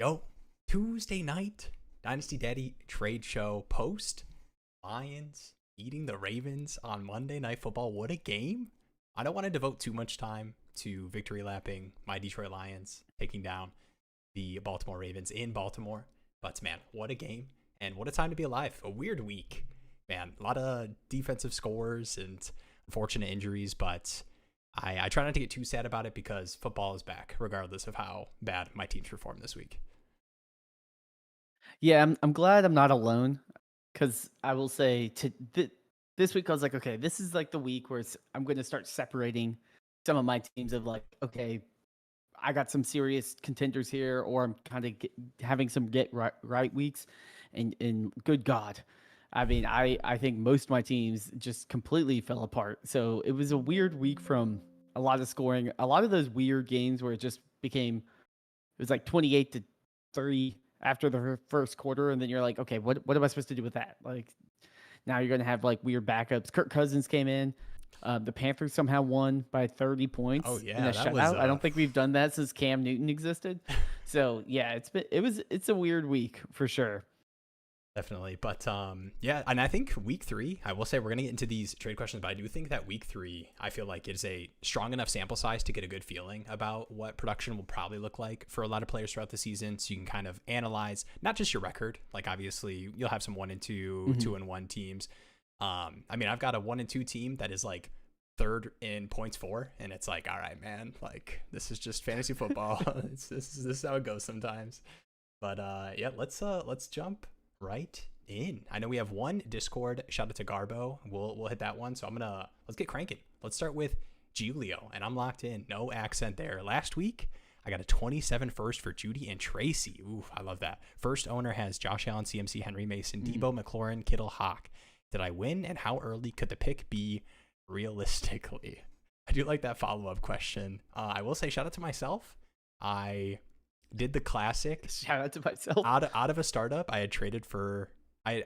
Yo, Tuesday night, Dynasty Daddy trade show post. Lions eating the Ravens on Monday Night Football. What a game. I don't want to devote too much time to victory lapping my Detroit Lions taking down the Baltimore Ravens in Baltimore. But man, what a game and what a time to be alive. A weird week, man. A lot of defensive scores and unfortunate injuries, but I try not to get too sad about it because football is back, regardless of how bad my teams perform this week. Yeah, I'm glad I'm not alone because I will say this week I was like, okay, this is like the week where I'm going to start separating some of my teams of like, okay, I got some serious contenders here, or I'm kind of having some get right weeks, and good God, I mean, I think most of my teams just completely fell apart. So it was a weird week from a lot of scoring, a lot of those weird games where it just became it was like 28-3 after the first quarter, and then you're like, okay, what am I supposed to do with that? Like now you're gonna have like weird backups. Kirk Cousins came in. The Panthers somehow won by 30 Oh points in yeah, a that was shutout. I don't think we've done that since Cam Newton existed. So yeah, it's a weird week for sure. definitely. But yeah, and I think week 3, I will say we're gonna get into these trade questions, but I do think that week 3, I feel like it's a strong enough sample size to get a good feeling about what production will probably look like for a lot of players throughout the season. So you can kind of analyze not just your record, like obviously you'll have some 1-2, 2-1 teams. I mean, I've got a 1-2 team that is like third in points for, and it's like, all right, man, like this is just fantasy football. This is how it goes sometimes. But yeah, let's jump right in. I know we have one Discord. Shout out to Garbo. We'll hit that one. So let's get cranking. Let's start with Giulio, and I'm locked in. No accent there. Last week, I got a 27 first for Judy and Tracy. Ooh, I love that. First owner has Josh Allen, CMC, Henry Mason, Debo, McLaurin, Kittle, Hawk. Did I win, and how early could the pick be realistically? I do like that follow-up question. I will say shout out to myself. I did the classic. Shout out to myself. Out of a startup, I had traded for I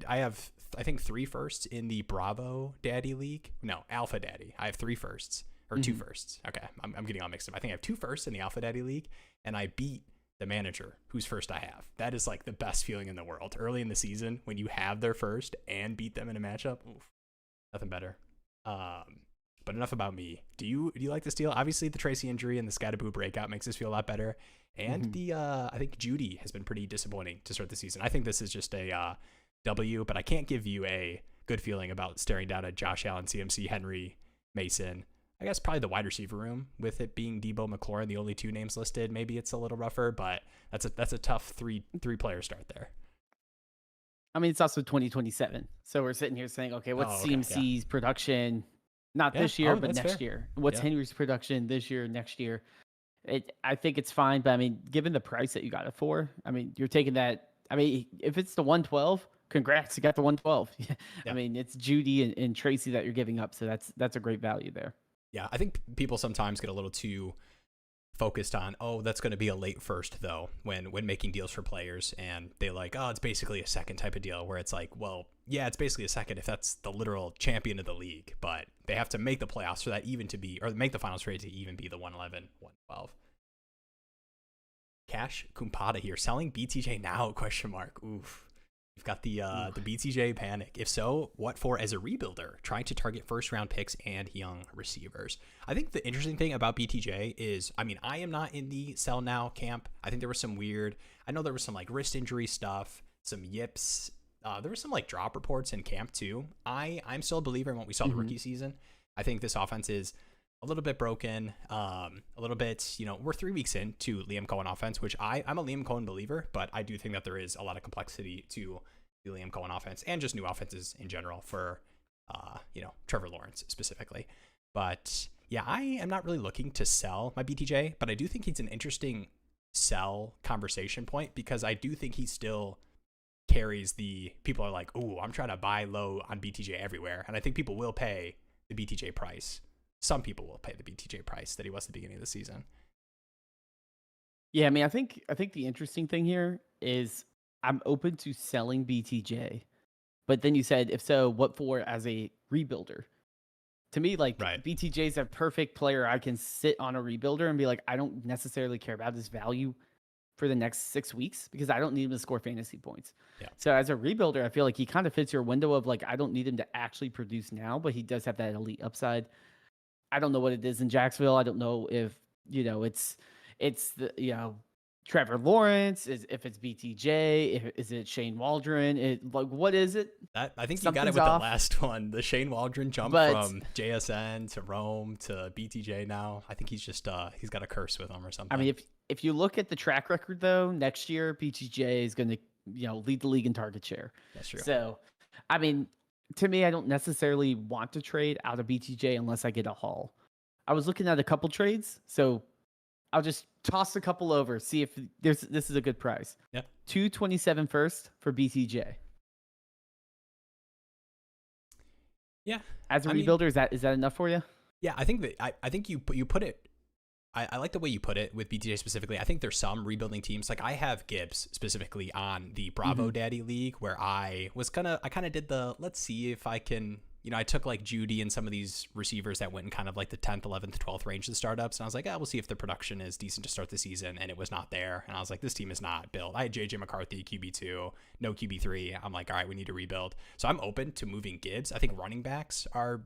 have I think 3 firsts in the Bravo Daddy League. No, Alpha Daddy. I have 3 firsts or 2 firsts. Okay, I'm getting all mixed up. I think I have 2 firsts in the Alpha Daddy League, and I beat the manager whose first I have. That is like the best feeling in the world. Early in the season, when you have their first and beat them in a matchup, oof, nothing better. But enough about me. Do you like this deal? Obviously, the Tracy injury and the Scataboo breakout makes us feel a lot better. And the I think Judy has been pretty disappointing to start the season. I think this is just a W, but I can't give you a good feeling about staring down at Josh Allen, CMC, Henry, Mason. I guess probably the wide receiver room, with it being Debo, McLaurin, the only 2 names listed. Maybe it's a little rougher, but that's a tough three player start there. I mean, it's also 2027. So we're sitting here saying, okay, what's CMC's production? Not this year, but next year. What's Henry's production this year, next year? I think it's fine, but I mean, given the price that you got it for, I mean, you're taking that. I mean, if it's the 112, congrats, you got the 112. I mean, it's Judy and Tracy that you're giving up, so that's a great value there. Yeah, I think people sometimes get a little too focused on, oh, that's going to be a late first though, when making deals for players, and they like, oh, it's basically a second type of deal, where it's like, well, yeah, it's basically a second if that's the literal champion of the league, but they have to make the playoffs for that even to be, or make the finals for it to even be the 111, 112. Cash Kumpada here, selling BTJ now, question mark. Oof. We've got the BTJ panic. If so, what for as a rebuilder, trying to target first round picks and young receivers? I think the interesting thing about BTJ is, I mean, I am not in the sell now camp. I think there was some I know there was some like wrist injury stuff, some yips. There were some like drop reports in camp too. I'm still a believer in what we saw the rookie season. I think this offense is a little bit broken, a little bit, we're 3 weeks into Liam Cohen offense, which I'm a Liam Cohen believer, but I do think that there is a lot of complexity to the Liam Cohen offense and just new offenses in general for, Trevor Lawrence specifically. But yeah, I am not really looking to sell my BTJ, but I do think he's an interesting sell conversation point, because I do think he still carries the people are like, ooh, I'm trying to buy low on BTJ everywhere. And I think people will pay the BTJ price. Some people will pay the BTJ price that he was at the beginning of the season. Yeah, I mean, I think the interesting thing here is I'm open to selling BTJ, but then you said, if so, what for as a rebuilder? To me, like, right. BTJ is a perfect player. I can sit on a rebuilder and be like, I don't necessarily care about his value for the next 6 weeks because I don't need him to score fantasy points. Yeah. So as a rebuilder, I feel like he kind of fits your window of like, I don't need him to actually produce now, but he does have that elite upside. I don't know what it is in Jacksonville. I don't know if, it's the, Trevor Lawrence, if it's BTJ, is it Shane Waldron? What is it? I think you got it Something's with off. the last one. The Shane Waldron jump from JSN to Rome to BTJ now. I think he's just he's got a curse with him or something. I mean, if you look at the track record though, next year BTJ is going to lead the league in target share. That's true. So, I mean, to me, I don't necessarily want to trade out of BTJ unless I get a haul. I was looking at a couple trades, so I'll just toss a couple over, see if this is a good price. Yeah. 227 first for BTJ. Yeah. As a rebuilder, is that enough for you? Yeah, I think that I think you put it. I like the way you put it with BTJ specifically. I think there's some rebuilding teams. Like I have Gibbs specifically on the Bravo Daddy League where I kind of did the, let's see if I can, I took like Judy and some of these receivers that went in kind of like the 10th, 11th, 12th range of the startups. And I was like, we'll see if the production is decent to start the season. And it was not there. And I was like, this team is not built. I had JJ McCarthy, QB2, no QB3. I'm like, all right, we need to rebuild. So I'm open to moving Gibbs. I think running backs are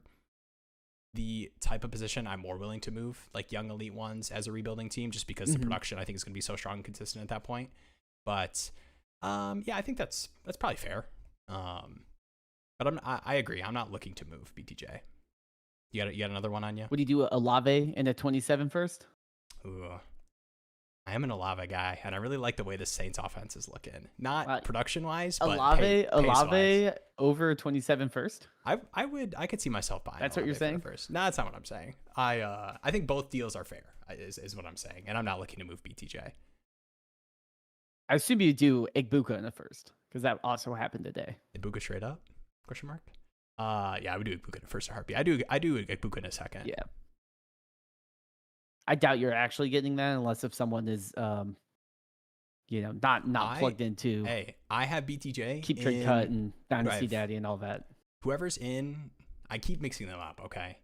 the type of position I'm more willing to move, like young elite ones as a rebuilding team, just because the production I think is going to be so strong and consistent at that point. But I think that's probably fair. But I agree. I'm not looking to move BTJ. You got another one on you? Would you do a Olave in a 27 first? Ooh, I am an Olave guy, and I really like the way the Saints offense is looking. Not production wise, but Olave over 27 first. I could see myself buying. That's Olave what you're saying. First. No, that's not what I'm saying. I think both deals are fair. Is what I'm saying, and I'm not looking to move BTJ. I assume you do Igbuka in the first because that also happened today. Igbuka straight up? Question mark. Yeah, I would do Igbuka in the first heartbeat. I do Igbuka in a second. Yeah. I doubt you're actually getting that unless if someone is, not plugged into. Hey, I have BTJ. KeepTradeCut and Dynasty Daddy and all that. Whoever's in, I keep mixing them up. Okay,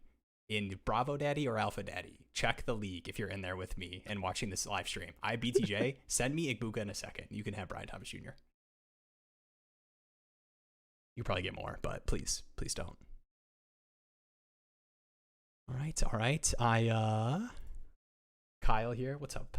in Bravo Daddy or Alpha Daddy, check the league if you're in there with me and watching this live stream. I have BTJ. Send me Igbuka in a second. You can have Brian Thomas Jr. You probably get more, but please don't. All right. Kyle here. What's up,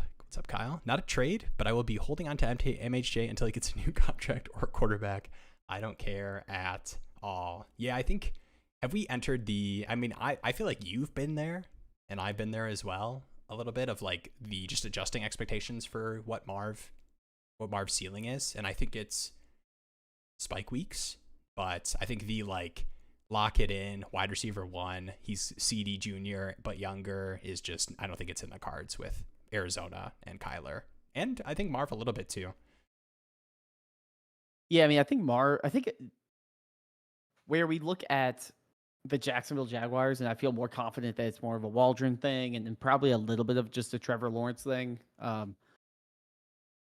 Kyle? Not a trade, but I will be holding on to MHJ until he gets a new contract or quarterback. I don't care at all. Yeah, I think, have we entered I feel like you've been there, and I've been there as well, a little bit of like the just adjusting expectations for what Marv's ceiling is, and I think it's spike weeks, but I think the like lock it in wide receiver 1, he's CeeDee Jr. but younger, is just, I don't think it's in the cards with Arizona and Kyler, and I think Marv a little bit too. Yeah, I think where we look at the Jacksonville Jaguars, and I feel more confident that it's more of a Waldron thing and then probably a little bit of just a Trevor Lawrence thing.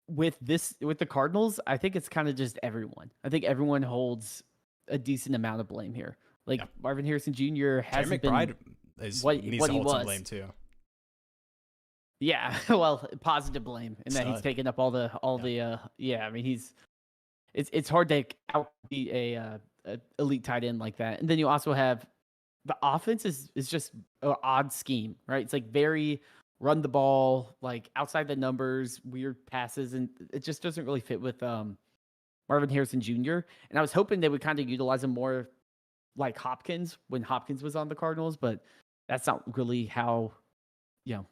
With the Cardinals, I think it's kind of just everyone. I think everyone holds a decent amount of blame here. Like Marvin Harrison Jr. hasn't been needs what to hold he was. Some blame too. Yeah, well, positive blame, and that he's taken up all the. It's hard to outbeat a elite tight end like that. And then you also have the offense is just an odd scheme, right? It's like very run the ball, like outside the numbers, weird passes, and it just doesn't really fit with Marvin Harrison Jr. And I was hoping they would kind of utilize him more like Hopkins when Hopkins was on the Cardinals, but that's not really how,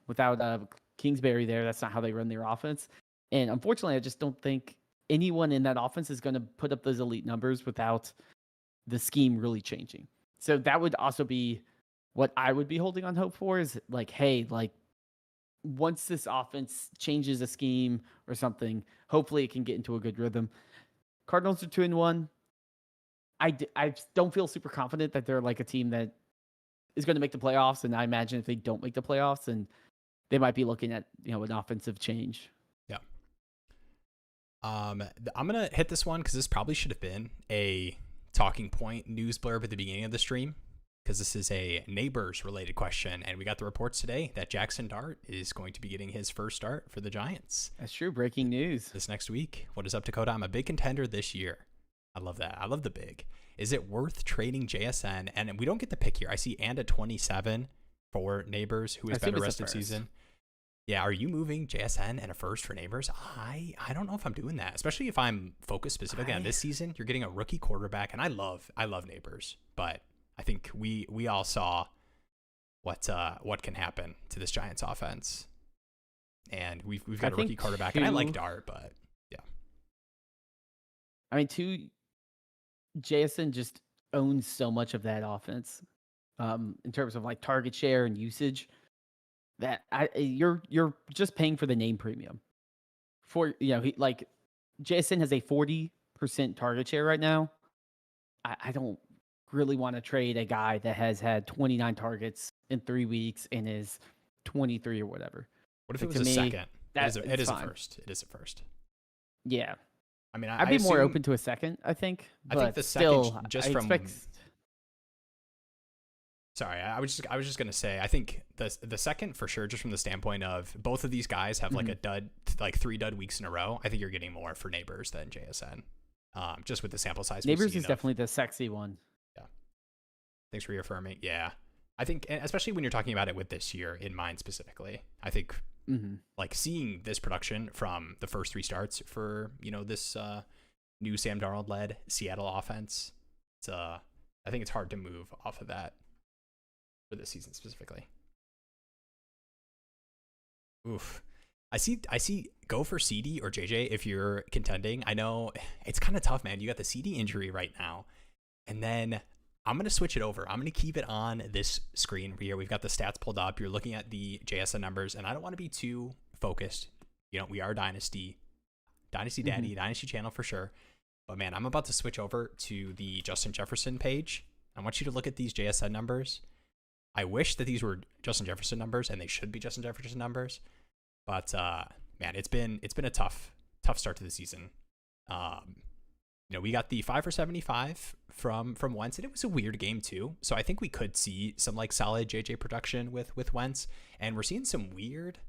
without Kingsbury there, that's not how they run their offense. And unfortunately, I just don't think anyone in that offense is going to put up those elite numbers without the scheme really changing. So that would also be what I would be holding on hope for, is like, hey, like once this offense changes a scheme or something, hopefully it can get into a good rhythm. Cardinals are 2-1. I don't feel super confident that they're like a team that is going to make the playoffs. And I imagine if they don't make the playoffs, then they might be looking at, an offensive change. Yeah. I'm going to hit this one because this probably should have been a talking point news blurb at the beginning of the stream. because this is a neighbors related question. And we got the reports today that Jackson Dart is going to be getting his first start for the Giants. That's true. Breaking news. This next week. What is up, Dakota? I'm a big contender this year. I love that. I love the big. Is it worth trading JSN? And we don't get the pick here. I see and a 27 for neighbors who is better rest of season. Yeah, are you moving JSN and a first for neighbors? I don't know if I'm doing that, especially if I'm focused specifically on this season. You're getting a rookie quarterback, and I love neighbors, but I think we all saw what can happen to this Giants offense, and we've got a rookie quarterback, and I like Dart, but yeah. I mean, JSN just owns so much of that offense, in terms of like target share and usage. That you're just paying for the name premium. JSN has a 40% target share right now. I don't really want to trade a guy that has had 29 targets in 3 weeks and is 23 or whatever. What if it was a second? It is a first. It is a first. Yeah. I mean, I'd be more open to a second, I think. I think the second, Sorry, I was just gonna say, I think the second for sure, just from the standpoint of both of these guys have like like 3 dud weeks in a row. I think you're getting more for neighbors than JSN, just with the sample size. Neighbors is definitely the sexy one. Yeah. Thanks for reaffirming. Yeah, I think, especially when you're talking about it with this year in mind specifically, I think like seeing this production from the first 3 starts for this new Sam Darnold led Seattle offense, I think it's hard to move off of that for this season specifically. Oof. I see go for CeeDee or JJ if you're contending. I know it's kind of tough, man. You got the CeeDee injury right now. And then I'm going to switch it over. I'm going to keep it on this screen here. We've got the stats pulled up. You're looking at the JSN numbers, and I don't want to be too focused. We are Dynasty Daddy, Dynasty channel for sure. But man, I'm about to switch over to the Justin Jefferson page. I want you to look at these JSN numbers. I wish that these were Justin Jefferson numbers, and they should be Justin Jefferson numbers. But man, it's been a tough start to the season. We got the 5 for 75 from Wentz, and it was a weird game too. So I think we could see some like solid JJ production with Wentz, and we're seeing some weird.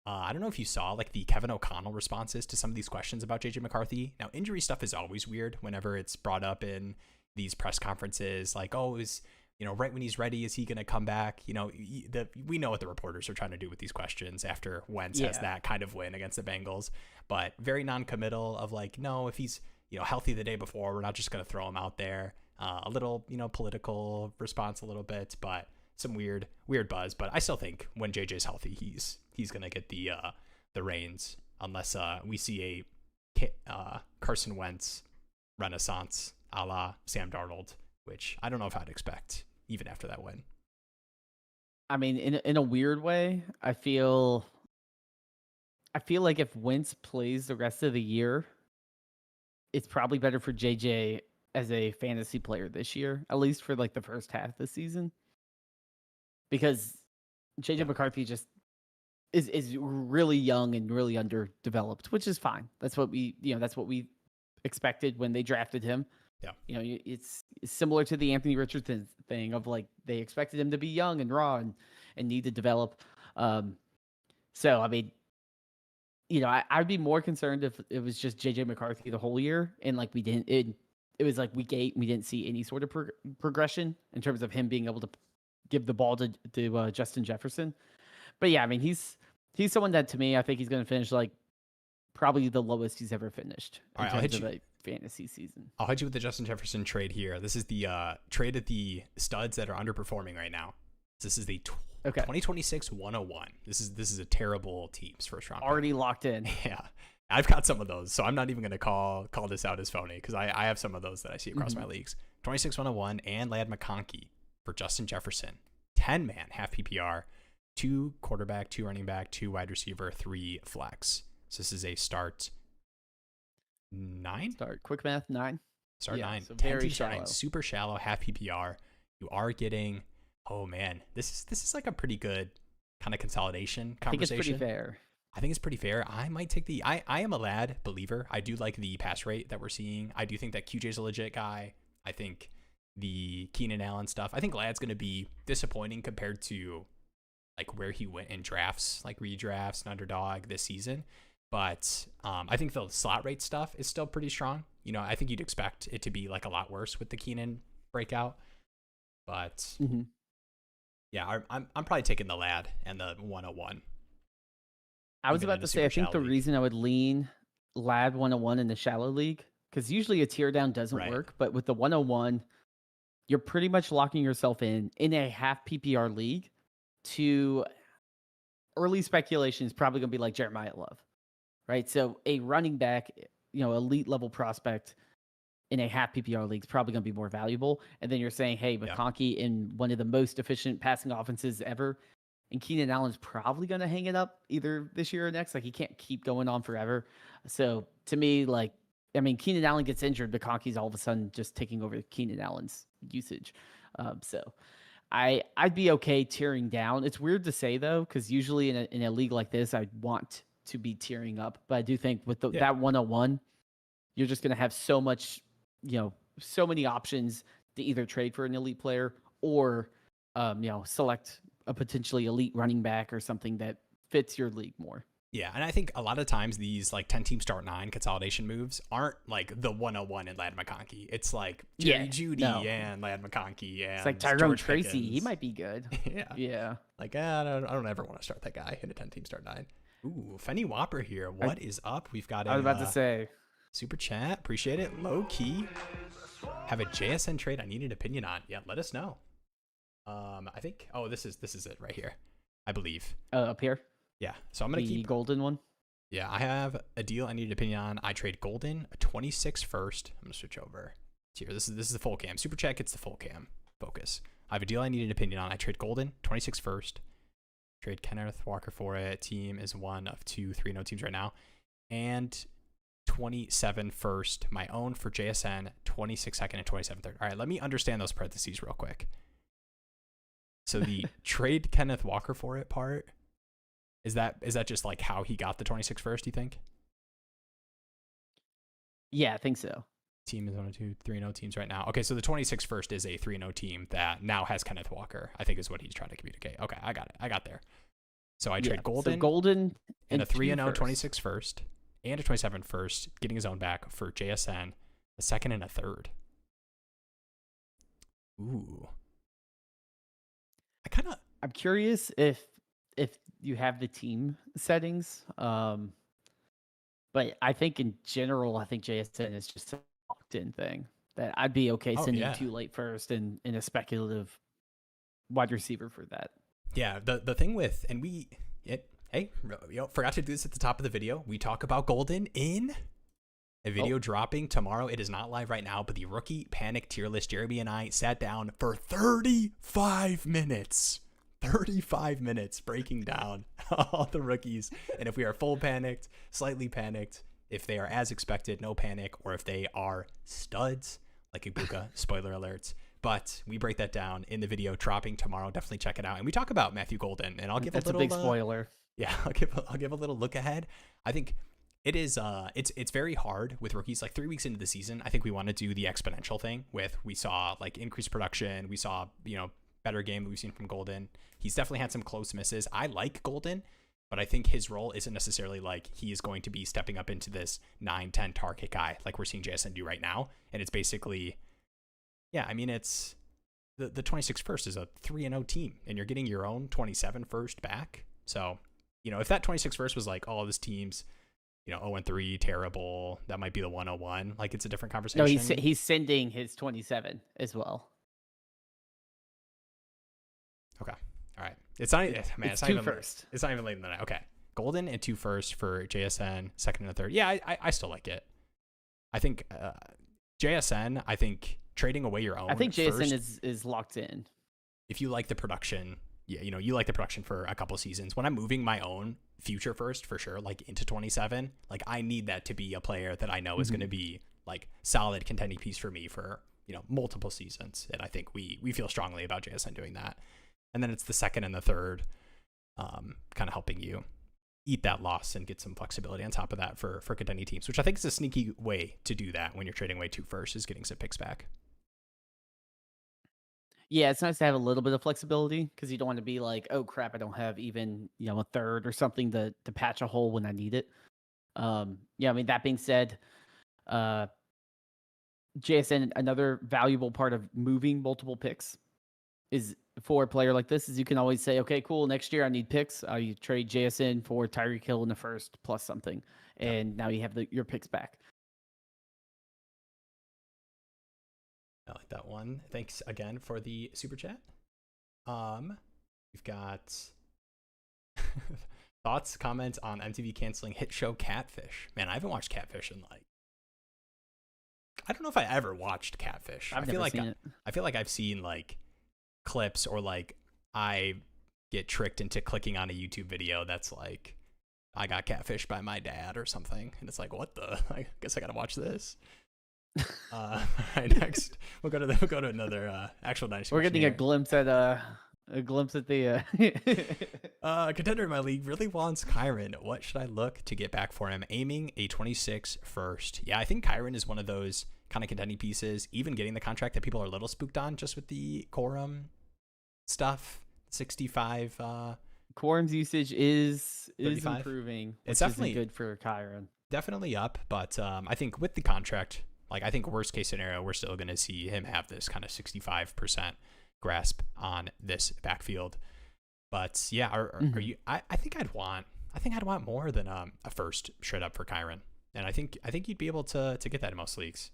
I don't know if you saw like the Kevin O'Connell responses to some of these questions about JJ McCarthy. Now, injury stuff is always weird whenever it's brought up in these press conferences. Like, oh, is right when he's ready, is he going to come back? We know what the reporters are trying to do with these questions after Wentz has that kind of win against the Bengals, but very non-committal of like, no, if he's, healthy the day before, we're not just going to throw him out there. A little, political response a little bit, but some weird buzz. But I still think when JJ's healthy, he's going to get the reins, unless we see a Carson Wentz renaissance a la Sam Darnold, which I don't know if I'd expect even after that win. I mean, in a weird way, I feel like if Wentz plays the rest of the year, it's probably better for JJ as a fantasy player this year, at least for like the first half of the season, because JJ McCarthy just is really young and really underdeveloped, which is fine. That's what we expected when they drafted him. Yeah. It's similar to the Anthony Richardson thing of like they expected him to be young and raw and need to develop. So I mean, I'd be more concerned if it was just JJ McCarthy the whole year and like we didn't. It was like week 8, we didn't see any sort of progression in terms of him being able to give the ball to Justin Jefferson. But yeah, I mean he's someone that to me I think he's going to finish like probably the lowest he's ever finished in terms of a fantasy season. I'll hit you with the Justin Jefferson trade here. This is the trade of the studs that are underperforming right now. This is the 2026 101. This is a terrible team's first round. Already locked in. Yeah. I've got some of those, so I'm not even going to call this out as phony because I have some of those that I see across my leagues. 26 101 and Lad Makanki for Justin Jefferson. 10-man, half PPR, 2 quarterback, 2 running back, 2 wide receiver, 3 flex. So this is a start 9? Quick math, 9. Start 9. So very shallow. 9, super shallow, half PPR. You are getting, oh man, this is like a pretty good kind of consolidation conversation. I think it's pretty fair. I think it's pretty fair. I might take I am a Lad believer. I do like the pass rate that we're seeing. I do think that QJ's a legit guy. I think the Keenan Allen stuff. I think Lad's going to be disappointing compared to like where he went in drafts, like redrafts and underdog this season. But I think the slot rate stuff is still pretty strong. You know, I think you'd expect it to be like a lot worse with the Keenan breakout. But yeah, I'm probably taking the Lad and the 101. I was about to say, I think the reason I would lean Lad 101 in the shallow league, because usually a tear down doesn't work, but with the 101, you're pretty much locking yourself in a half PPR league to early speculation is probably going to be like Jeremiah Love, right? So a running back, you know, elite level prospect in a half PPR league is probably going to be more valuable. And then you're saying, hey, Makanki in one of the most efficient passing offenses ever, and Keenan Allen's probably going to hang it up either this year or next. Like, he can't keep going on forever. So to me, like, I mean, Keenan Allen gets injured, Makanki's all of a sudden just taking over Keenan Allen's usage. So I'd be okay tearing down. It's weird to say, though, because usually in a league like this, I'd want to be tearing up. But I do think with that 101, you're just going to have so much, you know, so many options to either trade for an elite player or, you know, select a potentially elite running back or something that fits your league more. Yeah, and I think a lot of times these like 10-team start 9 consolidation moves aren't like the 101 and Lad Makanki. It's like Judy and Lad Makanki. And it's like Tyrone Tracy. He might be good. Yeah. Like, I don't ever want to start that guy in a 10-team start 9. Ooh, Fenny Whopper here. What is up? We've got I was about to say. Super chat. Appreciate it. Low key. Have a JSN trade I need an opinion on. Yeah, let us know. I think, this is it right here, I believe. Up here? Yeah, so I'm going to keep Golden one. Yeah, I have a deal I need an opinion on. I trade Golden, a 26 first. I'm going to switch over here. This is the full cam. Super chat gets the full cam focus. I have a deal I need an opinion on. I trade Golden, 26 first. Trade Kenneth Walker for it. Team is one of 2 3-0 teams right now. And 27 first, my own for JSN, 26 second, and 27 third. All right, let me understand those parentheses real quick. So the trade Kenneth Walker for it part, is that just like how he got the 26 first, do you think? Yeah, I think so. Team is 1 of 2 3-0 teams right now. Okay, so the 26 first is a 3-0 team that now has Kenneth Walker, I think is what he's trying to communicate. Okay, I got it. I got there. So I trade Golden and a 3-0 26 first and a 27 first, getting his own back for JSN, a second and a third. Ooh. I'm curious if you have the team settings. But I think in general, I think JSN is just a locked in thing that I'd be okay sending 2 late first and in a speculative wide receiver for that. Yeah. The thing with, and forgot to do this at the top of the video. We talk about Golden in a video dropping tomorrow. It is not live right now, but the rookie panic tier list, Jeremy and I sat down for 35 minutes. 35 minutes breaking down all the rookies. And if we are full panicked, slightly panicked, if they are as expected, no panic, or if they are studs, like Ibuka, spoiler alerts. But we break that down in the video dropping tomorrow. Definitely check it out. And we talk about Matthew Golden, and I'll give a little... That's a big spoiler. Yeah, I'll give a little look ahead. I think it is it's very hard with rookies. Like 3 weeks into the season, I think we want to do the exponential thing with, we saw like increased production, we saw, you know, better game that we've seen from Golden. He's definitely had some close misses. I like Golden, but I think his role isn't necessarily like he is going to be stepping up into this 9-10 target guy like we're seeing JSN do right now. And it's basically, yeah, I mean, it's the 26 first is a 3-0 team, and you're getting your own 27 first back. So, you know, if that 26 first was like, oh, this team's, you know, 0-3, terrible, that might be the 101. Like, it's a different conversation. No, he's sending his 27 as well. Okay. All right. It's not, man, it's 2 first. It's not even later than that. Okay. Golden and 2 first for JSN, second and a third. Yeah, I still like it. I think JSN, I think trading away your own. I think JSN is locked in. If you like the production, yeah, you know, you like the production for a couple seasons. When I'm moving my own future first, for sure, like into 27, like I need that to be a player that I know is going to be like solid contending piece for me for, you know, multiple seasons. And I think we feel strongly about JSN doing that. And then it's the second and the third, kind of helping you eat that loss and get some flexibility on top of that for contending teams, which I think is a sneaky way to do that when you're trading away 2 firsts, is getting some picks back. Yeah, it's nice to have a little bit of flexibility because you don't want to be like, oh crap, I don't have even a third or something to patch a hole when I need it. Yeah, I mean that being said, uh, JSN, another valuable part of moving multiple picks is for a player like this is you can always say, okay, cool, next year I need picks. You trade JSN for Tyreek Hill in the first plus something, and now you have your picks back. I like that one. Thanks again for the super chat. We've got thoughts, comments on MTV canceling hit show Catfish. Man, I haven't watched Catfish in like, I don't know if I ever watched Catfish. I've never seen it. I feel like I've seen like clips, or like I get tricked into clicking on a YouTube video that's like, I got catfished by my dad or something, and it's like, what the? I guess I gotta watch this. All right, next we'll go to another actual Dynasty. We're getting a glimpse at the contender in my league really wants Kyren. What should I look to get back for him? Aiming a 26 first. Yeah, I think Kyren is one of those kind of contending pieces. Even getting the contract that people are a little spooked on just with the quorum stuff. 65. Quorum's usage is 35. improving. It's definitely good for Kyren. Definitely up, but I think with the contract, like I think worst case scenario, we're still going to see him have this kind of 65% grasp on this backfield. But yeah, are you? I think I'd want more than a first straight up for Kyren, and I think you'd be able to get that in most leagues.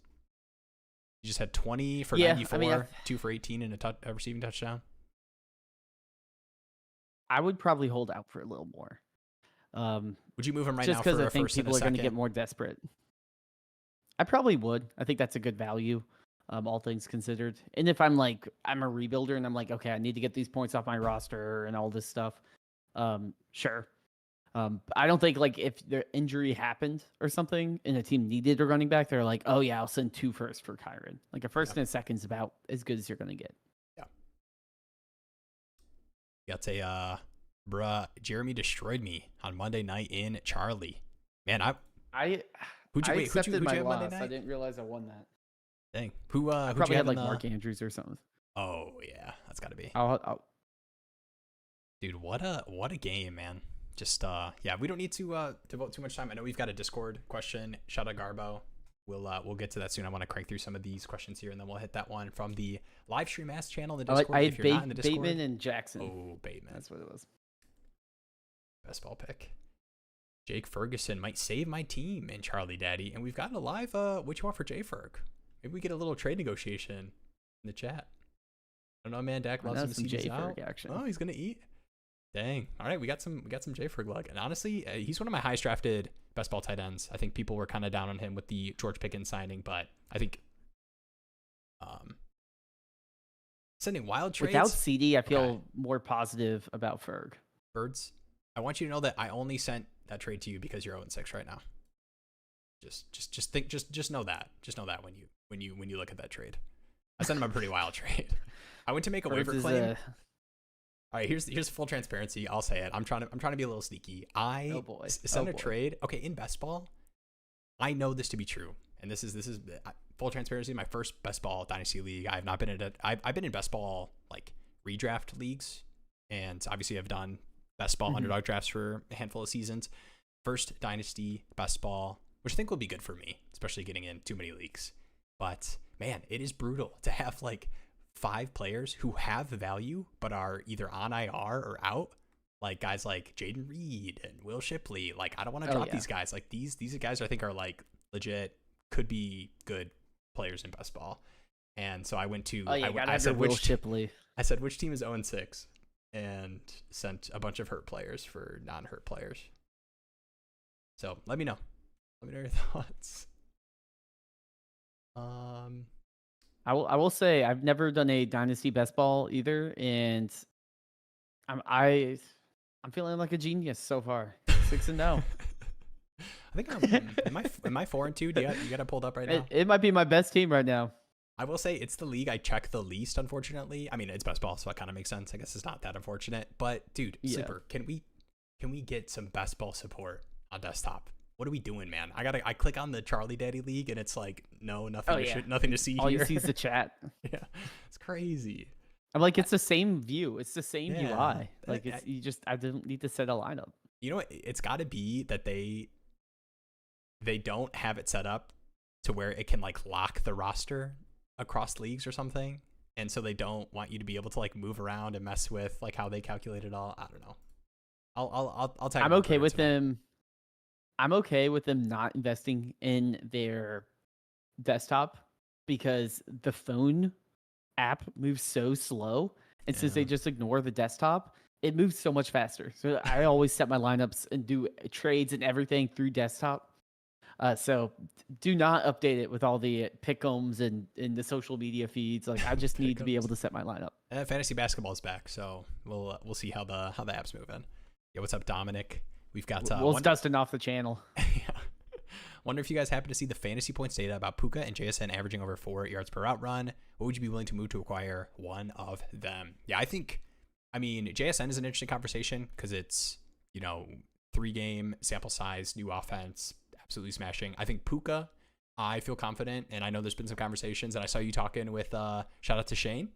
You just had 20 for 94, 2 for 18, and a receiving touchdown. I would probably hold out for a little more. Would you move him right just now for because I a think first and a people are going to second? get more desperate? I probably would. I think that's a good value, all things considered. And if I'm a rebuilder and I'm like, okay, I need to get these points off my roster and all this stuff, sure. I don't think like if the injury happened or something and the team needed a running back, they're like, oh yeah, I'll send 2 firsts for Kyren. Like a first and a second's about as good as you're going to get. Yeah. Got a bruh, Jeremy destroyed me on Monday night in Charlie. Man, who'd you accepted my have loss. Monday night? I didn't realize I won that. Dang. Who probably had like Mark Andrews or something. Oh yeah, that's gotta be. Dude, what a game, man. Just yeah, we don't need to devote too much time. I know we've got a Discord question. Shout out Garbo. We'll get to that soon. I want to crank through some of these questions here, and then we'll hit that one from the live stream ass channel in the Discord. I if you're not in the had Discord. Bateman and Jackson. Oh, Bateman. That's what it was. Best ball pick. Jake Ferguson might save my team in Charlie Daddy, and we've got a live what you want for J-Ferg. Maybe we get a little trade negotiation in the chat. I don't know, man. Dak loves some J-Ferg action. Oh, he's gonna eat. Dang. All right, we got some J-Ferg luck, and honestly, he's one of my highest drafted best ball tight ends. I think people were kind of down on him with the George Pickens signing, but I think sending wild trades without CeeDee, I feel more positive about Ferg. Birds, I want you to know that I only sent that trade to you because you're 0-6 right now. Just know that. Just know that when you look at that trade. I sent him a pretty wild trade. I went to make a waiver claim. All right, here's full transparency. I'll say it. I'm trying to be a little sneaky. I sent a trade. Okay, in best ball, I know this to be true, and this is full transparency. My first best ball dynasty league. I've not been in I've been in best ball like redraft leagues, and obviously I've done best ball underdog drafts for a handful of seasons. First dynasty best ball, which I think will be good for me, especially getting in too many leagues. But man, it is brutal to have like 5 players who have value but are either on IR or out, like guys like Jaden Reed and Will Shipley. Like I don't want to drop these guys. Like these guys I think are like legit, could be good players in best ball. And so I went to I said Will Shipley. I said which team is 0-6 and sent a bunch of hurt players for non-hurt players. So let me know your thoughts. I will say I've never done a dynasty best ball either, and I'm feeling like a genius so far. 6-0. I think am I 4-2? Do you got it pulled up right now? It might be my best team right now. I will say it's the league I check the least, unfortunately. I mean, it's best ball, so it kind of makes sense. I guess it's not that unfortunate. But dude, Sleeper, can we get some best ball support on desktop? What are we doing, man? I click on the Charlie Daddy League and it's like nothing to see. All here. you see is the chat. Yeah, it's crazy. I'm like, it's the same view. It's the same Yeah. UI. Like I don't need to set a lineup. You know what? It's got to be that they don't have it set up to where it can like lock the roster across leagues or something, and so they don't want you to be able to like move around and mess with like how they calculate it all. I don't know. I'll tag. I'm okay with them. I'm okay with them not investing in their desktop because the phone app moves so slow, and since they just ignore the desktop, it moves so much faster. So I always set my lineups and do trades and everything through desktop. So do not update it with all the pick'ems and the social media feeds. Like I just need to be able to set my lineup. Fantasy basketball is back, so we'll see how the app's moving. Yeah, what's up, Dominic? We've got Will's dusting off the channel. Yeah. Wonder if you guys happen to see the fantasy points data about Puka and JSN averaging over 4 yards per route run. What would you be willing to move to acquire one of them? Yeah, I mean, JSN is an interesting conversation because it's, 3-game sample size, new offense, absolutely smashing. I think Puka, I feel confident, and I know there's been some conversations, and I saw you talking with, shout out to Shane,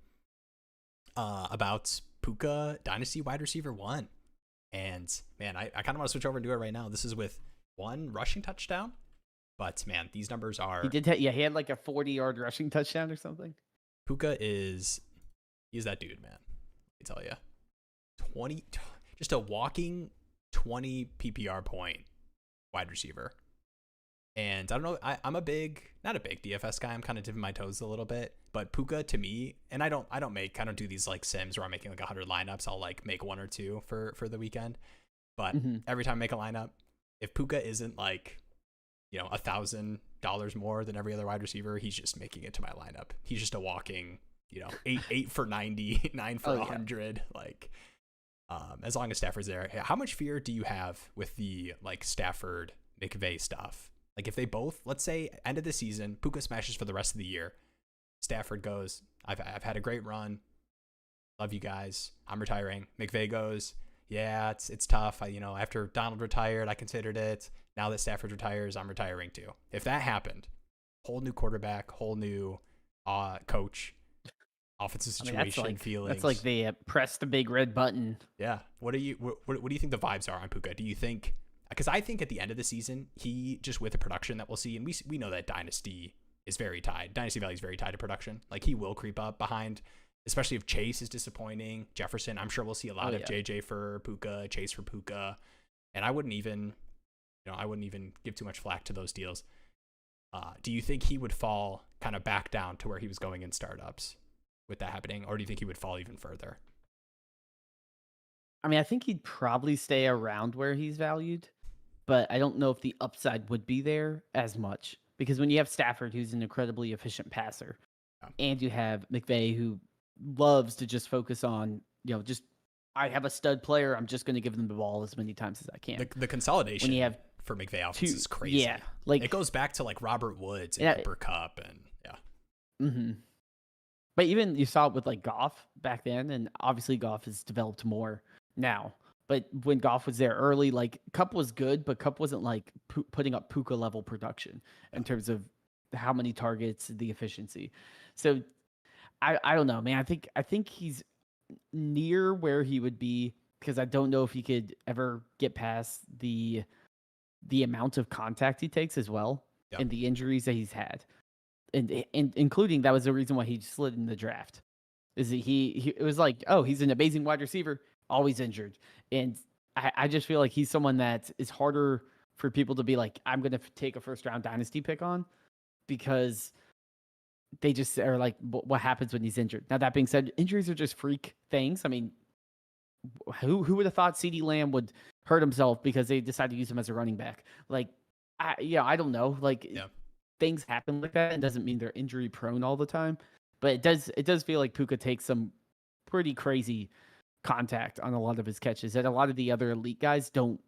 about Puka Dynasty wide receiver 1. And, man, I kind of want to switch over and do it right now. This is with 1 rushing touchdown. But, man, these numbers are... He had like a 40-yard rushing touchdown or something. Puka he's that dude, man. Let me tell you. Just a walking 20 PPR point wide receiver. And I don't know, I'm not a big DFS guy. I'm kind of dipping my toes a little bit. But Puka, to me, and I don't do these like sims where I'm making like 100 lineups. I'll like make 1 or 2 for the weekend. But every time I make a lineup, if Puka isn't like, $1,000 more than every other wide receiver, he's just making it to my lineup. He's just a walking, 8 for 90, 9 for 100. Yeah. Like, as long as Stafford's there. How much fear do you have with the like Stafford McVay stuff? Like if they both, let's say end of the season, Puka smashes for the rest of the year. Stafford goes, I've had a great run. Love you guys. I'm retiring. McVay goes, yeah, it's tough. After Donald retired, I considered it. Now that Stafford retires, I'm retiring too. If that happened, whole new quarterback, whole new coach, offensive situation, feelings. That's like they press the big red button. Yeah. What do you think the vibes are on Puka? Do you think? Because I think at the end of the season, he just with the production that we'll see, and we know that Dynasty is very tied. Dynasty value is very tied to production. Like he will creep up behind. Especially if Chase is disappointing. Jefferson, I'm sure we'll see a lot of JJ for Puka, Chase for Puka. And I wouldn't even give too much flack to those deals. Do you think he would fall kind of back down to where he was going in startups with that happening? Or do you think he would fall even further? I mean, I think he'd probably stay around where he's valued, but I don't know if the upside would be there as much. Because when you have Stafford, who's an incredibly efficient passer, and you have McVay, who loves to just focus on, I have a stud player. I'm just going to give them the ball as many times as I can. The consolidation when you have for McVay offense is crazy. Yeah. Like it goes back to like Robert Woods and Cooper Kupp and yeah. Mm-hmm. But even you saw it with like Goff back then, and obviously Goff has developed more now. But when Goff was there early, like Kupp was good, but Kupp wasn't like putting up Puka level production in terms of how many targets, the efficiency. So I don't know, man. I think he's near where he would be because I don't know if he could ever get past the amount of contact he takes as well and the injuries that he's had, and including that was the reason why he slid in the draft. Is that it was like, oh, he's an amazing wide receiver, always injured, and I just feel like he's someone that is harder for people to be like, I'm going to take a first round dynasty pick on because they just are like, what happens when he's injured? Now, that being said, injuries are just freak things. I mean, who would have thought CeeDee Lamb would hurt himself because they decided to use him as a running back? Like, I don't know. Like, things happen like that. It doesn't mean they're injury prone all the time, but it does feel like Puka takes some pretty crazy contact on a lot of his catches that a lot of the other elite guys don't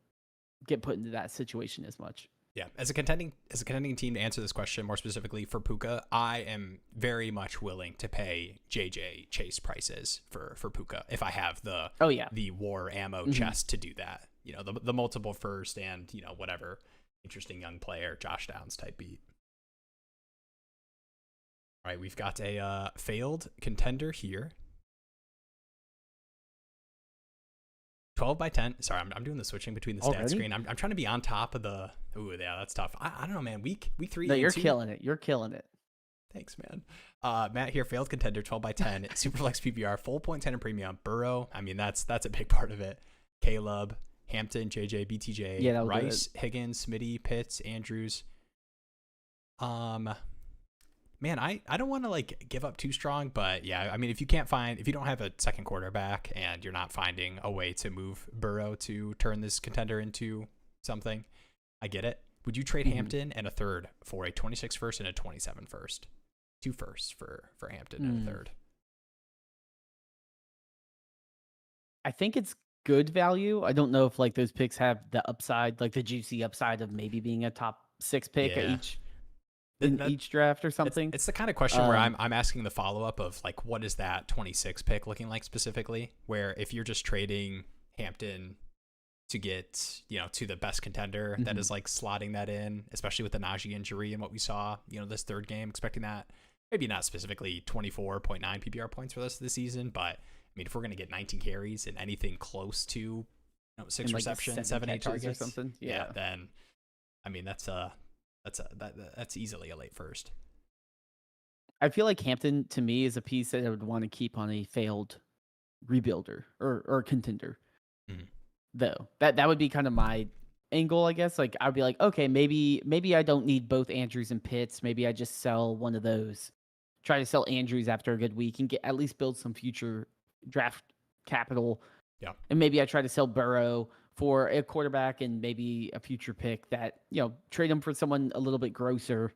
get put into that situation as much. Yeah, as a contending team to answer this question more specifically for Puka, I am very much willing to pay JJ Chase prices for Puka if I have the war ammo chest to do that. The multiple first and whatever interesting young player Josh Downs type beat. All right, we've got a failed contender here. 12 by 10. Sorry, I'm doing the switching between the stat screen. I'm trying to be on top of the. Ooh, yeah, that's tough. I don't know, man. Week 3. No, you're killing it. You're killing it. Thanks, man. Matt here, failed contender, 12 by 10. Superflex PPR, full point 10 in premium. Burrow, I mean, that's a big part of it. Caleb, Hampton, JJ, BTJ, Rice, Higgins, Smitty, Pitts, Andrews. Man, I don't want to like give up too strong, but yeah, I mean, if you don't have a second quarterback and you're not finding a way to move Burrow to turn this contender into something, I get it. Would you trade Hampton and a third for a 26 first and a 27 first? 2 firsts for Hampton and a third. I think it's good value. I don't know if like those picks have the upside, like the juicy upside of maybe being a top 6 pick at each draft or something. It's the kind of question where I'm asking the follow-up of like, what is that 26 pick looking like specifically? Where if you're just trading Hampton to get, to the best contender that is like slotting that in, especially with the Najee injury and what we saw, this third game, expecting that maybe not specifically 24.9 PPR points for the rest of the season, but I mean, if we're going to get 19 carries and anything close to 6 like receptions, 7-8 targets or something, then I mean, that's easily a late first. I feel like Hampton to me is a piece that I would want to keep on a failed rebuilder or contender. Though that would be kind of my angle, I guess. Like I'd be like, okay, maybe I don't need both Andrews and Pitts. Maybe I just sell one of those. Try to sell Andrews after a good week and at least build some future draft capital. Yeah. And maybe I try to sell Burrow for a quarterback and maybe a future pick that, trade them for someone a little bit grosser,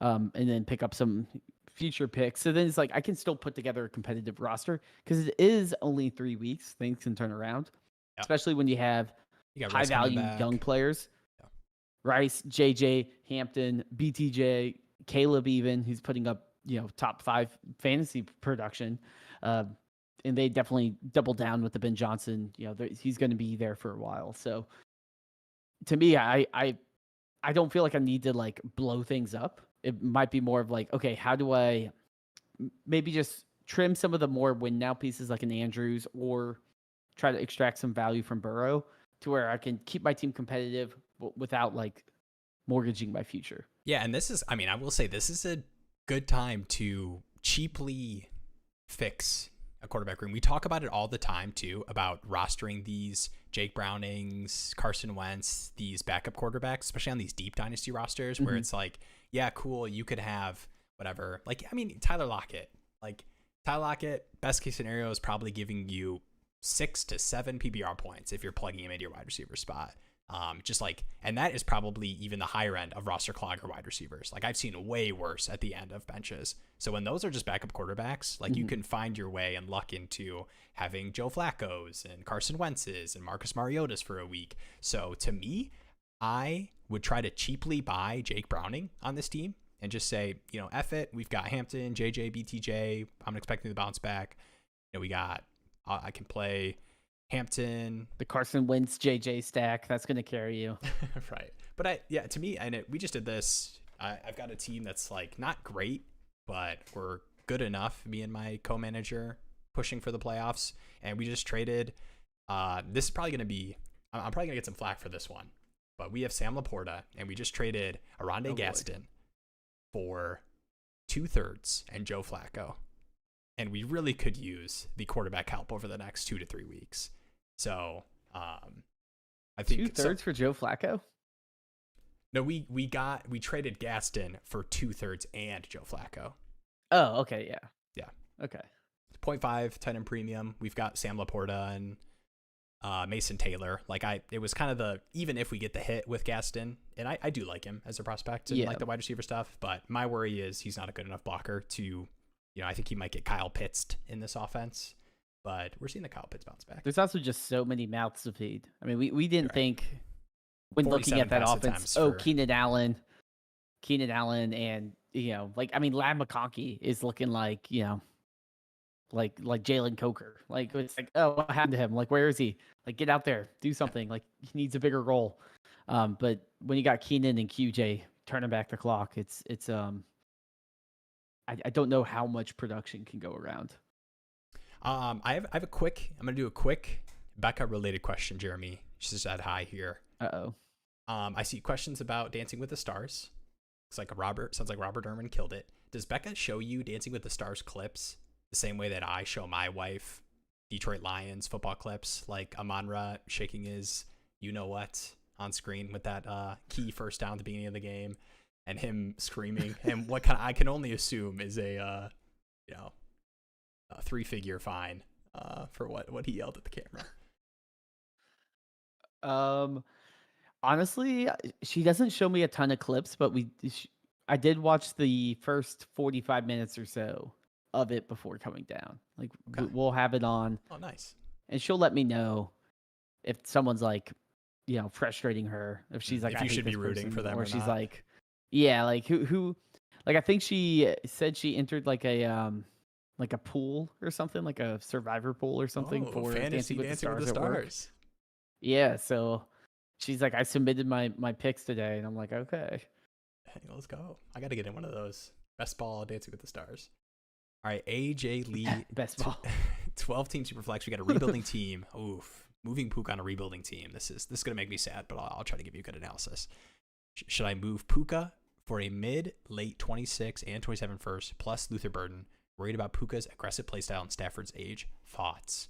and then pick up some future picks. So then it's like I can still put together a competitive roster because it is only 3 weeks. Things can turn around, especially when you have high value young players. Yeah. Rice, JJ, Hampton, BTJ, Caleb, even who's putting up top 5 fantasy production. And they definitely double down with the Ben Johnson. He's going to be there for a while. So to me, I don't feel like I need to like blow things up. It might be more of like, okay, how do I maybe just trim some of the more win now pieces like an Andrews or try to extract some value from Burrow to where I can keep my team competitive without like mortgaging my future. Yeah. And I will say this is a good time to cheaply fix a quarterback room. We talk about it all the time too, about rostering these Jake Brownings, Carson Wentz, these backup quarterbacks, especially on these deep dynasty rosters where it's like, yeah, cool. You could have whatever, like, I mean, Tyler Lockett, best case scenario is probably giving you 6 to 7 PPR points if you're plugging him into your wide receiver spot. And that is probably even the higher end of roster clogger wide receivers. Like I've seen way worse at the end of benches. So when those are just backup quarterbacks, like you can find your way and luck into having Joe Flacco's and Carson Wentz's and Marcus Mariota's for a week. So to me, I would try to cheaply buy Jake Browning on this team and just say, F it. We've got Hampton, JJ, BTJ. I'm expecting the bounce back. We got, I can play Hampton, the Carson Wentz JJ stack that's going to carry you. Right. But to me, we just did this. I've got a team that's like not great, but we're good enough. Me and my co-manager pushing for the playoffs, and we just traded. This is probably going to be. I'm probably going to get some flack for this one, but we have Sam LaPorta, and we just traded Aronde Gaston for 2/3 and Joe Flacco. And we really could use the quarterback help over the next 2 to 3 weeks. So, I think 2/3 for Joe Flacco. No, we traded Gaston for 2/3 and Joe Flacco. Oh, okay, yeah, okay. 0.5 10 in premium. We've got Sam LaPorta and Mason Taylor. It was kind of even if we get the hit with Gaston, and I do like him as a prospect and like the wide receiver stuff, but my worry is he's not a good enough blocker to. I think he might get Kyle Pitts in this offense, but we're seeing the Kyle Pitts bounce back. There's also just so many mouths to feed. I mean, we didn't think when looking at that offense, Keenan Allen, and Lab Makanki is looking like like Jalen Coker. Like it's like, oh, what happened to him? Like where is he? Like get out there, do something. Like he needs a bigger role. But when you got Keenan and QJ turning back the clock, it's I don't know how much production can go around. I'm going to do a quick Becca related question, Jeremy. She just said hi here. Uh-oh. I see questions about Dancing with the Stars. Sounds like Robert Ehrman killed it. Does Becca show you Dancing with the Stars clips the same way that I show my wife Detroit Lions football clips, like Amon-Ra shaking his you-know-what on screen with that key first down at the beginning of the game and him screaming, and what I can only assume is a three-figure fine for what he yelled at the camera. Honestly, she doesn't show me a ton of clips, but I did watch the first 45 minutes or so of it before coming down. Like, Okay. we'll have it on. Oh, nice. And she'll let me know if someone's like, frustrating her. If she's like, if I you hate should be this rooting person, for them, or or she's not. like, yeah, like who, like I think she said she entered like a pool or something, like a survivor pool or something for Fantasy Dancing with the Stars. Stars. At work. Yeah, so she's like, I submitted my picks today, and I'm like, okay. Hey, let's go. I got to get in one of those. Best ball Dancing with the Stars. All right, AJ Lee. Best ball. 12-team Superflex. We got a rebuilding team. Oof. Moving Puka on a rebuilding team. This is going to make me sad, but I'll try to give you a good analysis. Should I move Puka for a mid, late 26 and 27 first, plus Luther Burden? Worried about Puka's aggressive playstyle and Stafford's age. Thoughts?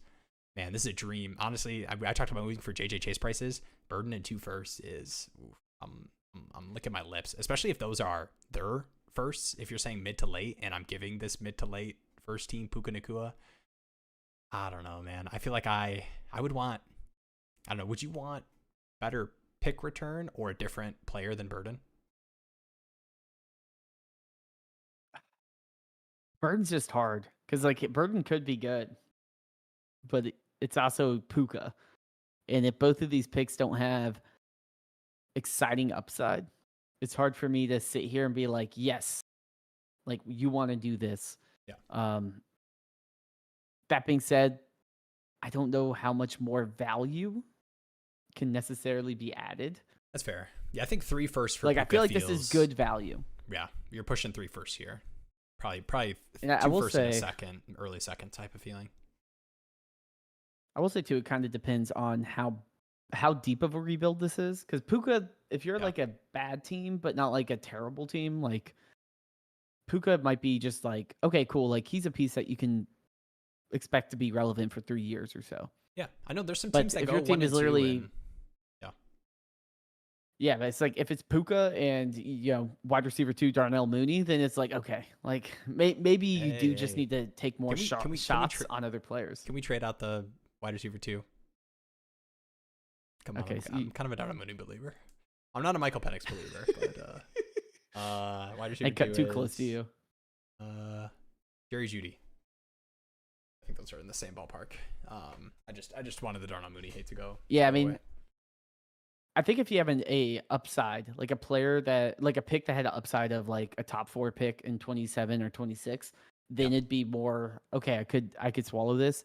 Man, this is a dream. Honestly, I talked about moving for JJ Chase prices. Burden and 2 firsts is, I'm licking my lips, especially if those are their firsts. If you're saying mid to late and I'm giving this mid to late first team Puka Nacua, I don't know, man. I feel like I would want, I don't know, would you want better pick return or a different player than Burden? Burden's just hard because like Burden could be good, but it's also Puka. And if both of these picks don't have exciting upside, it's hard for me to sit here and be like, yes, like you want to do this. Yeah. That being said, I don't know how much more value can necessarily be added. That's fair. Yeah, I think 3 firsts for like Puka I feel like feels, this is good value. Yeah, you're pushing 3 firsts here. Probably And 2 I will firsts say, and a second, early second type of feeling. I will say too, it kind of depends on how deep of a rebuild this is. Because Puka, if you're like a bad team, but not like a terrible team, like Puka might be just like, okay, cool. Like he's a piece that you can expect to be relevant for 3 years or so. Yeah, I know there's some But teams that if go your team 1 is and 2 literally, and, yeah, but it's like if it's Puka and wide receiver 2 Darnell Mooney, then it's like, okay, like maybe you do just need to take more shots on other players. Can we trade out the wide receiver 2? Come on, okay, I'm kind of a Darnell Mooney believer. I'm not a Michael Penix believer, but wide receiver 2 cut too close to you. Jerry Judy. I think those are in the same ballpark. I just wanted the Darnell Mooney hate to go. Yeah, I mean, away. I think if you have a upside, like a player that, like a pick that had an upside of like a top 4 pick in 27 or 26, then it'd be more, okay, I could swallow this.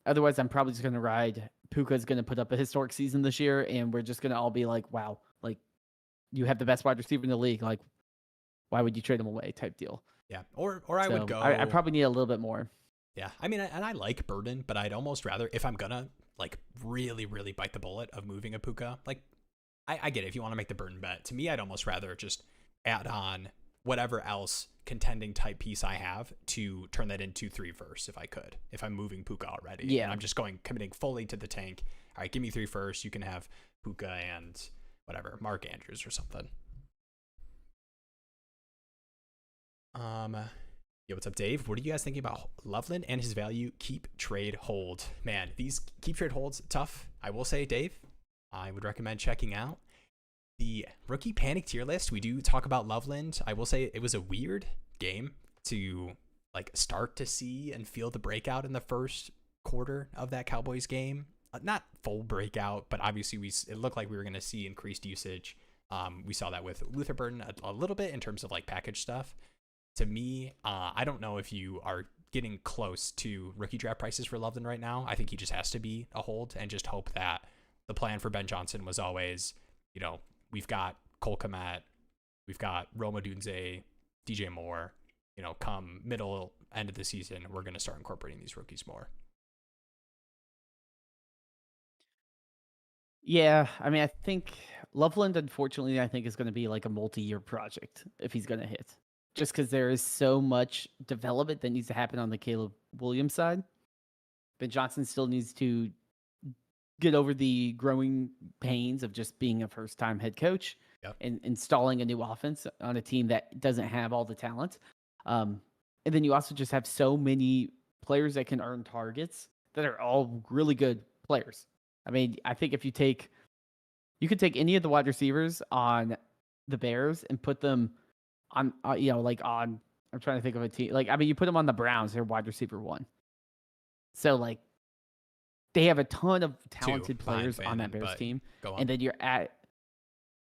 Otherwise, I'm probably just going to ride. Puka's going to put up a historic season this year, and we're just going to all be like, wow, like you have the best wide receiver in the league. Like, why would you trade him away type deal? Yeah. Or I would go. I probably need a little bit more. Yeah. I mean, and I like Burden, but I'd almost rather, if I'm going to like really, really bite the bullet of moving a Puka, like I get it if you want to make the Burden bet. To me, I'd almost rather just add on whatever else contending type piece I have to turn that into 3 firsts if I could. If I'm moving Puka already. Yeah. And I'm just committing fully to the tank. All right, give me 3 firsts. You can have Puka and whatever, Mark Andrews or something. Yeah, what's up, Dave? What are you guys thinking about Loveland and his value? Keep, trade, hold. Man, these keep, trade, holds, tough. I will say, Dave, I would recommend checking out the rookie panic tier list. We do talk about Loveland. I will say it was a weird game to like start to see and feel the breakout in the first quarter of that Cowboys game. Not full breakout, but obviously it looked like we were going to see increased usage. We saw that with Luther Burden a little bit in terms of like package stuff. To me, I don't know if you are getting close to rookie draft prices for Loveland right now. I think he just has to be a hold and just hope that the plan for Ben Johnson was always, we've got Cole Kmet, we've got Roma Dunze, DJ Moore, come middle end of the season, we're going to start incorporating these rookies more. Yeah, I mean, I think Loveland, unfortunately, I think is going to be like a multi-year project if he's going to hit, just because there is so much development that needs to happen on the Caleb Williams side. Ben Johnson still needs to get over the growing pains of just being a first-time head coach and installing a new offense on a team that doesn't have all the talent. And then you also just have so many players that can earn targets that are all really good players. I mean, I think if you could take any of the wide receivers on the Bears and put them on, I'm trying to think of a team. Like, I mean, you put them on the Browns, they're wide receiver 1. So, like, they have a ton of talented players on that Bears team. Go on. And then you're at.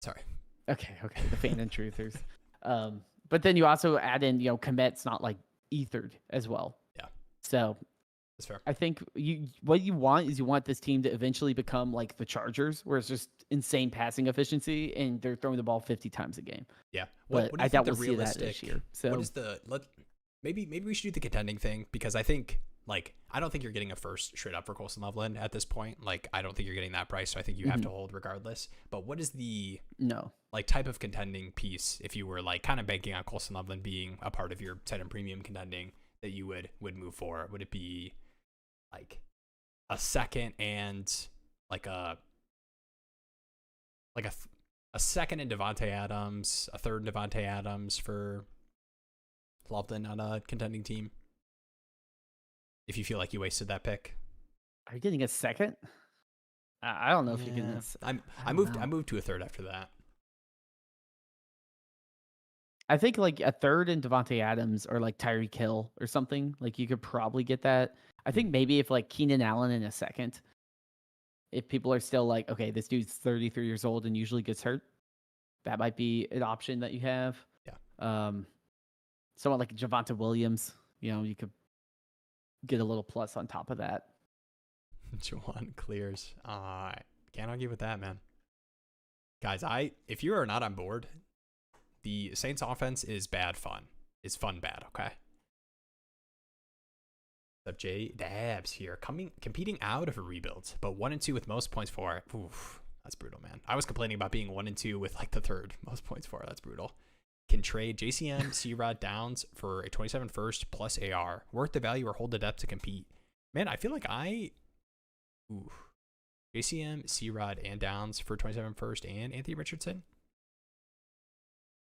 Sorry. Okay. The fan and truthers. But then you also add in, Komet's not like ethered as well. Yeah. So that's fair. I think what you want this team to eventually become like the Chargers, where it's just insane passing efficiency and they're throwing the ball 50 times a game. Yeah. But I doubt we'll see that this year. So what is maybe we should do the contending thing, because I think I don't think you're getting a first straight up for Colson Loveland at this point. Like, I don't think you're getting that price, so I think you have to hold regardless. But what is the type of contending piece, if you were like kind of banking on Colson Loveland being a part of your tight end premium contending, that you would move for? Would it be like a second and like a second in Davante Adams, a third in Davante Adams for Loveland on a contending team, if you feel like you wasted that pick? Are you getting a second? I don't know if you're getting this. I moved to a third after that. I think like a third in Davante Adams or like Tyreek Hill or something. Like, you could probably get that. I think maybe if like Keenan Allen in a second, if people are still like, okay, this dude's 33 years old and usually gets hurt, that might be an option that you have. Yeah. Someone like Javonte Williams, you could get a little plus on top of that. Jawan clears. Can't argue with that, man. Guys, if you are not on board, the Saints offense is bad fun. It's fun bad, okay? What's up, J Dabs here, competing out of a rebuild, but 1-2 with most points for. Oof, that's brutal, man. I was complaining about being 1-2 with like the third most points for. That's brutal. Can trade JCM, C-Rod, Downs for a 27 first plus AR. Worth the value or hold the depth to compete. Man, I feel like JCM, C-Rod, and Downs for 27 first and Anthony Richardson.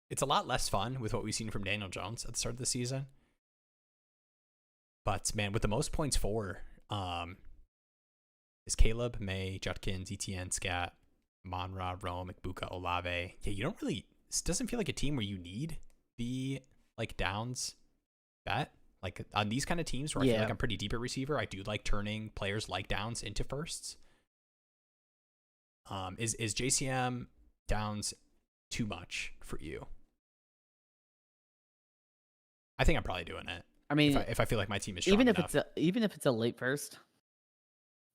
It's a lot less fun with what we've seen from Daniel Jones at the start of the season. But, man, with the most points for is Caleb, May, Judkins, ETN, Scat, Amon-Ra, Rome, McBuka, Olave. Yeah, you don't really... This doesn't feel like a team where you need the like Downs bet. Like on these kind of teams where I feel like I'm pretty deep at receiver, I do like turning players like Downs into firsts. Is JCM Downs too much for you? I think I'm probably doing it. I mean, if I feel like my team is strong enough. Even if it's a late first.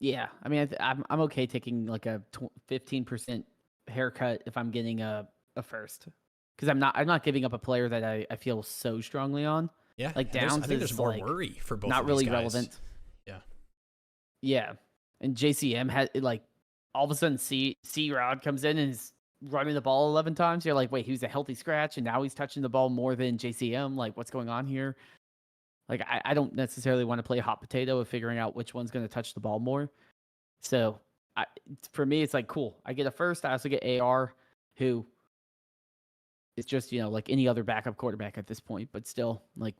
Yeah, I mean, I'm okay taking like a 15% haircut if I'm getting a first, because I'm not giving up a player that I feel so strongly on. Yeah, like Downs, I think there's more worry for both. Not of really these guys. relevant. Yeah, and JCM had like all of a sudden C-Rod comes in and is running the ball 11 times. You're like, wait, he was a healthy scratch and now he's touching the ball more than JCM. Like, what's going on here? Like, I don't necessarily want to play hot potato of figuring out which one's going to touch the ball more. So for me, it's like, cool. I get a first. I also get AR, who is just, like any other backup quarterback at this point, but still, like,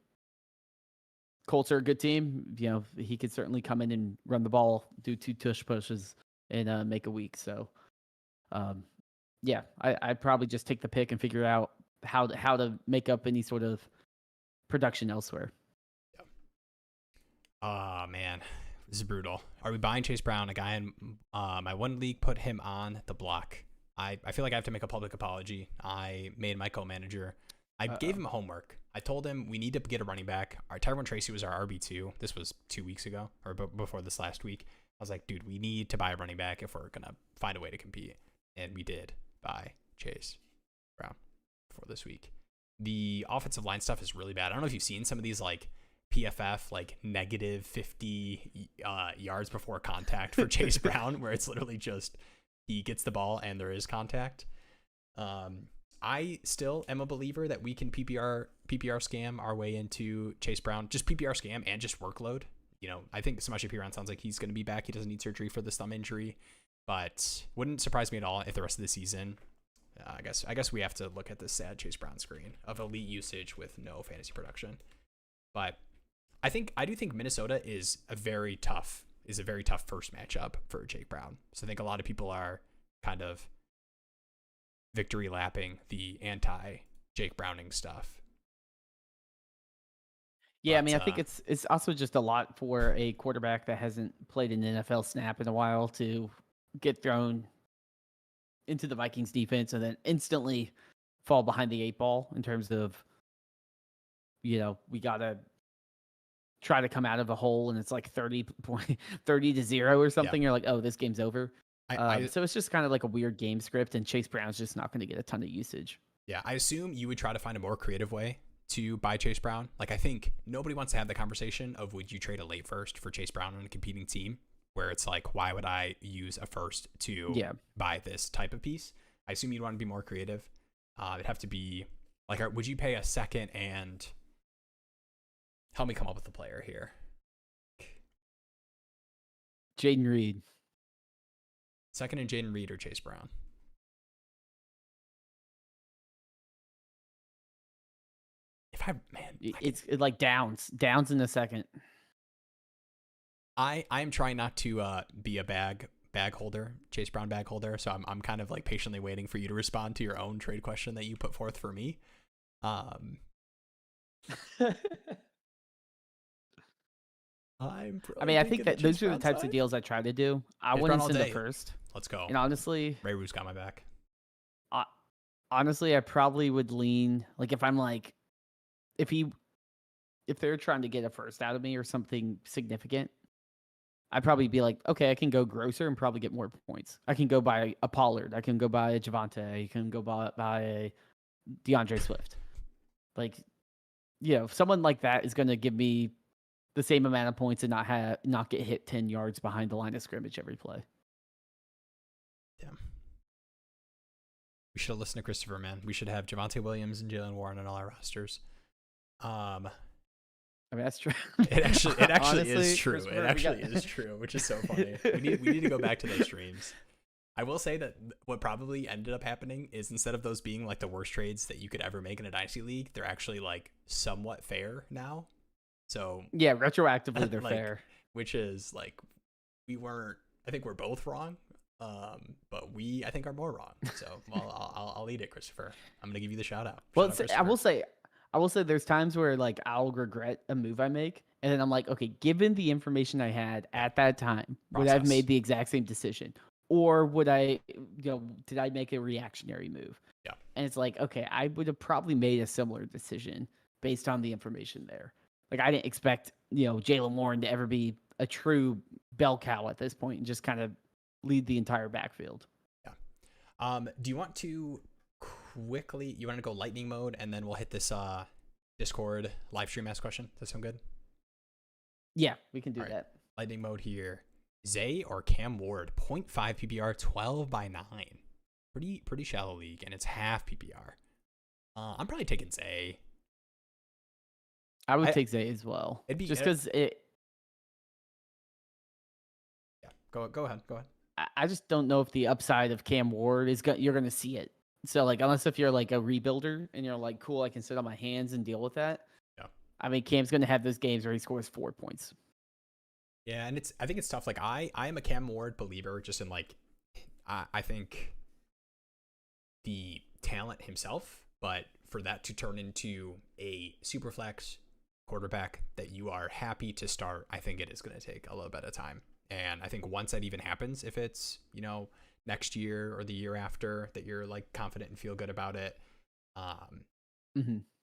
Colts are a good team. He could certainly come in and run the ball, do 2 tush pushes, and make a week. So, yeah, I'd probably just take the pick and figure out how to make up any sort of production elsewhere. Oh, man. This is brutal. Are we buying Chase Brown? A guy in my one league put him on the block. I feel like I have to make a public apology. I made my co-manager. I gave him homework. I told him we need to get a running back. Our Tyrone Tracy was our RB2. This was 2 weeks ago, or before this last week. I was like, dude, we need to buy a running back if we're going to find a way to compete. And we did buy Chase Brown for this week. The offensive line stuff is really bad. I don't know if you've seen some of these like PFF like negative 50 yards before contact for Chase Brown, where it's literally just he gets the ball and there is contact. I still am a believer that we can PPR scam our way into Chase Brown, just PPR scam and just workload. I think Samaje Perine sounds like he's going to be back. He doesn't need surgery for this thumb injury, but wouldn't surprise me at all if the rest of the season. I guess we have to look at this sad Chase Brown screen of elite usage with no fantasy production. But I do think Minnesota is a very tough first matchup for Jake Brown. So I think a lot of people are kind of victory lapping the anti Jake Browning stuff. Yeah, I think it's also just a lot for a quarterback that hasn't played an NFL snap in a while to get thrown into the Vikings defense and then instantly fall behind the 8 ball in terms of, we got to try to come out of a hole and it's like 30-0 or something. Yeah. You're like, oh, this game's over. So it's just kind of like a weird game script, and Chase Brown's just not going to get a ton of usage. Yeah, I assume you would try to find a more creative way to buy Chase Brown. Like, I think nobody wants to have the conversation of would you trade a late first for Chase Brown on a competing team, where it's like, why would I use a first to buy this type of piece? I assume you'd want to be more creative. It'd have to be like, would you pay a second and help me come up with a player here? Jaden Reed. Second and Jaden Reed or Chase Brown? It's like Downs in a second. I'm trying not to be a bag holder, Chase Brown bag holder. So I'm kind of like patiently waiting for you to respond to your own trade question that you put forth for me. I think that those are the types of deals I try to do. I wouldn't send the first. Let's go. And honestly, Ray Roos got my back. Honestly, I probably would lean like if I'm like if they're trying to get a first out of me or something significant, I'd probably be like, okay, I can go grosser and probably get more points. I can go buy a Pollard. I can go buy a Javonte. I can go buy a DeAndre Swift. Like, someone like that is going to give me the same amount of points and not get hit 10 yards behind the line of scrimmage every play. Yeah. We should have listened to Christopher, man. We should have Javonte Williams and Jalen Warren on all our rosters. That's true. It actually Honestly, is true. It actually is true, which is so funny. We need to go back to those streams. I will say that what probably ended up happening is instead of those being like the worst trades that you could ever make in a Dynasty League, they're actually like somewhat fair now. So yeah, retroactively they're fair. Which is like I think we're both wrong. But I think are more wrong. So I'll eat it, Christopher. I'm gonna give you the shout out. Well, I will say there's times where like I'll regret a move I make, and then I'm like, okay, given the information I had at that time, would I have made the exact same decision, or would I, did I make a reactionary move? Yeah. And it's like, okay, I would have probably made a similar decision based on the information there. Like I didn't expect Jalen Warren to ever be a true bell cow at this point and just kind of lead the entire backfield. Yeah. Do you want to quickly? You want to go lightning mode, and then we'll hit this Discord live stream ask question. Does that sound good? Yeah, we can do that. Lightning mode here. Zay or Cam Ward? 0.5 PPR, 12 by 9. Pretty shallow league, and it's half PPR. I'm probably taking Zay. I would take Zay as well. Just because it. Yeah. Go ahead. I just don't know if the upside of Cam Ward you're going to see it. So like, unless if you're like a rebuilder and you're like, cool, I can sit on my hands and deal with that. Yeah. Cam's going to have those games where he scores 4 points. Yeah. And I think it's tough. Like I am a Cam Ward believer just in like, I think the talent himself, but for that to turn into a super flex quarterback that you are happy to start, I think it is going to take a little bit of time. And I think once that even happens, if it's, next year or the year after that you're like confident and feel good about it,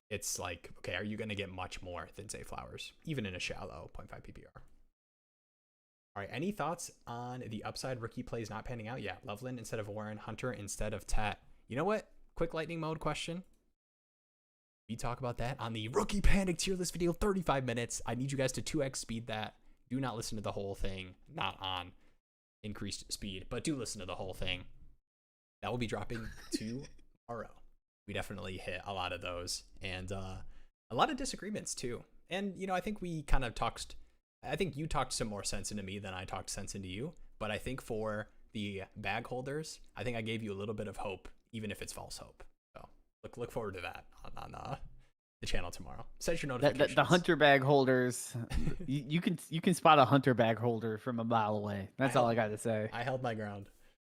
it's like, okay, are you going to get much more than Zay Flowers, even in a shallow 0.5 PPR? All right. Any thoughts on the upside rookie plays not panning out? Yeah. Loveland instead of Warren, Hunter instead of Tet. You know what? Quick lightning mode question. We talk about that on the rookie panic tier list video, 35 minutes. I need you guys to 2x speed that. Do not listen to the whole thing. Not on increased speed, but do listen to the whole thing. That will be dropping tomorrow. We definitely hit a lot of those, and a lot of disagreements too. And I think we kind of talked. I think you talked some more sense into me than I talked sense into you. But I think for the bag holders, I think I gave you a little bit of hope, even if it's false hope. So look forward to that on the channel tomorrow. Set your notifications. The hunter bag holders, you can spot a hunter bag holder from a mile away. That's all I got to say. I held my ground.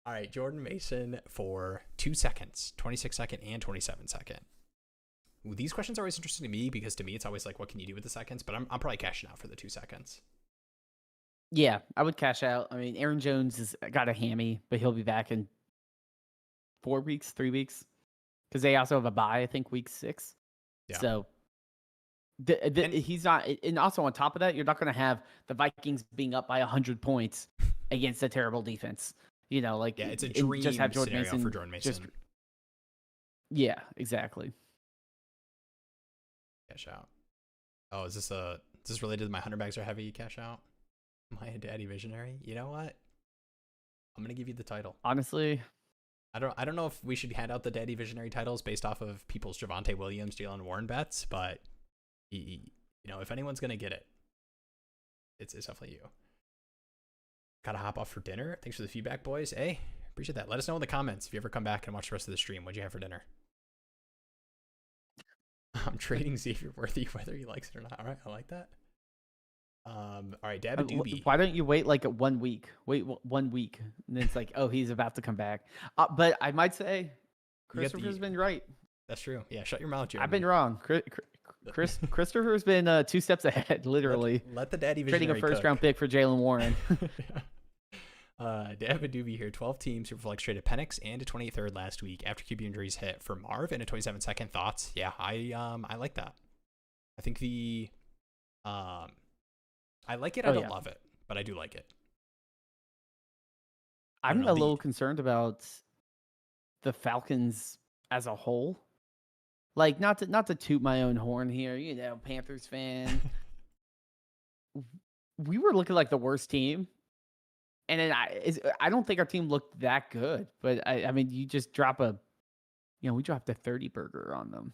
All right, Jordan Mason for 2 seconds, 26-second and 27-second. These questions are always interesting to me because to me it's always like, what can you do with the seconds? But I'm probably cashing out for the 2 seconds. Yeah, I would cash out. I mean, Aaron Jones has got a hammy, but he'll be back in 4 weeks, 3 weeks, because they also have a bye. I think week 6. Yeah. So he's not. And also on top of that, you're not going to have the Vikings being up by 100 points against a terrible defense. It's a dream just have Jordan Mason for Jordan Mason. Yeah, exactly. Cash out. Oh, is this related to my 100 bags are heavy cash out? My daddy visionary. You know what? I'm gonna give you the title. Honestly, I don't know if we should hand out the daddy visionary titles based off of people's Javonte Williams, Jalen Warren bets, but if anyone's gonna get it, it's definitely you. Gotta hop off for dinner. Thanks for the feedback, boys. Hey, appreciate that. Let us know in the comments if you ever come back and watch the rest of the stream. What'd you have for dinner? I'm trading Xavier Worthy whether he likes it or not. All right, I like that. All right, Dabadoobie. Why don't you wait like 1 week? Wait 1 week, and then it's like, oh, he's about to come back. But I might say, Christopher's been right. That's true. Yeah, shut your mouth, Jeremy. I've been wrong. Christopher's been 2 steps ahead, literally. Let the daddy visionary trading a first-round pick for Jalen Warren. Dabadoobie here. 12 teams who flex traded Penix and a 23rd last week after QB injuries hit for Marv and a 27-second. Thoughts? Yeah, I like that. I think I like it. I don't love it, but I do like it. I'm a little concerned about the Falcons as a whole. Like, not to toot my own horn here, Panthers fan. We were looking like the worst team, and then I don't think our team looked that good. But I mean, you just drop we dropped a 30 burger on them.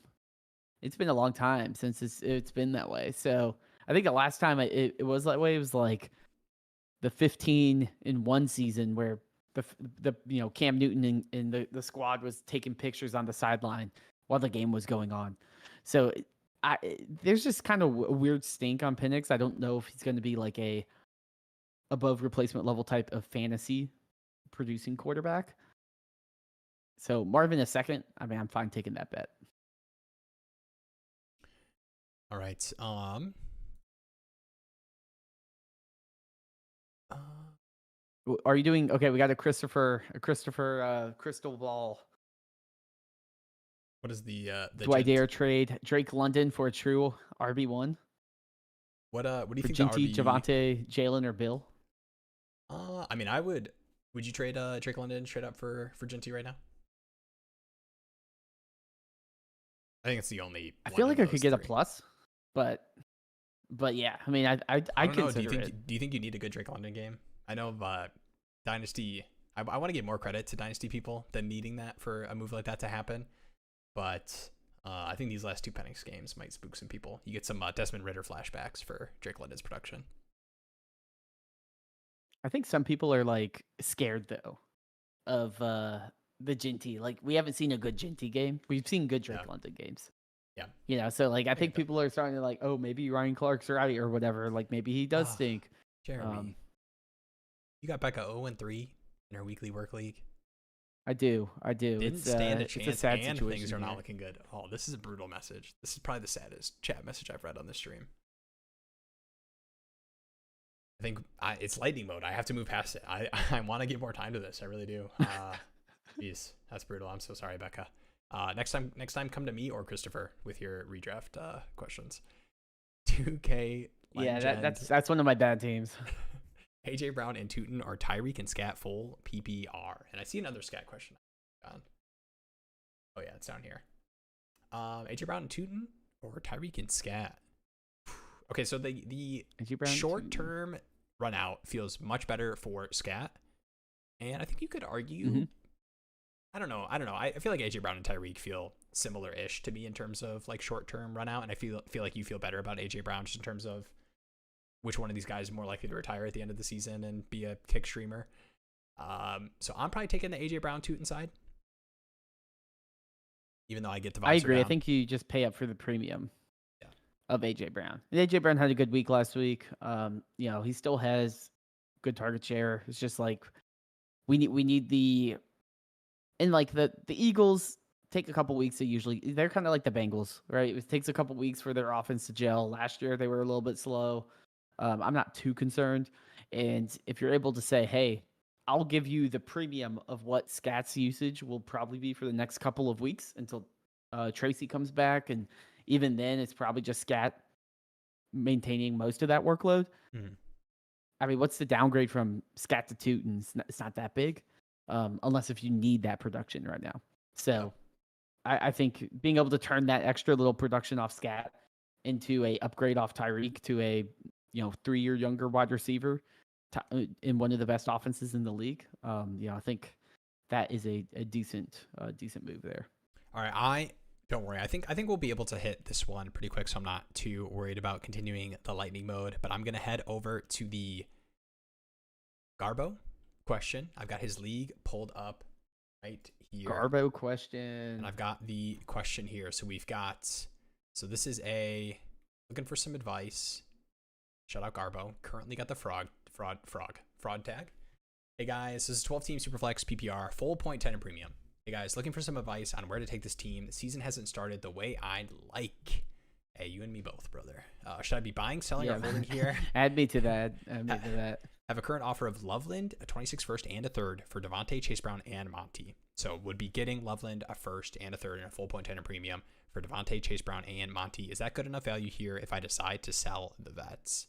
It's been a long time since it's been that way. So I think the last time it was that way, it was like the 15-1 season where the Cam Newton and the squad was taking pictures on the sideline while the game was going on. So there's just kind of a weird stink on Penix. I don't know if he's going to be like a above replacement level type of fantasy producing quarterback. So Marvin a second. I mean, I'm fine taking that bet. All right. Are you doing okay? We got a Christopher crystal ball. What is the do I dare trade Drake London for a true RB1? What do you think? Ginty, Javonte, Jalen, or Bill? I mean, I would. Would you trade Drake London straight up for Ginty right now? I think it's the only. I feel like I could get a plus, but yeah. I mean, I consider it. Do you think you need a good Drake London game? I know Dynasty. I want to give more credit to Dynasty people than needing that for a move like that to happen. But I think these last 2 Penix games might spook some people. You get some Desmond Ridder flashbacks for Drake London's production. I think some people are like scared though of the Ginty. Like, we haven't seen a good Ginty game. We've seen good Drake London games. Yeah. So like I think people are starting to like, oh, maybe Ryan Clark's right or whatever. Like maybe he does stink. Jeremy, you got Becca 0-3 in her weekly work league. I do. Didn't stand a chance, it's a sad and situation things are here. not looking good. Oh, this is a brutal message. This is probably the saddest chat message I've read on this stream. I think it's lightning mode. I have to move past it. I want to give more time to this. I really do. Jeez, that's brutal. I'm so sorry, Becca. Next time, come to me or Christopher with your redraft questions. 2K. Yeah, that's one of my bad teams. AJ Brown and Tootin or Tyreek and Scat full PPR. And I see another Scat question. Oh yeah, it's down here. AJ Brown and Tootin or Tyreek and Scat. Okay, so the short term run out feels much better for Scat. And I think you could argue, Mhm. I don't know. I feel like AJ Brown and Tyreek feel similar-ish to me in terms of like short-term run out, and I feel like you feel better about AJ Brown just in terms of which one of these guys is more likely to retire at the end of the season and be a kick streamer. So I'm probably taking the AJ Brown toot inside, even though I get the vibes I agree. I down. think you just pay up for the premium Yeah. of AJ Brown. And AJ Brown had a good week last week. He still has good target share. It's just like we need the and like the Eagles take a couple weeks to usually they're kind of like the Bengals, right? It takes a couple weeks for their offense to gel. Last year they were a little bit slow. I'm not too concerned. And if you're able to say, hey, I'll give you the premium of what Scat's usage will probably be for the next couple of weeks until Tracy comes back. And even then, it's probably just Scat maintaining most of that workload. Mhm. I mean, what's the downgrade from Scat to Toot? And it's not that big, unless if you need that production right now. So I think being able to turn that extra little production off Scat into a upgrade off Tyreek to a 3-year younger wide receiver in one of the best offenses in the league. I think that is a decent move there. All right, don't worry. I think we'll be able to hit this one pretty quick, so I'm not too worried about continuing the lightning mode. But I'm gonna head over to the Garbo question. I've got his league pulled up right here. Garbo question. And I've got the question here. So this is looking for some advice. Shout out Garbo. Currently got the fraud tag. Hey guys, this is 12 team Superflex PPR, full 0.10 and premium. Hey guys, looking for some advice on where to take this team. The season hasn't started the way I'd like. Hey, you and me both, brother. Should I be buying, selling, or holding here? Add me to that. Have a current offer of Loveland, a 26 first and a third for Davante, Chase Brown, and Monte. So would be getting Loveland, a first and a third, and a full 0.10 and premium for Davante, Chase Brown, and Monte. Is that good enough value here if I decide to sell the vets?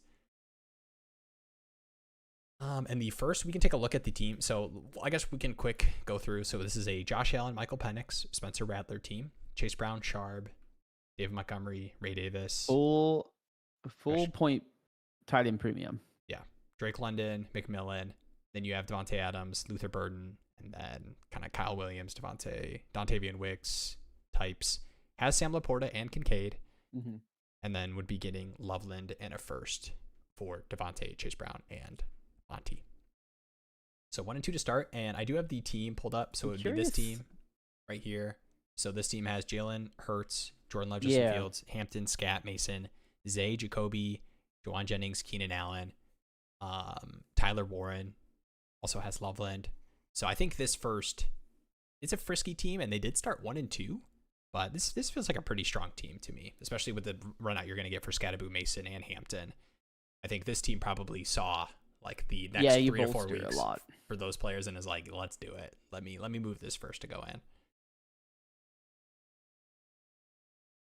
And the first, we can take a look at the team. So I guess we can quick go through. So this is a Josh Allen, Michael Penix, Spencer Rattler team. Chase Brown, Sharb, David Montgomery, Ray Davis. Full point tight end premium. Yeah. Drake London, McMillan. Then you have Devontae Adams, Luther Burden, and then kind of Kyle Williams, Dontavian Wicks types. Has Sam LaPorta and Kincaid. Mm-hmm. And then would be getting Loveland and a first for Davante, Chase Brown, and Monte. So 1 and 2 to start, and I do have the team pulled up. So it would be this team right here. So this team has Jalen Hurts, Jordan Love, Justin Fields, Hampton, Scat, Mason, Zay, Jacoby, Juwan Jennings, Keenan Allen, Tyler Warren. Also has Loveland. So I think this first, it's a frisky team, and they did start 1 and 2, but this feels like a pretty strong team to me, especially with the run out you're going to get for Scataboo, Mason, and Hampton. I think this team probably saw like the next 3 to 4 weeks for those players and is like, let's do it. Let me move this first to go in.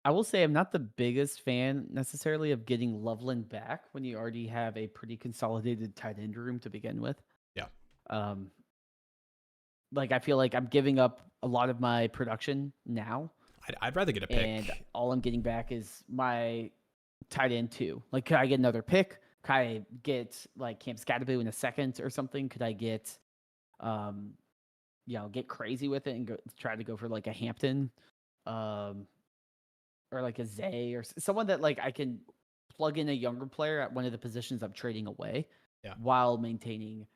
I will say I'm not the biggest fan necessarily of getting Loveland back when you already have a pretty consolidated tight end room to begin with. Yeah. Like I feel like I'm giving up a lot of my production now. I'd rather get a pick. And all I'm getting back is my tight end 2. Like, could I get another pick? Could I get like Camp Scataboo in a second or something? Could I get, get crazy with it and try to go for like a Hampton, or like a Zay or someone that like I can plug in a younger player at one of the positions I'm trading away, while maintaining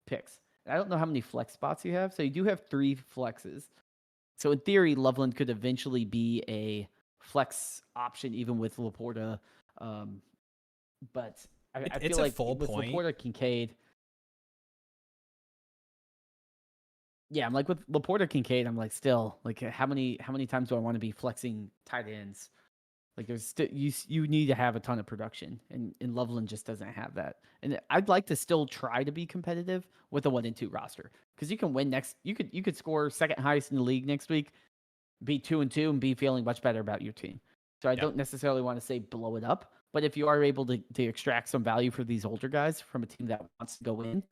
picks. And I don't know how many flex spots you have, so you do have 3 flexes. So in theory, Loveland could eventually be a flex option even with LaPorta. But I feel like with LaPorta, Kincaid. Yeah, I'm like with LaPorta, Kincaid. I'm like still like how many times do I want to be flexing tight ends? Like there's still you need to have a ton of production, and Loveland just doesn't have that. And I'd like to still try to be competitive with a 1 and 2 roster because you can win next. You could score second highest in the league next week, be 2 and 2, and be feeling much better about your team. So I don't necessarily want to say blow it up. But if you are able to extract some value for these older guys from a team that wants to go in,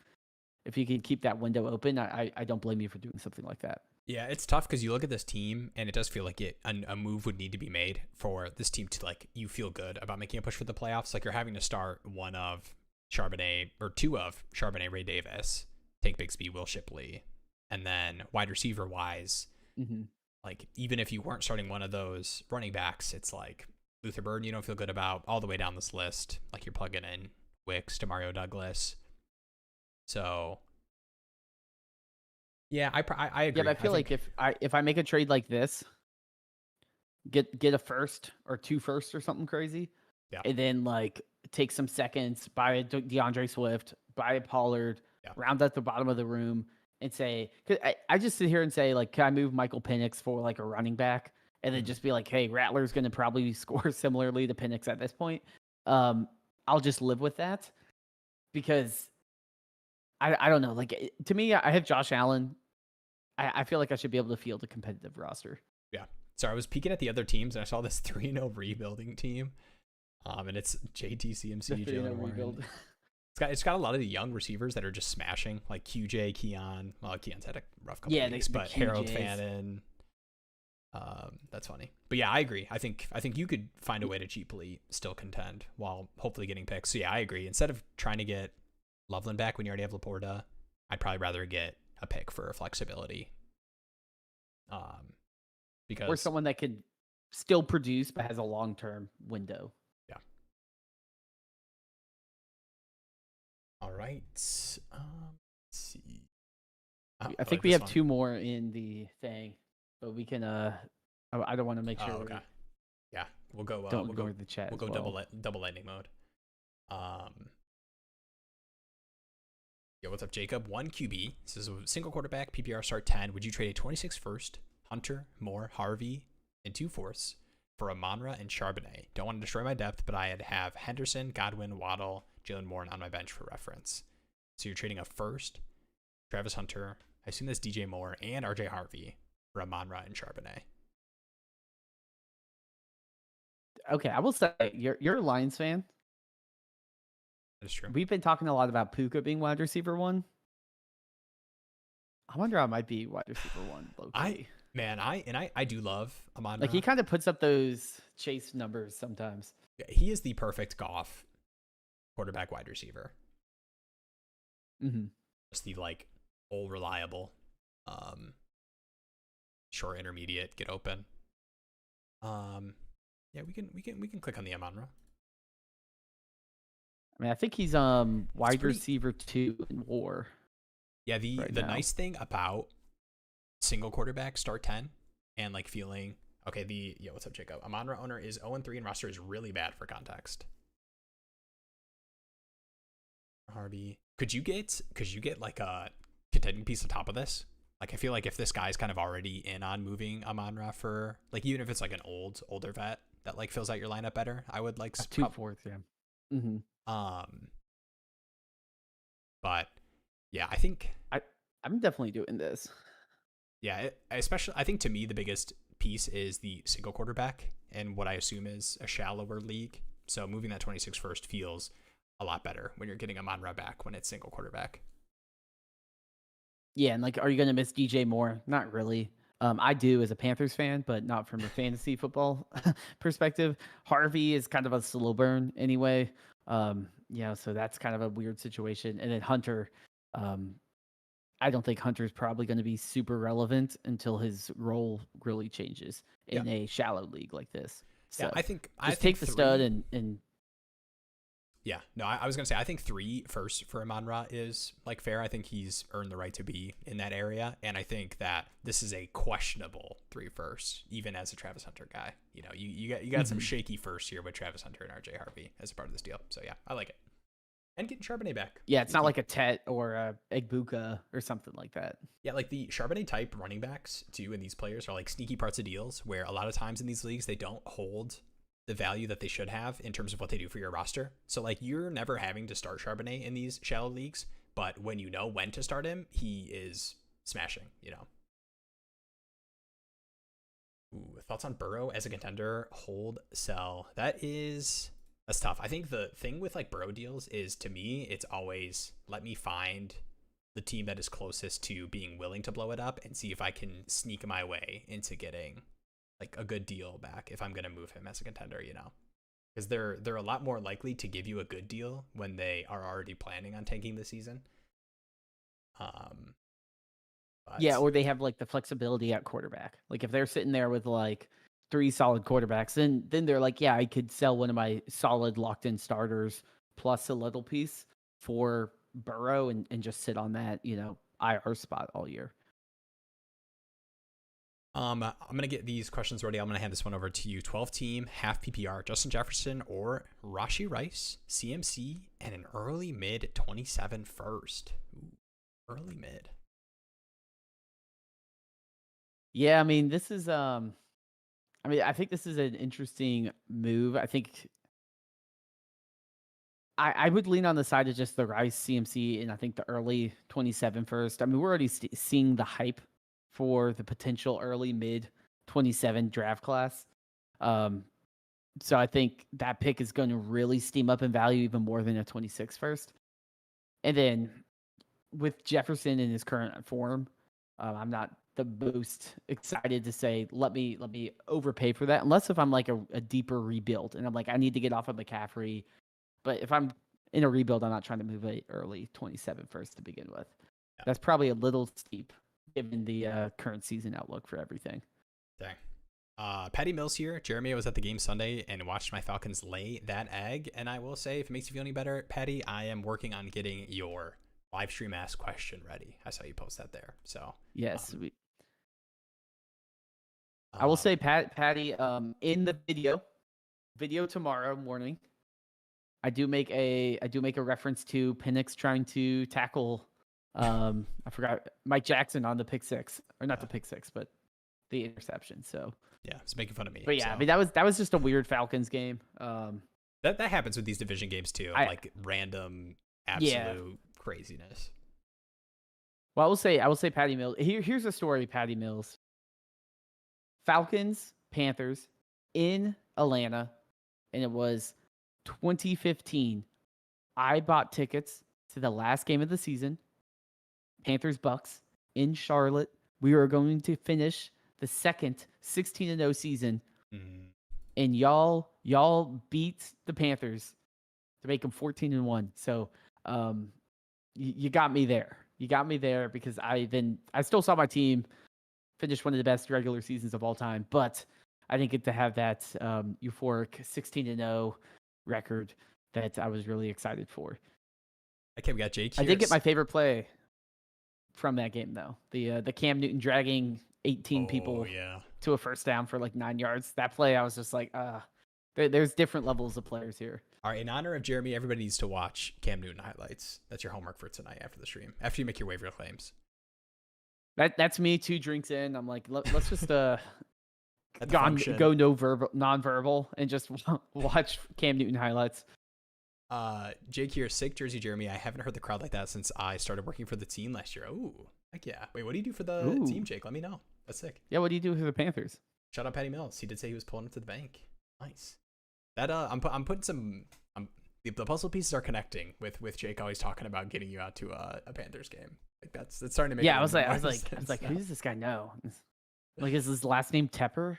if you can keep that window open, I don't blame you for doing something like that. Yeah, it's tough because you look at this team and it does feel like a move would need to be made for this team to like you feel good about making a push for the playoffs. Like you're having to start 1 of Charbonnet or 2 of Charbonnet, Ray Davis, take Bigsby, Will Shipley. And then wide receiver wise, like even if you weren't starting one of those running backs, it's like Luther Burden you don't feel good about all the way down this list. Like you're plugging in Wicks to Mario Douglas. So yeah, I agree. Yeah, but I feel like if I make a trade like this, get a first or 2 firsts or something crazy, and then like take some seconds, buy a DeAndre Swift, buy a Pollard, round at the bottom of the room, and say, cause I just sit here and say like, can I move Michael Penix for like a running back, and then just be like, hey, Rattler's going to probably score similarly to Penix at this point. I'll just live with that because I don't know. Like to me, I have Josh Allen. I feel like I should be able to field a competitive roster. Yeah. So I was peeking at the other teams and I saw this 3-0 rebuilding team. And it's JT, CMC, Jalen Warren. It's got a lot of the young receivers that are just smashing, like QJ, Keon. Well, Keon's had a rough couple of weeks, but Harold Fannin. That's funny. But yeah, I agree. I think you could find a way to cheaply still contend while hopefully getting picks. So yeah, I agree. Instead of trying to get Loveland back when you already have LaPorta, I'd probably rather get a pick for flexibility. Because or someone that could still produce but has a long-term window. Yeah. All right. Let's see. I think we have 2 more in the thing, but we can. I don't want to make sure. Okay. Yeah, we'll go. Don't ignore the chat. We'll go double lightning mode. Yeah, what's up, Jacob? 1 QB. This is a single quarterback, PPR start 10. Would you trade a 26 first, Hunter, Moore, Harvey, and 2 fourths for Amon-Ra and Charbonnet? Don't want to destroy my depth, but I'd have Henderson, Godwin, Waddle, Jalen Moore on my bench for reference. So you're trading a first, Travis Hunter, I assume that's DJ Moore, and RJ Harvey for Amon-Ra and Charbonnet. Okay, I will say you're a Lions fan. That's true. We've been talking a lot about Puka being wide receiver 1. I wonder I might be wide receiver 1 locally. I do love Amon-Ra. Like he kind of puts up those chase numbers sometimes. Yeah, he is the perfect Goff quarterback wide receiver. Just the like all reliable, short intermediate, get open. Yeah, we can click on the Amon-Ra. I mean, I think he's wide receiver 2 in WAR. Yeah, the nice thing about single quarterback start 10 and like feeling okay, what's up, Jacob? Amon-Ra owner is 0-3 and roster is really bad for context. Harvey, could you get like a contending piece on top of this? Like I feel like if this guy's kind of already in on moving Amon-Ra for like even if it's like an older vet that like fills out your lineup better, I would like 2 fourths, yeah. But yeah, I think I'm definitely doing this. Yeah, especially I think to me the biggest piece is the single quarterback and what I assume is a shallower league. So moving that 26 first feels a lot better when you're getting Amon-Ra back when it's single quarterback. Yeah, and like, are you going to miss DJ Moore? Not really. I do as a Panthers fan, but not from a fantasy football perspective. Harvey is kind of a slow burn anyway. So that's kind of a weird situation. And then Hunter, I don't think Hunter's probably going to be super relevant until his role really changes in a shallow league like this. So I think take the stud and yeah, no, I was going to say, I think 3 first for Amon-Ra is like fair. I think he's earned the right to be in that area. And I think that this is a questionable 3 first, even as a Travis Hunter guy. You know, you got some shaky first here with Travis Hunter and RJ Harvey as a part of this deal. So yeah, I like it. And getting Charbonnet back. Yeah, it's not like a Tet or a Egbuka or something like that. Yeah, like the Charbonnet type running backs too, and these players are like sneaky parts of deals where a lot of times in these leagues, they don't hold the value that they should have in terms of what they do for your roster. So like you're never having to start Charbonnet in these shallow leagues, but when you know when to start him, he is smashing, you know. Ooh, thoughts on Burrow as a contender? Hold, sell. That's tough. I think the thing with like Burrow deals is, to me, it's always let me find the team that is closest to being willing to blow it up and see if I can sneak my way into getting like a good deal back if I'm going to move him as a contender, you know, because they're a lot more likely to give you a good deal when they are already planning on tanking the season. Yeah, or they have like the flexibility at quarterback. Like if they're sitting there with like 3 solid quarterbacks, then they're like, yeah, I could sell one of my solid locked in starters plus a little piece for Burrow and just sit on that, IR spot all year. I'm gonna get these questions ready. I'm gonna hand this one over to you. 12 team, half PPR, Justin Jefferson or Rashee Rice, CMC, and an early mid 27 first. Ooh, early mid. Yeah, I mean, this is I think this is an interesting move. I think I would lean on the side of just the Rice CMC and I think the early 27 first. I mean, we're already seeing the hype for the potential early mid 27 draft class. So I think that pick is going to really steam up in value even more than a 26 first. And then with Jefferson in his current form, I'm not the most excited to say let me overpay for that unless if I'm like a deeper rebuild and I'm like I need to get off of McCaffrey. But if I'm in a rebuild, I'm not trying to move a early 27 first to begin with. Yeah. That's probably a little steep given the current season outlook for everything. Dang. Patty Mills here. Jeremy was at the game Sunday and watched my Falcons lay that egg. And I will say, if it makes you feel any better, Patty, I am working on getting your live stream ask question ready. I saw you post that there. So yes, I will say, Patty, in the video tomorrow morning, I do make a reference to Penix trying to tackle. I forgot Mike Jackson on the pick six, or not the pick six, but the interception. So yeah, it's making fun of me. But yeah, so. I mean that was just a weird Falcons game. That happens with these division games too, like random absolute craziness. Well, I will say Patty Mills. Here's a story, Patty Mills. Falcons, Panthers in Atlanta, and it was 2015. I bought tickets to the last game of the season. Panthers Bucks in Charlotte. We were going to finish the second 16-0 season. And y'all beat the Panthers to make them 14-1. So you got me there. You got me there because I still saw my team finish one of the best regular seasons of all time, but I didn't get to have that euphoric 16-0 record that I was really excited for. Okay, we got Jake here. I did get my favorite play from that game though. The Cam Newton dragging 18 people to a first down for like 9 yards. That play, I was just like, there's different levels of players here. All right, in honor of Jeremy, everybody needs to watch Cam Newton highlights. That's your homework for tonight after the stream, after you make your waiver claims. That's me 2 drinks in. I'm like, let's just go non-verbal and just watch Cam Newton highlights. Jake here, sick Jersey Jeremy. I haven't heard the crowd like that since I started working for the team last year. Ooh, heck yeah. Wait, what do you do for the team, Jake? Let me know. That's sick. Yeah, what do you do for the Panthers? Shout out Patty Mills. He did say he was pulling up to the bank. Nice. That I'm putting some. The puzzle pieces are connecting with Jake always talking about getting you out to a Panthers game. Like that's starting to make. Yeah, I was like, who does this guy know? Like, is his last name Tepper?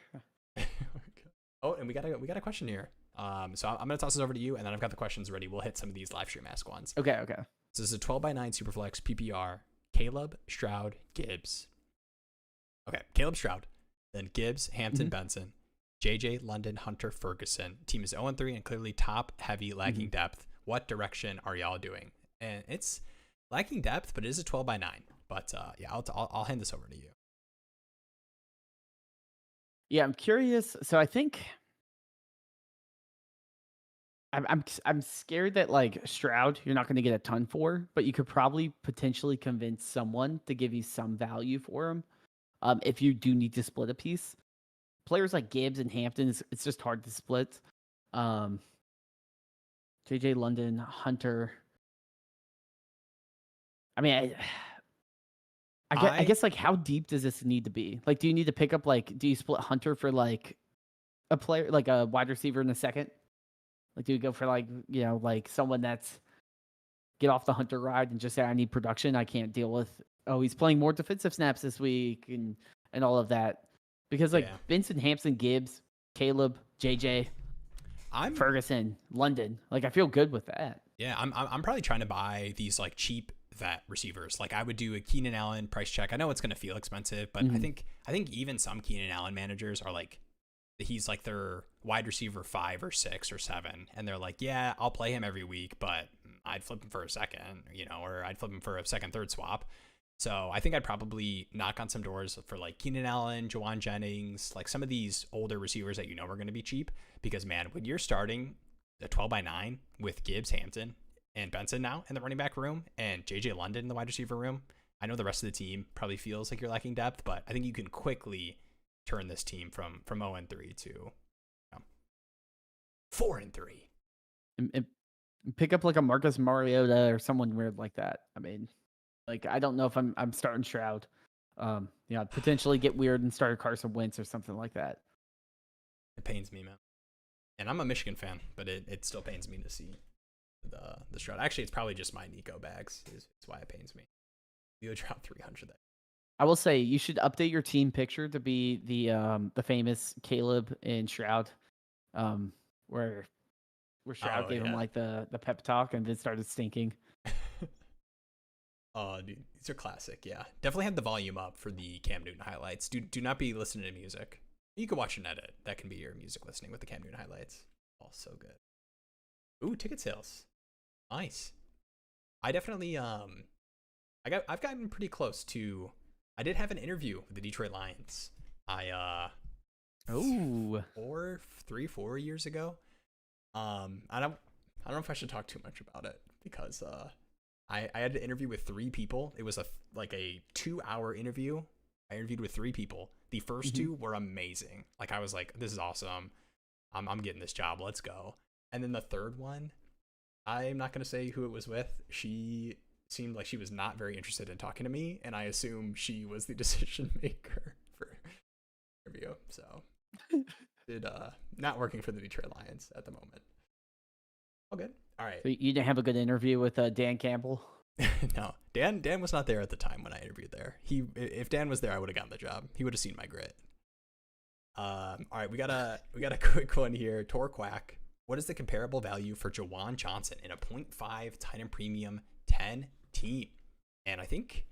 Oh, and we got a question here. So I'm gonna toss this over to you, and then I've got the questions ready. We'll hit some of these live stream ask ones. Okay. So this is a 12x9 Superflex PPR. Caleb, Stroud, Gibbs. Okay, Caleb, Stroud, then Gibbs, Hampton, Benson, JJ, London, Hunter, Ferguson. Team is 0-3 and clearly top heavy, lacking depth. What direction are y'all doing? And it's lacking depth, but it is a 12x9. But yeah, I'll hand this over to you. Yeah, I'm curious. So I think I'm scared that like Stroud, you're not going to get a ton for, but you could probably potentially convince someone to give you some value for him. If you do need to split a piece, players like Gibbs and Hampton, it's just hard to split. JJ, London, Hunter. I mean, I guess like how deep does this need to be? Like, do you need to pick up do you split Hunter for like a player, like a wide receiver in a second? Like, do you go for like someone that's get off the Hunter ride and just say, I need production. I can't deal with, he's playing more defensive snaps this week and all of that. Because Benson, Hampton, Gibbs, Caleb, JJ, Ferguson, London. Like, I feel good with that. Yeah, I'm probably trying to buy these like cheap vet receivers. Like I would do a Keenan Allen price check. I know it's going to feel expensive, but I think even some Keenan Allen managers are like, he's like their wide receiver 5 or 6 or 7. And they're like, yeah, I'll play him every week, but I'd flip him for a second, or I'd flip him for a second, third swap. So I think I'd probably knock on some doors for like Keenan Allen, Juwan Jennings, like some of these older receivers that are going to be cheap. Because, man, when you're starting a 12x9 with Gibbs, Hampton, and Benson now in the running back room and JJ London in the wide receiver room, I know the rest of the team probably feels like you're lacking depth, but I think you can quickly turn this team from 0-3 to 4-3. And pick up like a Marcus Mariota or someone weird like that. I mean, like I don't know if I'm starting Stroud. Potentially get weird and start a Carson Wentz or something like that. It pains me, man. And I'm a Michigan fan, but it still pains me to see the Stroud. Actually, it's probably just my Nico bags is why it pains me. You would drop 300 there. I will say you should update your team picture to be the famous Caleb and Stroud, where Stroud gave him like the pep talk and then started stinking. Oh, dude, these are classic. Yeah, definitely have the volume up for the Cam Newton highlights. Do not be listening to music. You can watch an edit. That can be your music listening with the Cam Newton highlights. Oh, so good. Ooh, ticket sales. Nice. I definitely I've gotten pretty close to. I did have an interview with the Detroit Lions. I 4 years ago. I don't know if I should talk too much about it because I had an interview with 3 people. It was a 2-hour interview. I interviewed with 3 people. The first 2 were amazing. Like I was like, this is awesome. I'm getting this job. Let's go. And then the third one, I'm not gonna say who it was with. She seemed like she was not very interested in talking to me, and I assume she was the decision maker for the interview. So it not working for the Detroit Lions at the moment. Oh, good. All right. So you didn't have a good interview with Dan Campbell? No, Dan was not there at the time when I interviewed there. If Dan was there, I would have gotten the job. He would have seen my grit. All right, we got a quick one here. Torquack. What is the comparable value for Juwan Johnson in a 0.5 tight end premium 10 team? And I think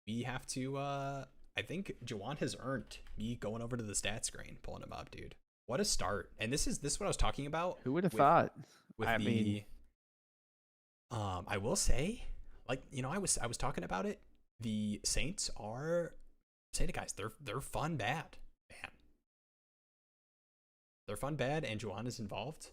we have to. I think Juwan has earned me going over to the stat screen, pulling him up, dude. What a start! And this is what I was talking about. Who would have thought? I will say, like, I was talking about it. The Saints are, say it, guys, they're fun bad, man. They're fun bad, and Juwan is involved,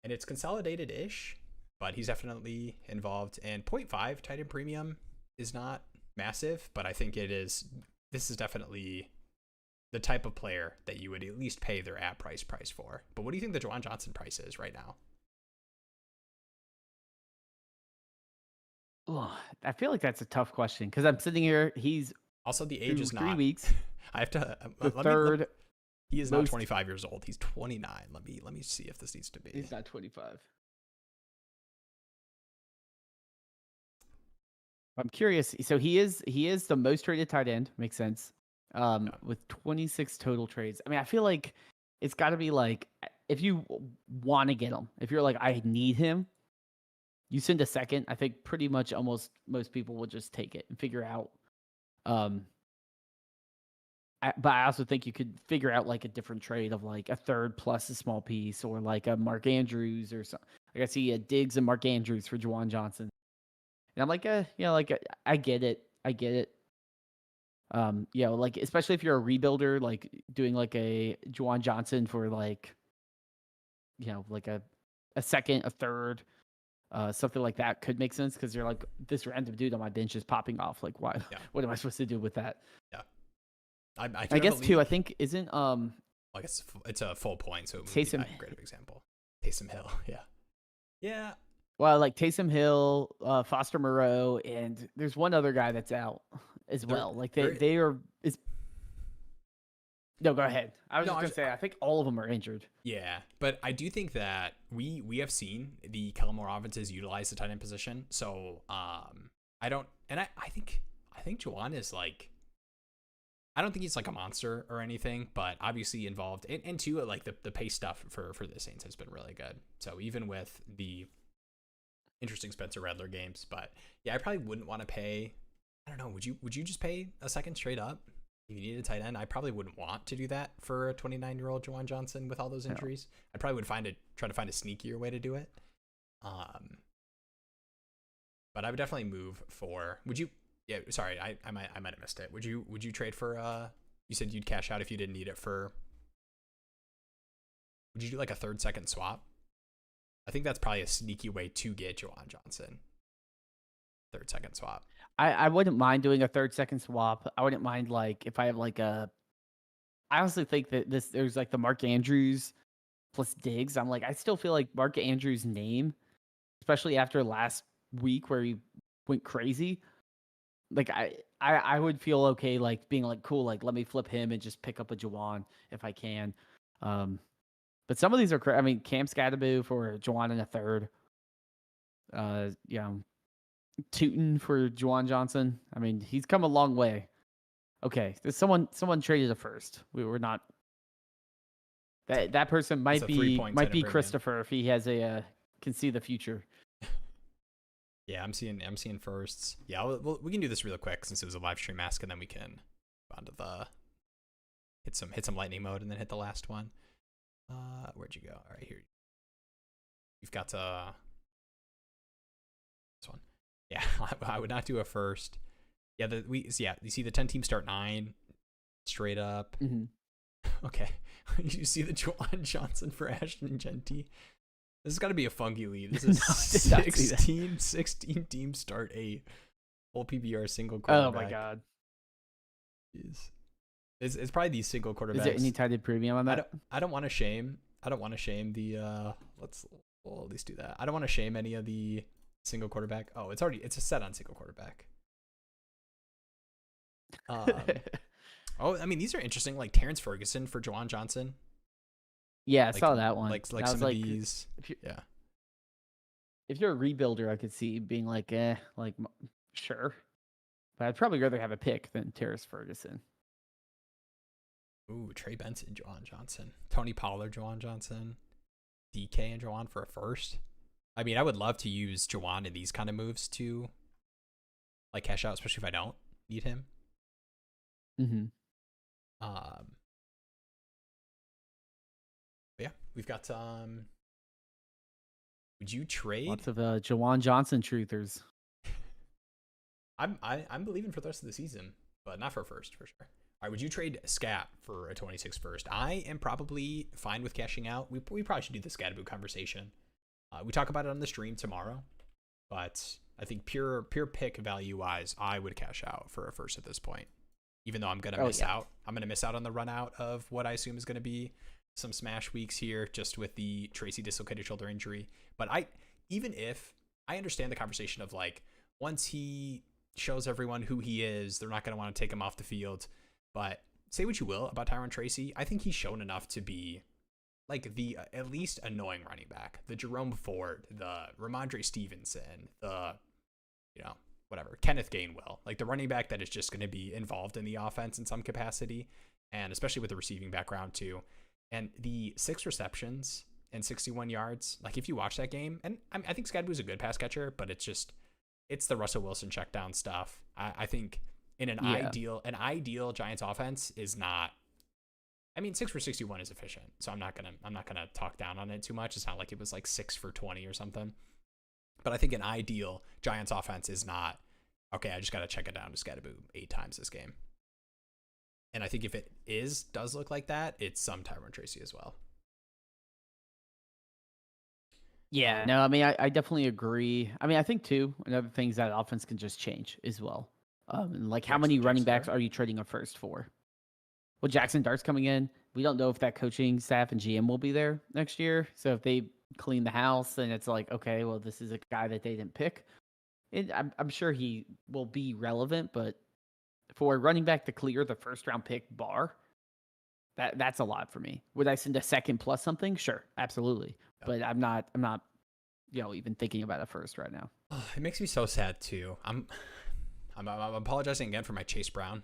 and it's consolidated-ish, but he's definitely involved. And 0.5 tight end premium is not massive, but I think it is. This is definitely the type of player that you would at least pay their at price for. But what do you think the Juwan Johnson price is right now? Oh, I feel like that's a tough question because I'm sitting here. He's also the age is 3 not. weeks. I have to. Third. He is not 25 years old. He's 29. Let me see if this needs to be. He's not 25. I'm curious. So he is the most traded tight end. Makes sense. With 26 total trades. I mean, I feel like it's got to be like if you want to get him, if you're like I need him, you send a second. I think pretty much almost most people will just take it and figure out. But I also think you could figure out like a different trade of like a third plus a small piece or like a Mark Andrews or something. Like I see a Diggs and Mark Andrews for Juwan Johnson. And I'm like, I get it. Like especially if you're a rebuilder, like doing like a Juwan Johnson for like, like a second, a third, something like that could make sense because you're like this random dude on my bench is popping off. Like, why? Yeah. What am I supposed to do with that? Yeah, I guess too. I think isn't I guess it's a full point, so it would be a great example. Taysom Hill, yeah. Well, like Taysom Hill, Foster Moreau, and there's one other guy that's out as well. Like they are. No, go ahead. I was just gonna say I think all of them are injured. Yeah, but I do think that we have seen the Kellen Moore offenses utilize the tight end position. So I think Juwan is like. I don't think he's like a monster or anything, but obviously involved. And two, like the pace stuff for the Saints has been really good. So even with the interesting Spencer Rattler games. But yeah, I probably wouldn't want to pay. I don't know. Would you just pay a second straight up if you needed a tight end? I probably wouldn't want to do that for a 29-year-old Juwan Johnson with all those injuries. No. I probably would try to find a sneakier way to do it. But I would definitely move for. Would you? Yeah, sorry, I might have missed it. Would you trade for? You said you'd cash out if you didn't need it for. Would you do like a 3rd-second swap? I think that's probably a sneaky way to get Juwan Johnson. 3rd-second swap. I wouldn't mind doing a 3rd-second swap. I wouldn't mind like if I have like a. I honestly think that there's like the Mark Andrews plus Diggs. I'm like I still feel like Mark Andrews' name, especially after last week where he went crazy. Like I would feel okay like being like cool like let me flip him and just pick up a Juwan if I can. But some of these are I mean Cam Scataboo for Juwan in a 3rd. Tootin for Juwan Johnson. I mean he's come a long way. Okay, there's someone traded a 1st. We were not. That person might be Christopher if he has a can see the future. Yeah, I'm seeing firsts. Yeah, we can do this real quick since it was a live stream ask, and then we can go on to the hit some lightning mode and then hit the last one. Where'd you go? All right, here. You've got this one. Yeah, I would not do a first. Yeah, you see the 10 team start 9 straight up. Mm-hmm. Okay, you see the Juwan Johnson for Ashton Genty. This has got to be a funky lead. This is 16 teams start a full PPR single quarterback. Oh my god. Jeez. It's probably these single quarterbacks. Is there any tied premium on that? I don't want to shame the let's we'll at least do that. I don't want to shame any of the single quarterback. Oh, it's a set on single quarterback. I mean these are interesting, like Terrence Ferguson for Juwan Johnson. Yeah, I saw that one. Like some of these. If you're a rebuilder, I could see being like, sure. But I'd probably rather have a pick than Terrence Ferguson. Ooh, Trey Benson, Juwan Johnson. Tony Pollard, Juwan Johnson. DK and Juwan for a 1st. I mean, I would love to use Juwan in these kind of moves to like cash out, especially if I don't need him. Mm-hmm. Yeah, we've got would you trade? Lots of Juwan Johnson truthers. I'm believing for the rest of the season, but not for 1st for sure. All right, would you trade Scat for a 26 1st? I am probably fine with cashing out. We probably should do the Scataboo conversation. We talk about it on the stream tomorrow, but I think pure pick value wise, I would cash out for a 1st at this point. Even though I'm gonna miss out. I'm gonna miss out on the run out of what I assume is gonna be some smash weeks here just with the Tracy dislocated shoulder injury. But even if I understand the conversation of like once he shows everyone who he is, they're not going to want to take him off the field. But say what you will about Tyron Tracy, I think he's shown enough to be like the at least annoying running back, the Jerome Ford, the Ramondre Stevenson, the whatever, Kenneth Gainwell, like the running back that is just going to be involved in the offense in some capacity, and especially with the receiving background too. And the 6 receptions and 61 yards, like if you watch that game, and I think Scataboo's a good pass catcher, but it's the Russell Wilson check down stuff. I think in an ideal Giants offense is not. I mean, 6 for 61 is efficient, so I'm not gonna talk down on it too much. It's not like it was like 6 for 20 or something. But I think an ideal Giants offense is not okay. I just got to check it down to Scataboo 8 times this game. And I think if it does look like that, it's some Tyron Tracy as well. Yeah, no, I mean, I definitely agree. I mean, I think too, another thing is that offense can just change as well. Like how many running backs are you trading a 1st for? Well, Jackson Dart's coming in. We don't know if that coaching staff and GM will be there next year. So if they clean the house, then it's like, okay, well, this is a guy that they didn't pick. And I'm sure he will be relevant, but for a running back to clear the 1st round pick bar, that's a lot for me. Would I send a 2nd plus something? Sure, absolutely. Yeah. But I'm not even thinking about a 1st right now. Oh, it makes me so sad too. I'm apologizing again for my Chase Brown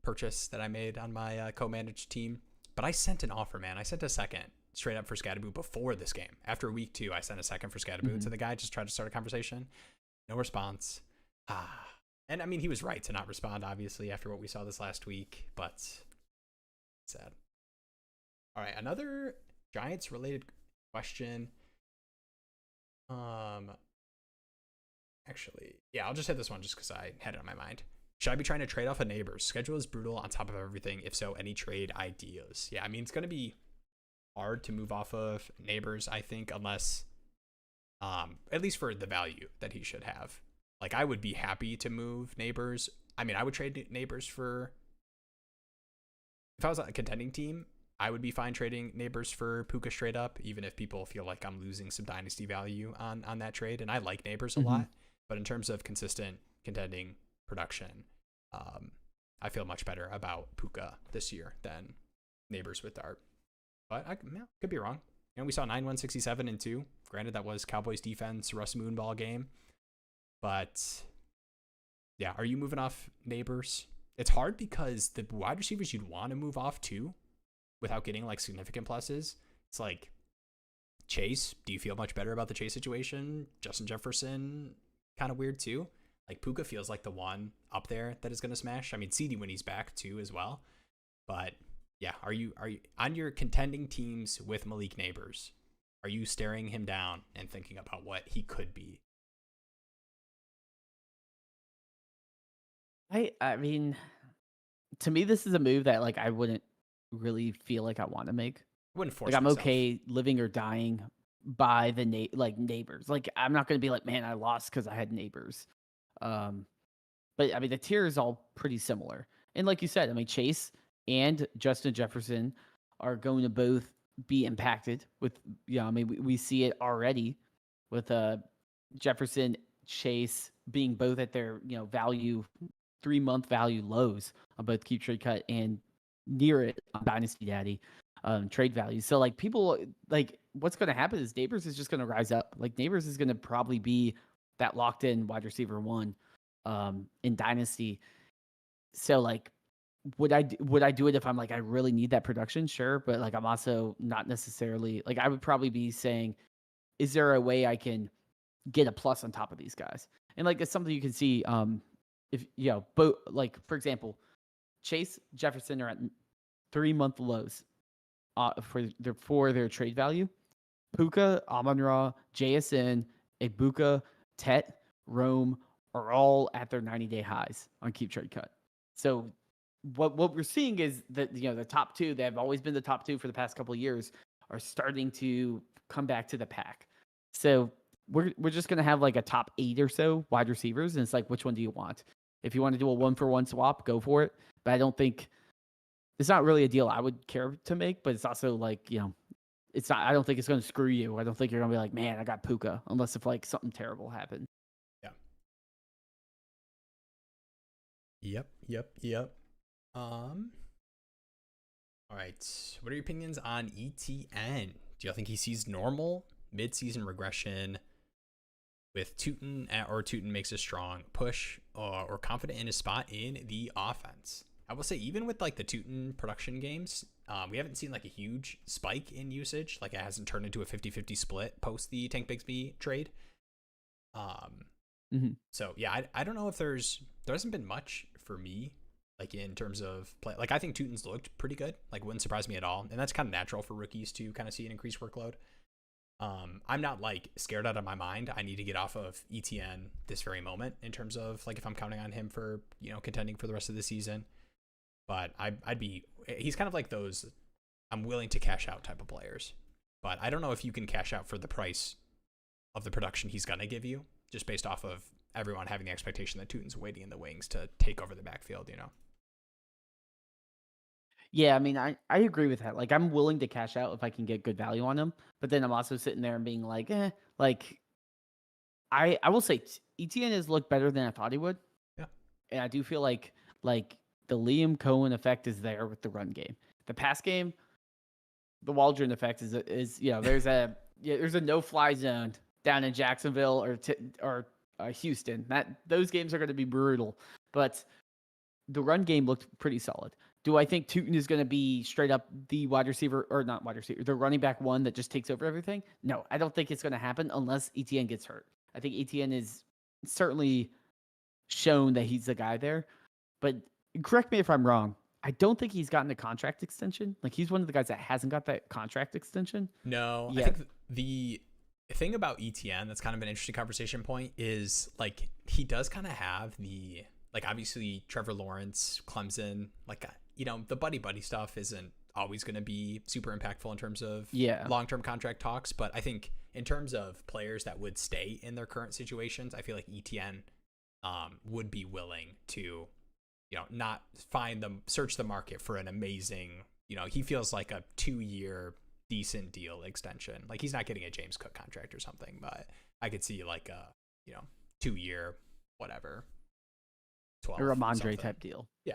purchase that I made on my co-managed team, but I sent an offer, man. I sent a 2nd straight up for Scataboo before this game. After week 2, I sent a second for Scataboo to the guy, just tried to start a conversation. No response. And I mean, he was right to not respond, obviously, after what we saw this last week, but sad. All right, another Giants related question. Actually, yeah, I'll just hit this one just because I had it on my mind. Should I be trying to trade off a Neighbors? Schedule is brutal on top of everything. If so, any trade ideas? Yeah, I mean, it's going to be hard to move off of Neighbors, I think, unless, at least for the value that he should have. Like, I would be happy to move Neighbors. I mean, I would trade Neighbors for, if I was on a contending team, I would be fine trading Neighbors for Puka straight up, even if people feel like I'm losing some dynasty value on that trade. And I like Neighbors a lot, but in terms of consistent contending production, I feel much better about Puka this year than Neighbors with Dart. But I could be wrong. You know, we saw 9-1-67 and 2. Granted, that was Cowboys defense, Russ Moonball game. But yeah, are you moving off Neighbors? It's hard because the wide receivers you'd want to move off too, without getting like significant pluses, it's like Chase. Do you feel much better about the Chase situation? Justin Jefferson, kind of weird too. Like Puka feels like the one up there that is going to smash. I mean, CeeDee when he's back too as well. But yeah, are you on your contending teams with Malik Neighbors? Are you staring him down and thinking about what he could be? I mean, to me, this is a move that like I wouldn't really feel like I want to make. I wouldn't force like I'm myself. okay living or dying by the Neighbors. Like I'm not going to be like, man, I lost because I had Neighbors. But I mean, the tier is all pretty similar. And like you said, I mean, Chase and Justin Jefferson are going to both be impacted with, I mean, we see it already with Jefferson, Chase being both at their, value, 3-month value lows on both KeepTradeCut and near it on Dynasty Daddy trade value. So like people, like what's going to happen is Neighbors is just going to rise up. Like Neighbors is going to probably be that locked in wide receiver 1 in Dynasty. So like, would I do it if I'm like, I really need that production? Sure. But like, I'm also not necessarily like, I would probably be saying, is there a way I can get a plus on top of these guys? And like, it's something you can see if, both, like, for example, Chase, Jefferson are at 3-month lows for their trade value. Puka, Amon-Ra, JSN, Ibuka, Tet, Rome are all at their 90-day highs on KeepTradeCut. So what we're seeing is that the top 2 that have always been the top 2 for the past couple of years are starting to come back to the pack. So we're just gonna have like a top 8 or so wide receivers, and it's like, which one do you want? If you want to do a 1-for-1 swap, go for it. But I don't think it's not really a deal I would care to make. But it's also like, it's not. I don't think it's going to screw you. I don't think you're going to be like, man, I got Puka, unless if like something terrible happened. Yeah. Yep. All right. What are your opinions on ETN? Do you think he sees normal mid-season regression with Tootin, or Tootin makes a strong push, or confident in his spot in the offense? I will say, even with like the Tootin production games, we haven't seen like a huge spike in usage. Like it hasn't turned into a 50-50 split post the Tank Bigsby trade. So yeah, I don't know if there hasn't been much for me, like in terms of play. Like I think Tootin's looked pretty good. Like wouldn't surprise me at all. And that's kind of natural for rookies to kind of see an increased workload. I'm not like scared out of my mind. I need to get off of ETN this very moment in terms of like if I'm counting on him for, contending for the rest of the season. But he's kind of like those I'm willing to cash out type of players. But I don't know if you can cash out for the price of the production he's going to give you, just based off of everyone having the expectation that Tootin's waiting in the wings to take over the backfield, Yeah, I mean, I agree with that. Like, I'm willing to cash out if I can get good value on him. But then I'm also sitting there and being like, I will say ETN has looked better than I thought he would. Yeah. And I do feel like the Liam Cohen effect is there with the run game. The pass game, the Waldron effect is there's a no-fly zone down in Jacksonville or Houston. Those games are going to be brutal. But the run game looked pretty solid. Do I think Tootin is going to be straight up the wide receiver, or not wide receiver, the running back one that just takes over everything? No, I don't think it's going to happen unless ETN gets hurt. I think ETN is certainly shown that he's the guy there. But correct me if I'm wrong. I don't think he's gotten a contract extension. Like, he's one of the guys that hasn't got that contract extension. No, yet. I think the thing about ETN that's kind of an interesting conversation point is, like, he does kind of have the, like, obviously Trevor Lawrence, Clemson, like, you know, the buddy stuff isn't always going to be super impactful in terms of long-term contract talks. But I think in terms of players that would stay in their current situations, I feel like ETN would be willing to, you know, not search the market for an amazing, you know, he feels like a 2-year decent deal extension. Like, he's not getting a James Cook contract or something, but I could see like a, you know, 2-year, whatever, 12 or a Amon-Ra type deal. Yeah.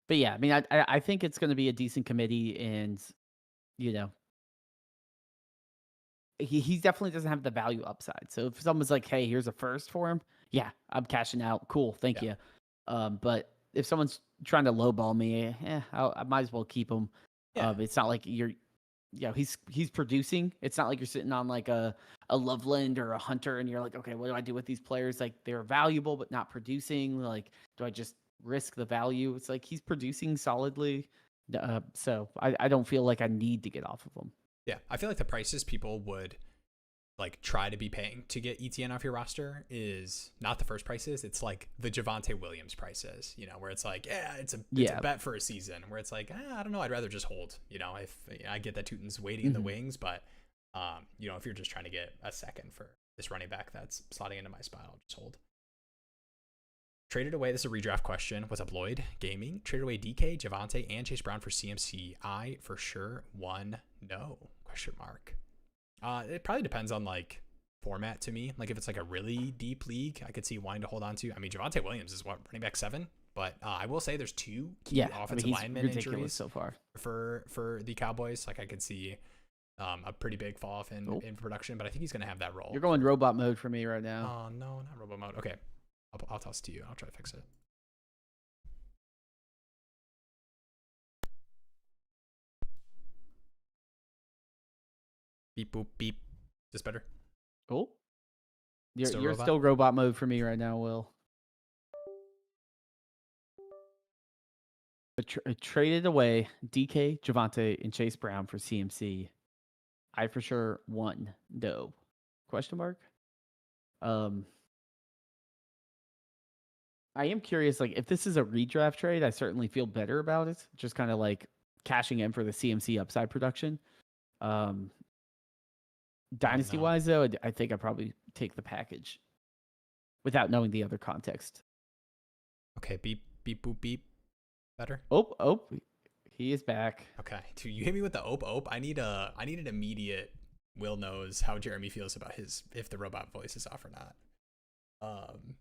But yeah, I mean, I think it's going to be a decent committee, and, you know, he definitely doesn't have the value upside. So if someone's like, hey, here's a first for him, yeah, I'm cashing out. Cool, thank you. But if someone's trying to lowball me, I might as well keep him. Yeah. It's not like you're, you know, he's producing. It's not like you're sitting on like a Loveland or a Hunter and you're like, okay, what do I do with these players? Like, they're valuable but not producing. Like, do I just risk the value? It's like he's producing solidly. So I don't feel like I need to get off of him. Yeah, I feel like the prices people would like try to be paying to get ETN off your roster is not the first prices. It's like the Javonte Williams prices, you know, where it's like, it's a bet for a season, where it's like, I don't know, I'd rather just hold, you know, if I get that Tootin's waiting in the wings, but you know, if you're just trying to get a second for this running back that's slotting into my spot, I'll just hold. Traded away, this is a redraft question. What's up, Lloyd Gaming? Traded away DK, Javonte, and Chase Brown for CMC. I for sure won. No question mark. It probably depends on like format to me. Like, if it's like a really deep league, I could see wanting to hold on to. I mean, Javonte Williams is what, running back 7, but I will say there's 2 key offensive lineman injuries so far for the Cowboys. Like, I could see a pretty big fall off in production, but I think he's gonna have that role. You're going robot mode for me right now. Oh no, not robot mode. Okay, I'll toss it to you. I'll try to fix it. Beep boop beep. Is this better? Oh, you're still robot mode for me right now, Will. I traded away DK, Javonte, and Chase Brown for CMC. I for sure won. No question mark. I am curious, like, if this is a redraft trade, I certainly feel better about it. Just kind of like cashing in for the CMC upside production. Dynasty wise, though, I think I probably take the package without knowing the other context. Okay, beep beep boop beep. Better. Oh, he is back. Okay, dude, you hit me with the ope. I need an immediate. Will knows how Jeremy feels about if the robot voice is off or not.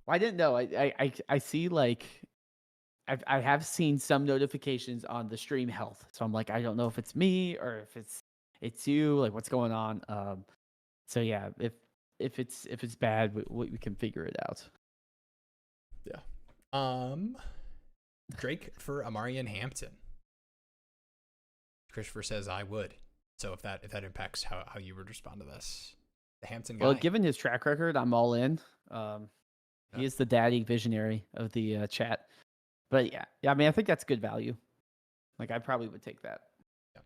I didn't know. I see, like, I have seen some notifications on the stream health, so I'm like, I don't know if it's me or if it's you, like, what's going on. So yeah, if it's bad, we can figure it out. Yeah. Drake for Amari and Hampton. Christopher says I would. So if that impacts how you would respond to this, the Hampton guy. Well, given his track record, I'm all in. He is the daddy visionary of the chat. But yeah, I mean, I think that's good value. Like, I probably would take that. Yeah.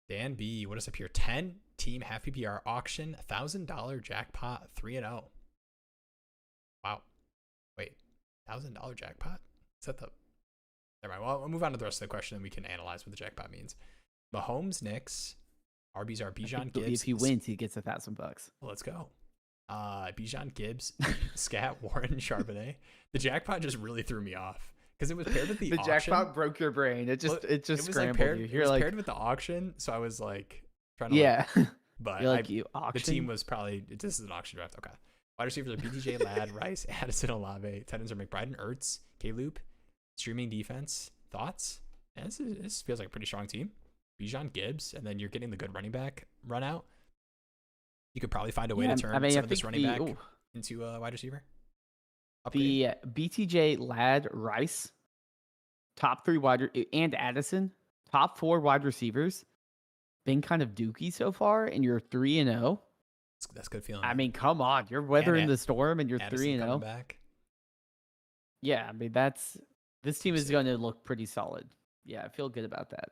Dan B, what is up here? 10-team half PPR auction, $1,000 jackpot, 3-0. Wow. Wait, $1,000 jackpot? Is that the? Never mind. Well, we'll move on to the rest of the question, and we can analyze what the jackpot means. Mahomes, Knicks. RBs are Bijan, Gibbs. If he wins, he gets $1,000. Well, let's go. Bijan, Gibbs, Scat, Warren, Charbonnet. The jackpot just really threw me off because it was paired with the auction. Jackpot broke your brain. It just scrambled you. It was paired with the auction, so I was like trying to but you auction? The team was probably this is an auction draft. Okay. Wide receivers are BTJ, Ladd, Rice, Addison, Olave. Tight ends are McBride and Ertz, K-Loop. Streaming defense. Thoughts? Yeah, this feels like a pretty strong team. Bijan, Gibbs, and then you're getting the good running back run out. You could probably find a way to turn some of this running back into a wide receiver. The BTJ, Ladd, Rice, top 3 and Addison, top 4 wide receivers, been kind of dookie so far, and you're 3-0. That's good feeling. I mean, come on, you're weathering the storm, and you're 3-0. Back. Yeah, I mean this team is going to look pretty solid. Yeah, I feel good about that.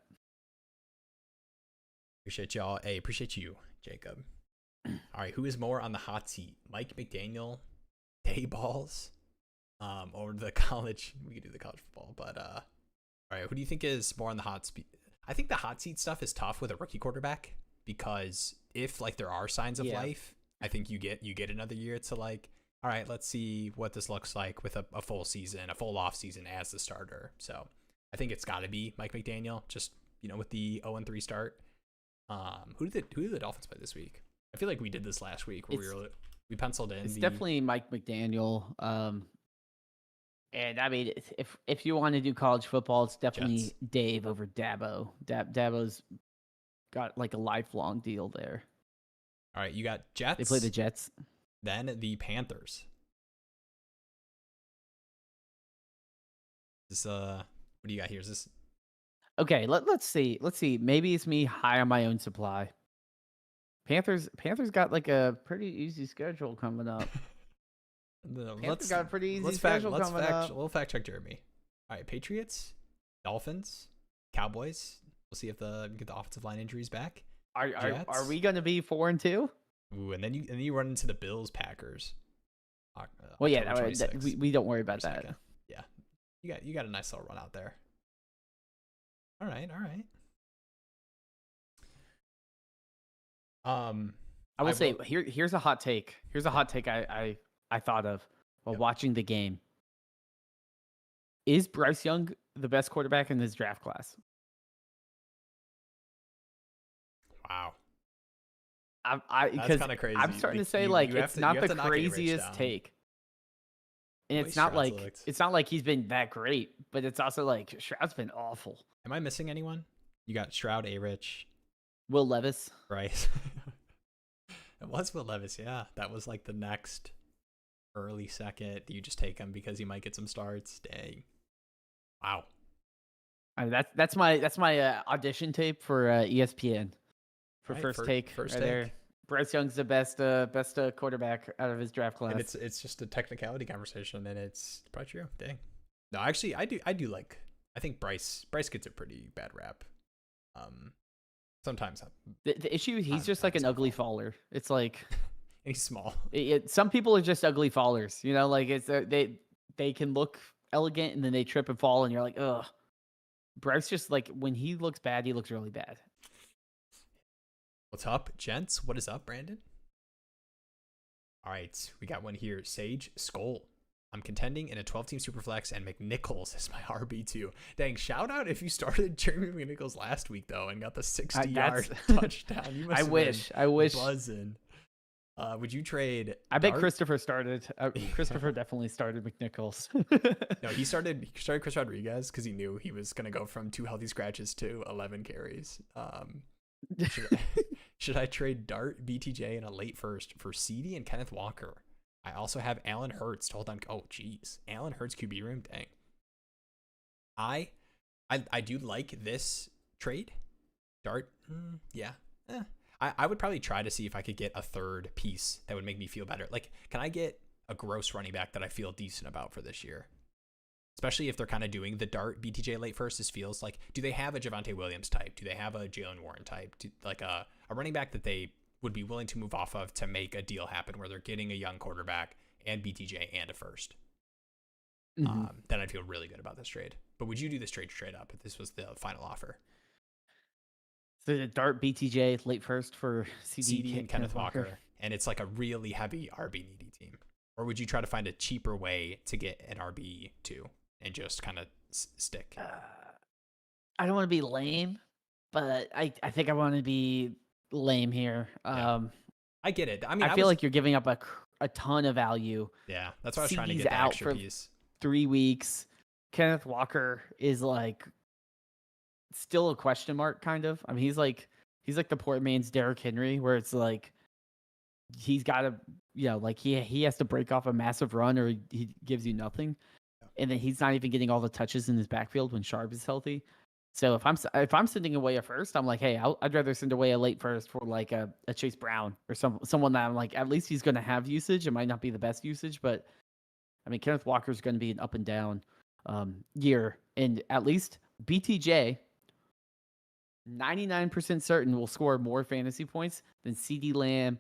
Appreciate y'all. Hey, appreciate you, Jacob. All right, who is more on the hot seat? Mike McDaniel, day balls, or the college? We could do the college football, but all right, who do you think is more on the hot seat? I think the hot seat stuff is tough with a rookie quarterback because if like there are signs of life, I think you get another year to like, all right, let's see what this looks like with a full season, a full off season as the starter. So I think it's got to be Mike McDaniel, just with the 0-3 start. Who did the Dolphins play this week? I feel like we did this last week where we penciled in. It's definitely Mike McDaniel. And I mean, if you want to do college football, it's definitely Jets. Dave over Dabo. Dabo's got like a lifelong deal there. All right, you got Jets. They play the Jets. Then the Panthers. This what do you got here? Is this okay? Let's see. Maybe it's me high on my own supply. Panthers got like a pretty easy schedule coming up. Panthers got a pretty easy schedule coming up. We'll fact check Jeremy. All right, Patriots, Dolphins, Cowboys. We'll see if we get the offensive line injuries back. Are we going to be 4-2? Ooh, and then you run into the Bills, Packers. Well, yeah, we don't worry about that. Yeah, you got a nice little run out there. All right. I will say here's a hot take. Here's a hot take I thought of while watching the game. Is Bryce Young the best quarterback in this draft class? Wow. That's kind of crazy. I'm starting to say it's not the craziest take. And it's not like he's been that great, but it's also like Stroud's been awful. Am I missing anyone? You got Stroud, A-Rich, Will Levis, Bryce. It was Will Levis, yeah. That was like the next early second. You just take him because he might get some starts. Dang. Wow. I mean, that's my audition tape for ESPN for right, first take. There. Bryce Young's the best quarterback out of his draft class. And it's just a technicality conversation, and it's probably true. Dang. No, actually, I do like. I think Bryce gets a pretty bad rap. Sometimes the issue he's just like an ugly faller. It's like he's small. Some people are just ugly fallers. Like it's they can look elegant and then they trip and fall, and you're like, ugh. Bryce just like when he looks bad, he looks really bad. What's up, gents? What is up, Brandon? All right, we got one here. Sage Skull. I'm contending in a 12-team Superflex, and McNichols is my RB2. Dang, shout out if you started Jeremy McNichols last week, though, and got the 60-yard touchdown. You must I wish. Buzzing. Would you trade? I bet Christopher started. Christopher definitely started McNichols. No, he started Chris Rodriguez because he knew he was going to go from 2 healthy scratches to 11 carries. Should I trade Dart, BTJ, and a late first for CeeDee and Kenneth Walker? I also have Allen Hurts to hold on. Oh, geez. Allen Hurts QB room? Dang. I do like this trade. Dart? Yeah. I would probably try to see if I could get a third piece that would make me feel better. Like, can I get a gross running back that I feel decent about for this year? Especially if they're kind of doing the Dart BTJ late first. This feels like, do they have a Javonte Williams type? Do they have a Jalen Warren type? Like a running back that they would be willing to move off of to make a deal happen where they're getting a young quarterback and BTJ and a first. Mm-hmm. Then I'd feel really good about this trade. But would you do this trade up if this was the final offer? So the Dart BTJ late first for CeeDee and Kenneth Walker. And it's like a really heavy RB needy team. Or would you try to find a cheaper way to get an RB2 and just kind of stick? I don't want to be lame, but I think I want to be lame here. I get it. I mean, I feel like you're giving up a ton of value. Yeah, that's why I was trying to get the out extra for piece. 3 weeks. Kenneth Walker is like still a question mark, kind of. I mean, he's like the poor man's Derrick Henry, where it's like he's got to, like he has to break off a massive run or he gives you nothing. And then he's not even getting all the touches in his backfield when Sharp is healthy. So if I'm sending away a first, I'm like, hey, I'd rather send away a late first for like a Chase Brown or someone that I'm like, at least he's going to have usage. It might not be the best usage, but I mean, Kenneth Walker's going to be an up and down year. And at least BTJ, 99% certain will score more fantasy points than CeeDee Lamb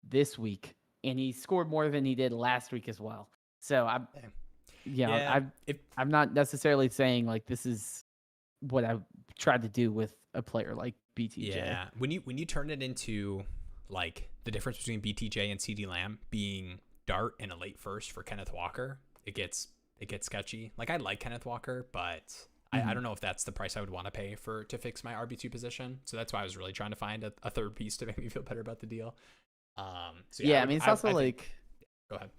this week. And he scored more than he did last week as well. So I'm not necessarily saying like this is what I tried to do with a player like BTJ. Yeah, when you turn it into like the difference between BTJ and CeeDee Lamb being Dart and a late first for Kenneth Walker, it gets sketchy. Like I like Kenneth Walker, but I don't know if that's the price I would want to pay to fix my RB2 position. So that's why I was really trying to find a third piece to make me feel better about the deal. I mean, it's also go ahead.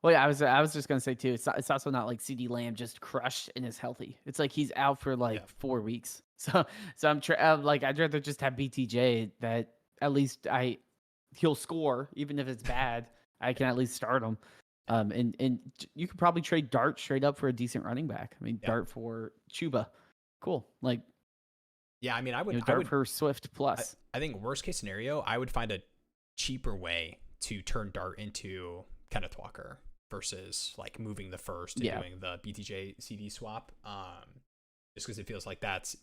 Well, yeah, I was just gonna say too. It's also not like CeeDee Lamb just crushed and is healthy. It's like he's out for 4 weeks. So I'm like I'd rather just have BTJ that at least he'll score even if it's bad. I can at least start him. And you could probably trade Dart straight up for a decent running back. I mean, Dart for Chuba, cool. Like, yeah, I mean, I would Dart for Swift plus. I think worst case scenario, I would find a cheaper way to turn Dart into Kenneth Walker versus like moving the first and doing the BTJ CD swap. Just because it feels like that's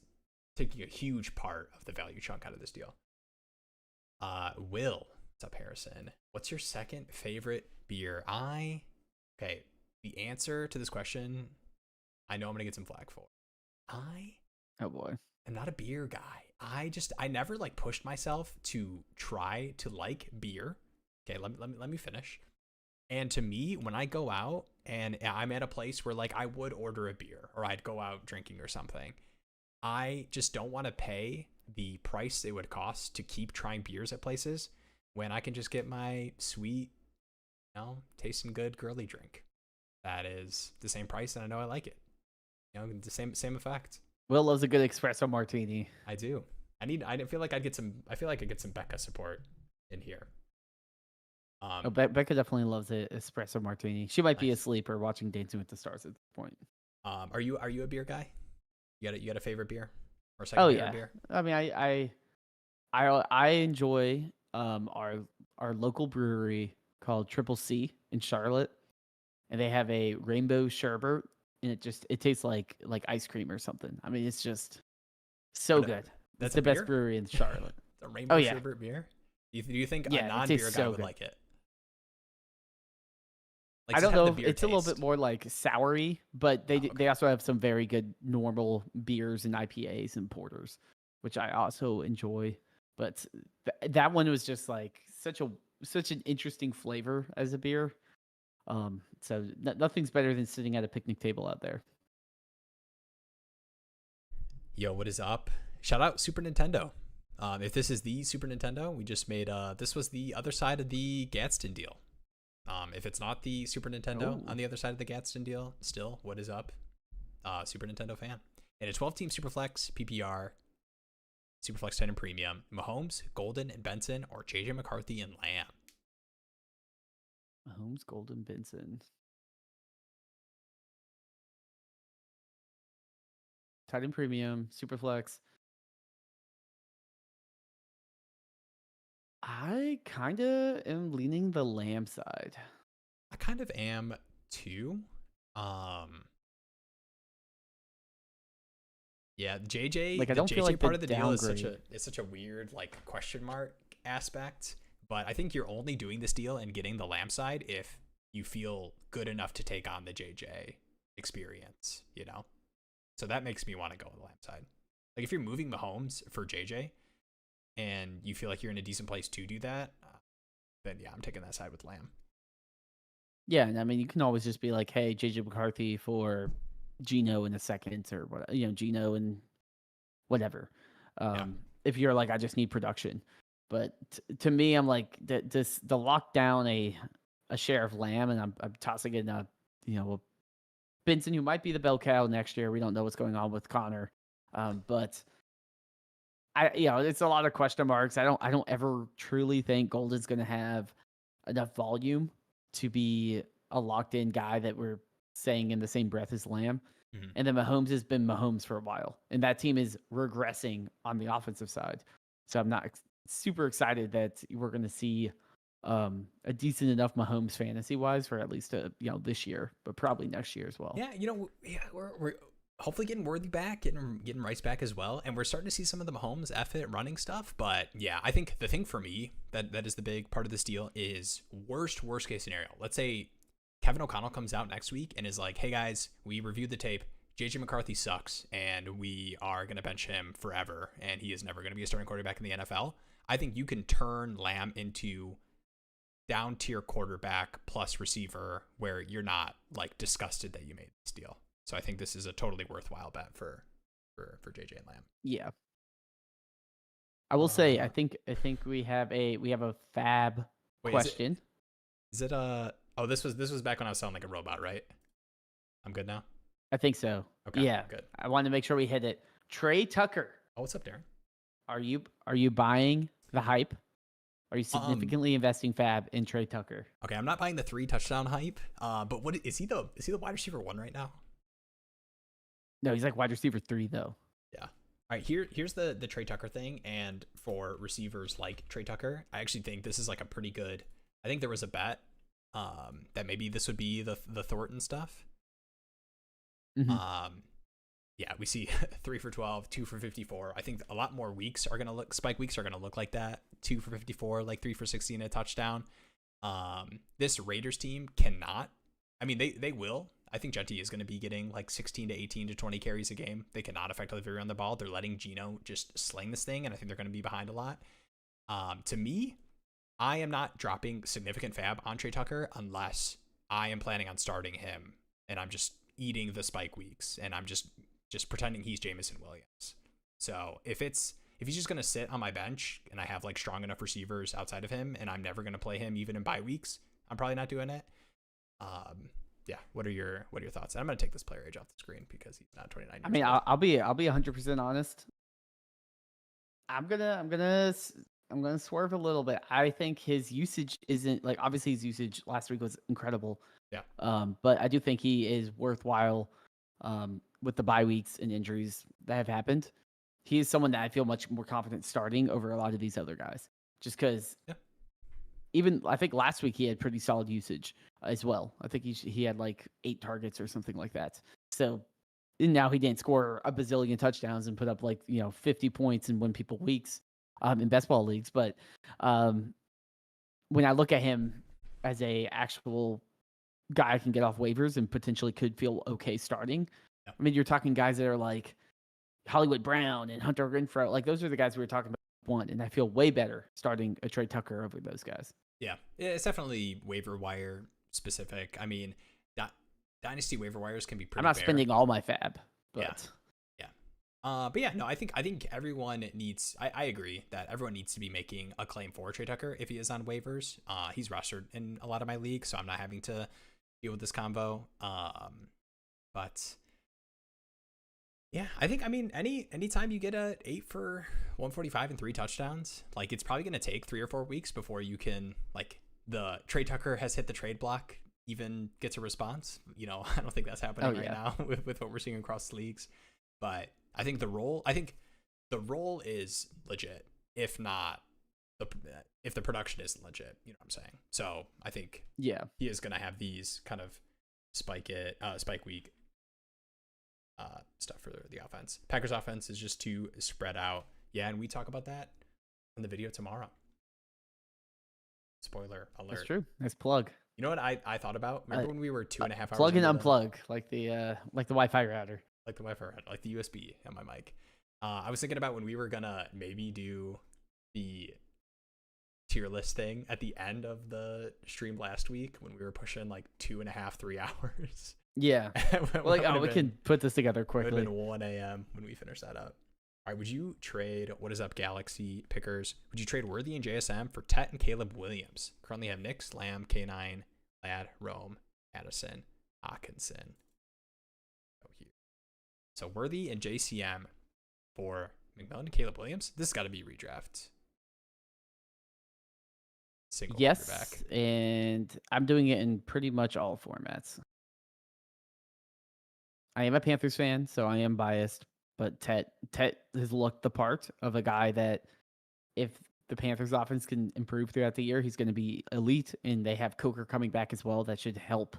taking a huge part of the value chunk out of this deal. Will, what's up, Harrison? What's your second favorite beer? Okay, the answer to this question, I know I'm gonna get some flack for. Oh boy, I'm not a beer guy. I never like pushed myself to try to like beer. Okay, let me finish. And to me, when I go out and I'm at a place where like I would order a beer or I'd go out drinking or something, I just don't want to pay the price it would cost to keep trying beers at places when I can just get my sweet, tasting good girly drink. That is the same price and I know I like it. The same effect. Will loves a good espresso martini. I do. I feel like I could get some Becca support in here. Becca definitely loves an espresso martini. She might be asleep or watching Dancing with the Stars at this point. Are you a beer guy? You got a favorite beer or second favorite beer? I mean, I enjoy our local brewery called Triple C in Charlotte, and they have a rainbow sherbet, and it tastes like ice cream or something. I mean, it's just so good. That's the best brewery in Charlotte. A rainbow sherbet beer. Do you think a non-beer guy would like it? I don't know if it's a little bit more like soury, but they also have some very good normal beers and IPAs and porters, which I also enjoy. But that one was just like such an interesting flavor as a beer. So nothing's better than sitting at a picnic table out there. Yo, what is up? Shout out Super Nintendo. If this is the Super Nintendo, we just made this was the other side of the Gadsden deal. If it's not the Super Nintendo on the other side of the Gadsden deal, still, what is up? Super Nintendo fan. And a 12-team Superflex, PPR, Superflex 10 and Premium, Mahomes, Golden, and Benson, or JJ McCarthy and Lamb. Mahomes, Golden, Benson. Titan Premium, Superflex. I kind of am leaning the Lamb side. I kind of am too. Yeah, JJ. Like I don't the feel JJ like part of the deal is downgrade. such a weird like question mark aspect. But I think you're only doing this deal and getting the Lamb side if you feel good enough to take on the JJ experience. So that makes me want to go with the Lamb side. Like if you're moving Mahomes for JJ. And you feel like you're in a decent place to do that, then yeah, I'm taking that side with Lamb. Yeah, and I mean, you can always just be like, hey, JJ McCarthy for Geno in a second or what, Geno and whatever. If you're like, I just need production. But to me, I'm like, the lockdown a share of Lamb, and I'm tossing in a Benson, who might be the bell cow next year. We don't know what's going on with Connor. But it's a lot of question marks. I don't ever truly think Golden's going to have enough volume to be a locked in guy that we're saying in the same breath as Lamb. Mhm. And then Mahomes has been Mahomes for a while, and that team is regressing on the offensive side. So I'm not super excited that we're going to see a decent enough Mahomes fantasy wise for at least this year, but probably next year as well. Yeah, we're hopefully getting Worthy back, getting Rice back as well, and we're starting to see some of the Mahomes effort running stuff. But yeah, I think the thing for me that is the big part of this deal is worst case scenario. Let's say Kevin O'Connell comes out next week and is like, "Hey guys, we reviewed the tape. JJ McCarthy sucks, and we are going to bench him forever, and he is never going to be a starting quarterback in the NFL." I think you can turn Lamb into down tier quarterback plus receiver where you're not like disgusted that you made this deal. So I think this is a totally worthwhile bet for JJ and Lamb. Yeah. I will say I think we have a fab question. Is it this was back when I was sounding like a robot, right? I'm good now? I think so. Okay. Yeah. Good. I wanted to make sure we hit it. Trey Tucker. Oh, what's up, Darren? Are you buying the hype? Are you significantly investing fab in Trey Tucker? Okay, I'm not buying the 3 touchdown hype. But what is he the wide receiver 1 right now? No, he's like wide receiver 3 though. Yeah. All right, here's the Trey Tucker thing, and for receivers like Trey Tucker, I actually think this is like a pretty good. I think there was a bet that maybe this would be the Thornton stuff. Mm-hmm. Yeah, we see 3 for 12, 2 for 54. I think a lot more weeks are gonna look spike weeks are gonna look like that. 2 for 54, like 3 for 60 and a touchdown. This Raiders team cannot. I mean, they will. I think Jetty is going to be getting like 16 to 18 to 20 carries a game. They cannot effectively run the ball. They're letting Geno just sling this thing, and I think they're going to be behind a lot. To me, I am not dropping significant fab on Trey Tucker unless I am planning on starting him, and I'm just eating the spike weeks, and I'm just pretending he's Jameson Williams. So if he's just going to sit on my bench and I have like strong enough receivers outside of him and I'm never going to play him even in bye weeks, I'm probably not doing it. Yeah. What are your thoughts? And I'm going to take this player age off the screen because he's not 29 years I mean, old. I'll be 100% honest. I'm gonna swerve a little bit. I think his usage isn't like, obviously his usage last week was incredible. Yeah. But I do think he is worthwhile. With the bye weeks and injuries that have happened, he is someone that I feel much more confident starting over a lot of these other guys. Just because, even I think last week he had pretty solid usage as well. I think he had like 8 targets or something like that. So now he didn't score a bazillion touchdowns and put up like 50 points and win people weeks in best ball leagues. But when I look at him as a actual guy I can get off waivers and potentially could feel okay starting. I mean, you're talking guys that are like Hollywood Brown and Hunter Renfrow. Like, those are the guys we were talking about one, and I feel way better starting a Trey Tucker over those guys. Yeah, it's definitely waiver wire specific. I mean, Dynasty waiver wires can be pretty. I'm not spending all my fab, but but yeah, no, I think everyone needs. I agree that everyone needs to be making a claim for Trey Tucker if he is on waivers. He's rostered in a lot of my leagues, so I'm not having to deal with this combo. But yeah, I think, I mean, anytime you get a 8 for 145 and 3 touchdowns, like, it's probably going to take 3 or 4 weeks before you can, like, the Trey Tucker has hit the trade block even gets a response. I don't think that's happening right now with what we're seeing across leagues. But I think the role is legit, if the production isn't legit. You know what I'm saying? So I think he is going to have these kind of spike week stuff for the offense. Packers offense is just too spread out. Yeah, and we talk about that in the video tomorrow. Spoiler alert. That's true. Nice plug. You know what I thought about? Remember when we were 2.5 hours plug and unplug, like the Wi-Fi router. Like the Wi-Fi router, like the USB on my mic. I was thinking about when we were gonna maybe do the tier list thing at the end of the stream last week when we were pushing like 2.5, 3 hours. Yeah. We can put this together quickly. It would have been 1 a.m. when we finished that up. All right, would you trade, what is up, Galaxy pickers? Would you trade Worthy and JSM for Tet and Caleb Williams? Currently have Nix, Lamb, K9, Ladd, Rome, Addison, Hawkinson. Oh, here. So Worthy and JCM for McMillan and Caleb Williams. This has got to be redraft. Single Yes, quarterback. and I'm doing it in pretty much all formats. I am a Panthers fan, so I am biased, but Tet has looked the part of a guy that if the Panthers offense can improve throughout the year, he's going to be elite, and they have Coker coming back as well. That should help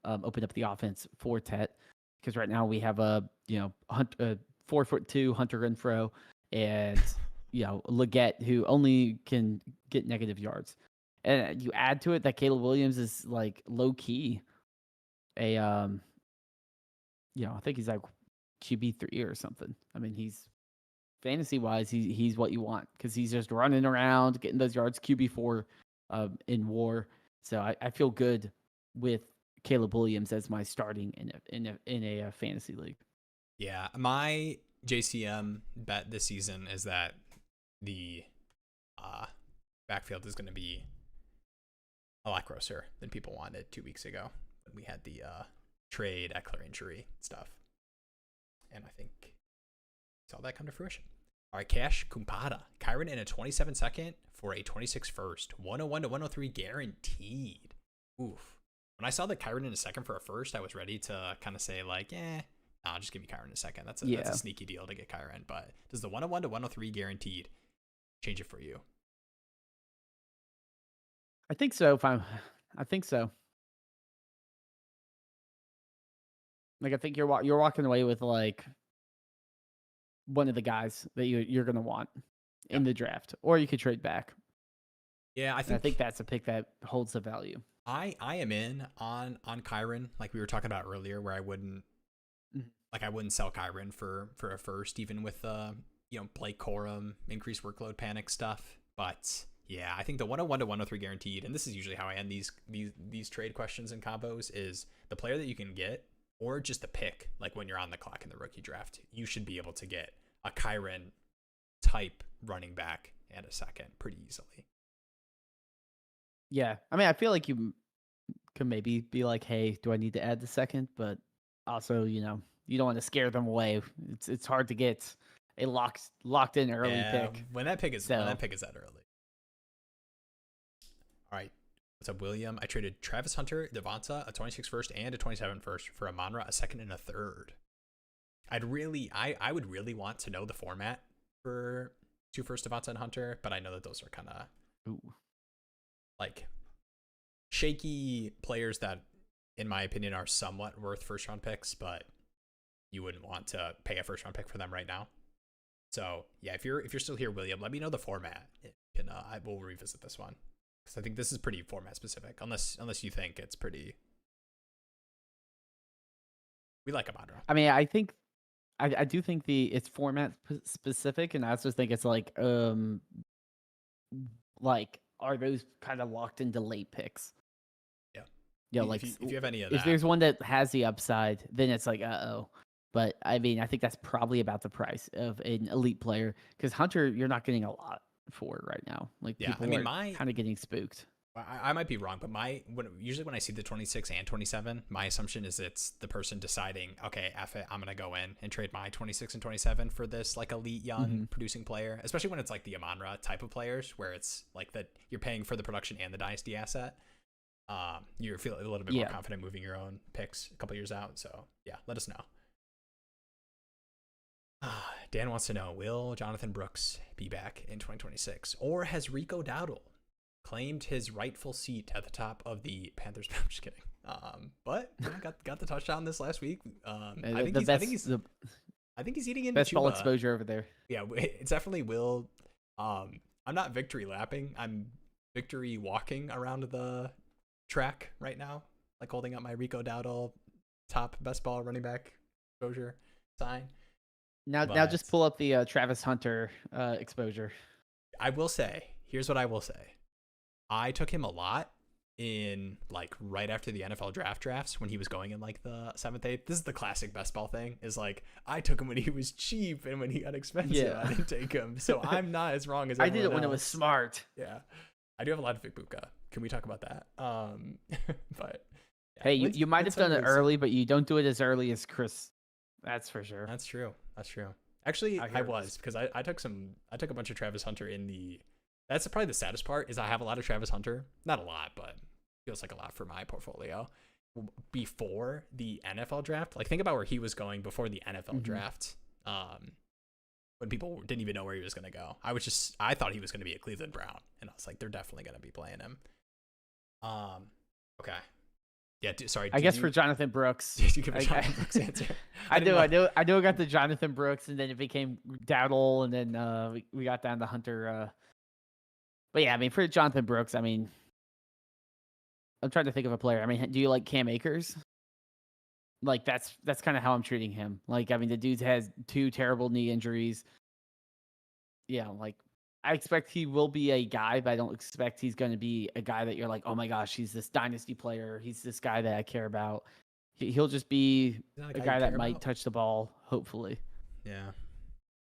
open up the offense for Tet, because right now we have a 4'2" Hunter Renfrow and Leggett, who only can get negative yards, and you add to it that Caleb Williams is like low key I think he's like QB3 or something. I mean, he's fantasy wise, he's what you want because he's just running around, getting those yards. QB4 in WAR, so I feel good with Caleb Williams as my starting in a fantasy league. Yeah, my JCM bet this season is that the backfield is going to be a lot grosser than people wanted 2 weeks ago when we had the trade Eckler injury stuff, and I think saw that come to fruition. All right, Cash Kumpada, Kyron in a 27 second for a 26 first, 101 to 103 guaranteed. Oof. When I saw that Kyron in a second for a first, I was ready to kind of say like, I'll just give you Kyron in a second. That's a sneaky deal to get Kyron. But does the 101 to 103 guaranteed change it for you? I think so. I think so. Like, I think you're walking away with like one of the guys that you're gonna want in the draft, or you could trade back. Yeah, I think that's a pick that holds the value. I am in on Kyron, like we were talking about earlier, where I wouldn't sell Kyron for a first, even with Blake Corum, increased workload panic stuff. But yeah, I think the 101 to 103 guaranteed, and this is usually how I end these trade questions and combos, is the player that you can get, or just the pick, like when you're on the clock in the rookie draft, you should be able to get a Kyron type running back and a second pretty easily. Yeah. I mean, I feel like you could maybe be like, hey, do I need to add the second? But also, you don't want to scare them away. It's hard to get a locked in early pick. When that pick is that early. All right. What's up, William? I traded Travis Hunter, Davante, a 26 first and a 27 first for Amon-Ra, a second and a third. I would really want to know the format for 2 first Davante and Hunter, but I know that those are kind of like shaky players that, in my opinion, are somewhat worth first round picks, but you wouldn't want to pay a first round pick for them right now. So yeah, if you're still here, William, let me know the format, and I will revisit this one. Because I think this is pretty format specific, unless you think it's pretty. We like Amon-Ra. I mean, I do think it's format specific, and I also think it's like are those kind of locked into late picks? Yeah. Yeah, if you have any of that. If there's one that has the upside, then it's like But I mean, I think that's probably about the price of an elite player, because Hunter, you're not getting a lot for right now. Like, people are kind of getting spooked. I might be wrong, but usually when I see the 26 and 27, my assumption is it's the person deciding, okay, F it, I'm going to go in and trade my 26 and 27 for this like elite young producing player, especially when it's like the Amon-Ra type of players, where it's like that you're paying for the production and the dynasty asset. You feel a little bit more confident moving your own picks a couple years out. So yeah, let us know. Dan wants to know, will Jonathan Brooks be back in 2026, or has Rico Dowdle claimed his rightful seat at the top of the Panthers? I'm just kidding. But got the touchdown this last week. I think he's eating into best ball exposure over there. Yeah, it's definitely Will. I'm not victory lapping. I'm victory walking around the track right now, like holding up my Rico Dowdle top best ball running back exposure sign. Now just pull up the Travis Hunter exposure. I will say, here's what I will say. I took him a lot in like right after the NFL drafts when he was going in like the 7th, 8th. This is the classic best ball thing, is like, I took him when he was cheap, and when he got expensive, I didn't take him. So I'm not as wrong as I did it when it was smart. Yeah. I do have a lot of Vibuka. Can we talk about that? But yeah. Hey, you might have done it early, but you don't do it as early as Chris. That's for sure. That's true. Actually, I I hear was because I took a bunch of Travis Hunter in the. That's probably the saddest part is I have a lot of Travis Hunter. Not a lot, but feels like a lot for my portfolio. Before the NFL draft, like think about where he was going before the NFL draft. When people didn't even know where he was going to go. I thought he was going to be a Cleveland Brown, and I was like, they're definitely going to be playing him. Okay. Yeah, sorry. I guess for Jonathan Brooks. Did you give a Jonathan Brooks answer? I know I got the Jonathan Brooks, and then it became Dowdle, and then we got down to Hunter. But yeah, I mean, for Jonathan Brooks, I mean, I'm trying to think of a player. I mean, do you like Cam Akers? Like that's kind of how I'm treating him. Like, I mean, the dude has 2 terrible knee injuries. Yeah, like I expect he will be a guy, but I don't expect he's going to be a guy that you're like, oh my gosh, he's this dynasty player. He's this guy that I care about. He'll just be a guy that might touch the ball, hopefully. Yeah.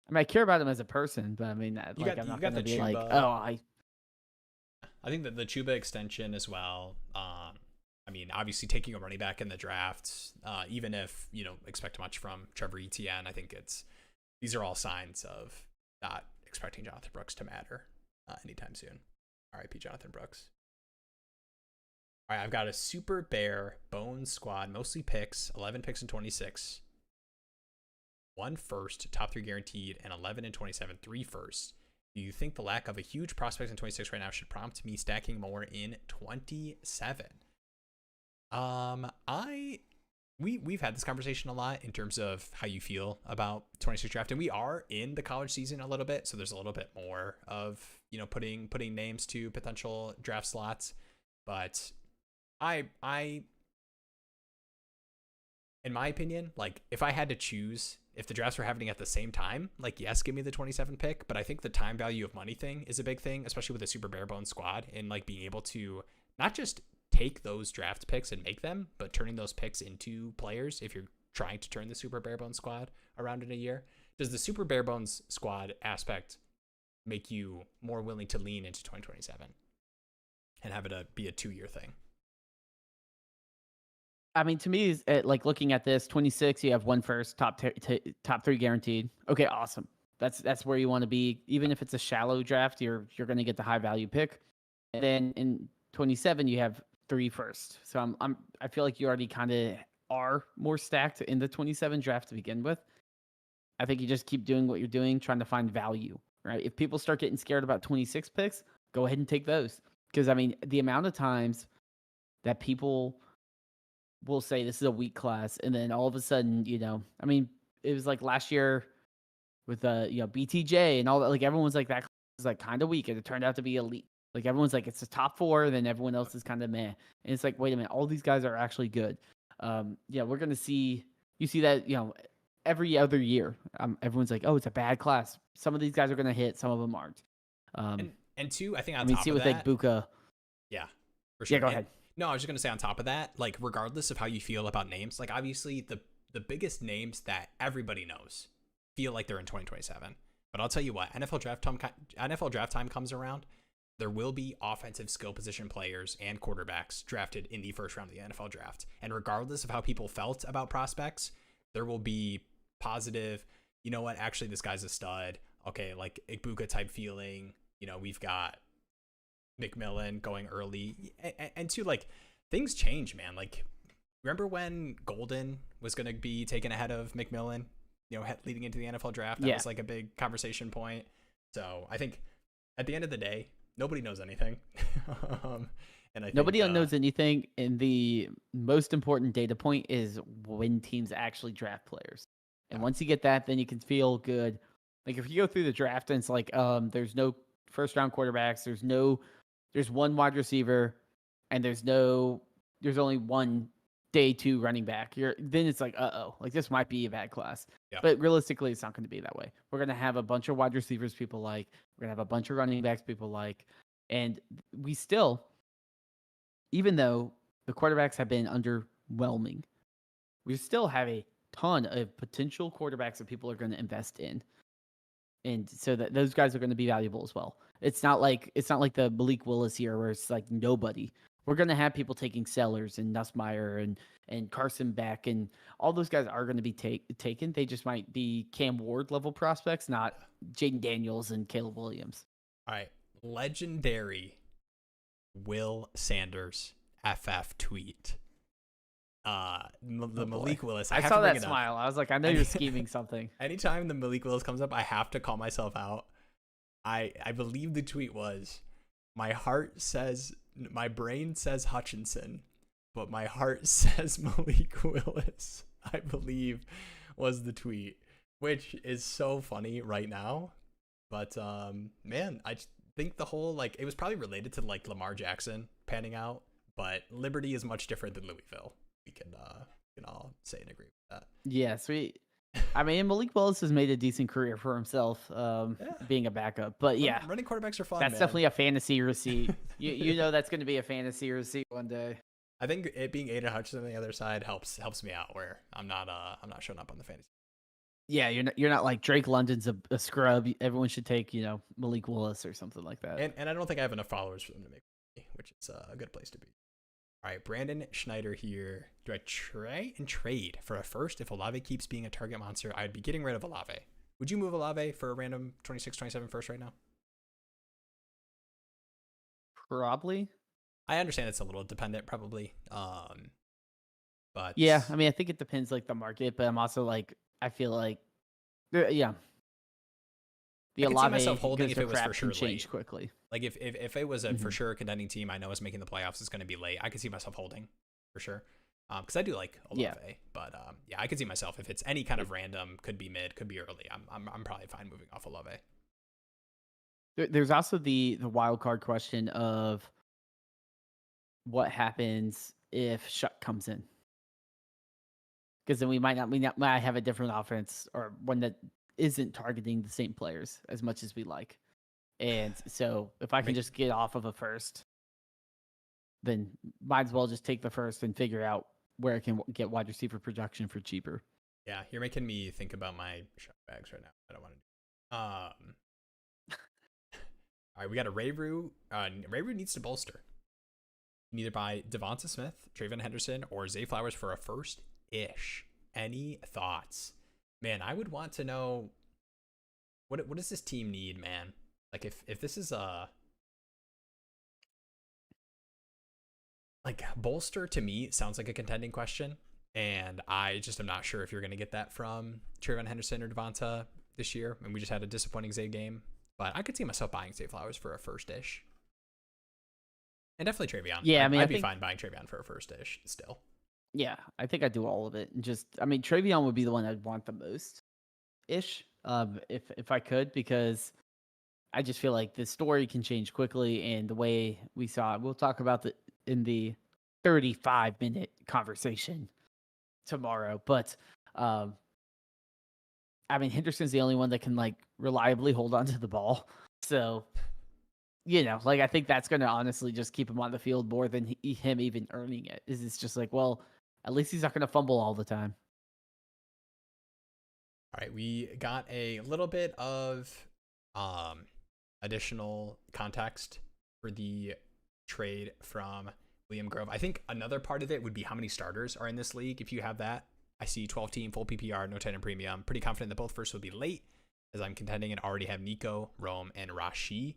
I mean, I care about him as a person, but I mean, I'm not going to be like, oh, I think that the Chuba extension as well. I mean, obviously taking a running back in the draft, even if you don't expect much from Trevor Etienne, I think these are all signs of not expecting Jonathan Brooks to matter anytime soon. R.I.P. Jonathan Brooks. All right, I've got a super bare bone squad, mostly picks, 11 picks in 26, 1 first, top 3 guaranteed, and 11 in 27, 3 firsts. Do you think the lack of a huge prospect in 26 right now should prompt me stacking more in 27? We've had this conversation a lot in terms of how you feel about 26 draft, and we are in the college season a little bit, so there's a little bit more of putting names to potential draft slots. But I in my opinion, like if I had to choose, if the drafts were happening at the same time, like yes, give me the 27 pick, but I think the time value of money thing is a big thing, especially with a super bare bone squad, and like being able to not just take those draft picks and make them, but turning those picks into players if you're trying to turn the super bare bones squad around in a year. Does the super bare bones squad aspect make you more willing to lean into 2027 and have it be a 2-year thing? I mean, to me, like looking at this, 26, you have 1 first, top 3 guaranteed. Okay, awesome. That's where you want to be. Even if it's a shallow draft, you're going to get the high value pick. And then in 27, you have 3 first. So I feel like you already kind of are more stacked in the 27 draft to begin with. I think you just keep doing what you're doing, trying to find value, right? If people start getting scared about 26 picks, go ahead and take those. Because, I mean, the amount of times that people will say this is a weak class, and then all of a sudden, I mean, it was like last year with BTJ and all that. Like everyone's like that is like kind of weak, and it turned out to be elite. Like everyone's like it's a top 4, and then everyone else is kind of meh. And it's like, wait a minute, all these guys are actually good. We're gonna see. You see that every other year. Everyone's like, oh, it's a bad class. Some of these guys are gonna hit, some of them aren't. And 2, I think top see of with that, like Buka. Yeah, for sure. Yeah, go ahead. No, I was just going to say on top of that, like regardless of how you feel about names, like obviously the biggest names that everybody knows feel like they're in 2027. But I'll tell you what, NFL draft time comes around, there will be offensive skill position players and quarterbacks drafted in the first round of the NFL draft. And regardless of how people felt about prospects, there will be positive, you know what, actually this guy's a stud. Okay, like Ibuka type feeling, we've got McMillan going early, and 2, like things change, man. Like remember when Golden was going to be taken ahead of McMillan, leading into the NFL draft? That was like a big conversation point. So I think at the end of the day, nobody knows anything. And I think, nobody knows anything. And the most important data point is when teams actually draft players. And once you get that, then you can feel good. Like if you go through the draft and it's like, there's no first round quarterbacks, there's 1 wide receiver, and there's only 1 day 2 running back. Then it's like, like this might be a bad class. Yeah. But realistically, it's not going to be that way. We're going to have a bunch of wide receivers people like. We're going to have a bunch of running backs people like. And we still, even though the quarterbacks have been underwhelming, we still have a ton of potential quarterbacks that people are going to invest in. And so that those guys are going to be valuable as well. It's not like the Malik Willis here where it's like nobody, we're going to have people taking Sellers and Nussmeier and Carson Beck, and all those guys are going to be taken. They just might be Cam Ward level prospects, not Jaden Daniels and Caleb Williams. All right. Legendary Will Sanders FF tweet. Malik Willis. I saw that smile. I was like, I know you're scheming something. Anytime the Malik Willis comes up, I have to call myself out. I believe the tweet was, my brain says Hutchinson, but my heart says Malik Willis, I believe was the tweet, which is so funny right now. But man, I think the whole, like, it was probably related to like Lamar Jackson panning out, but Liberty is much different than Louisville. We can all say and agree with that. Yeah, sweet. I mean, Malik Willis has made a decent career for himself, being a backup. But yeah, running quarterbacks are fun. That's definitely a fantasy receipt. you know that's going to be a fantasy receipt one day. I think it being Aiden Hutchinson on the other side helps me out where I'm not showing up on the fantasy. Yeah, you're not like Drake London's a scrub. Everyone should take Malik Willis or something like that. And I don't think I have enough followers for them to make money, which is a good place to be. All right, Brandon Schneider here. Do I try and trade for a first if Olave keeps being a target monster? I'd be getting rid of Olave. Would you move Olave for a random 26, 27 first right now? Probably. I understand it's a little dependent, probably. But yeah, I mean, I think it depends like the market, but I'm also like, I feel like, yeah. I could see myself holding if it was for sure change late. Quickly. Like if it was a for sure contending team, I know is making the playoffs is going to be late. I could see myself holding for sure. Because I do like Olave, but yeah, I could see myself if it's any kind of random, could be mid, could be early. I'm probably fine moving off Olave. There's also the wild card question of what happens if Shuck comes in, because then we might have a different offense or one that isn't targeting the same players as much as we like. And so if I can just get off of a first, then might as well just take the first and figure out where I can get wide receiver production for cheaper. Yeah, you're making me think about my shot bags right now. I don't want to do. All right, we got a Rayru. Rayru needs to bolster. Either buy Devonta Smith, Trayvon Henderson, or Zay Flowers for a first-ish. Any thoughts? Man, I would want to know what does this team need, man? Like if this is a like bolster, to me sounds like a contending question, and I just am not sure if you're going to get that from Trayvon Henderson or Devonta this year. And we just had a disappointing Zay game, but I could see myself buying Zay Flowers for a first-ish. And definitely Travion. Yeah, I mean, I'd be fine buying Travion for a first-ish still. Yeah, I think I'd do all of it. And just, I mean, Travion would be the one I'd want the most-ish, if I could, because I just feel like the story can change quickly, and the way we saw it, we'll talk about in the 35-minute conversation tomorrow. But, I mean, Henderson's the only one that can, like, reliably hold on to the ball. So, like, I think that's going to honestly just keep him on the field more than him even earning it. It's just like, well, at least he's not going to fumble all the time. All right, we got a little bit of additional context for the trade from William Grove. I think another part of it would be how many starters are in this league. If you have that, I see 12-team, full PPR, no tight end premium. Pretty confident that both firsts will be late, as I'm contending and already have Nico, Rome, and Rashi.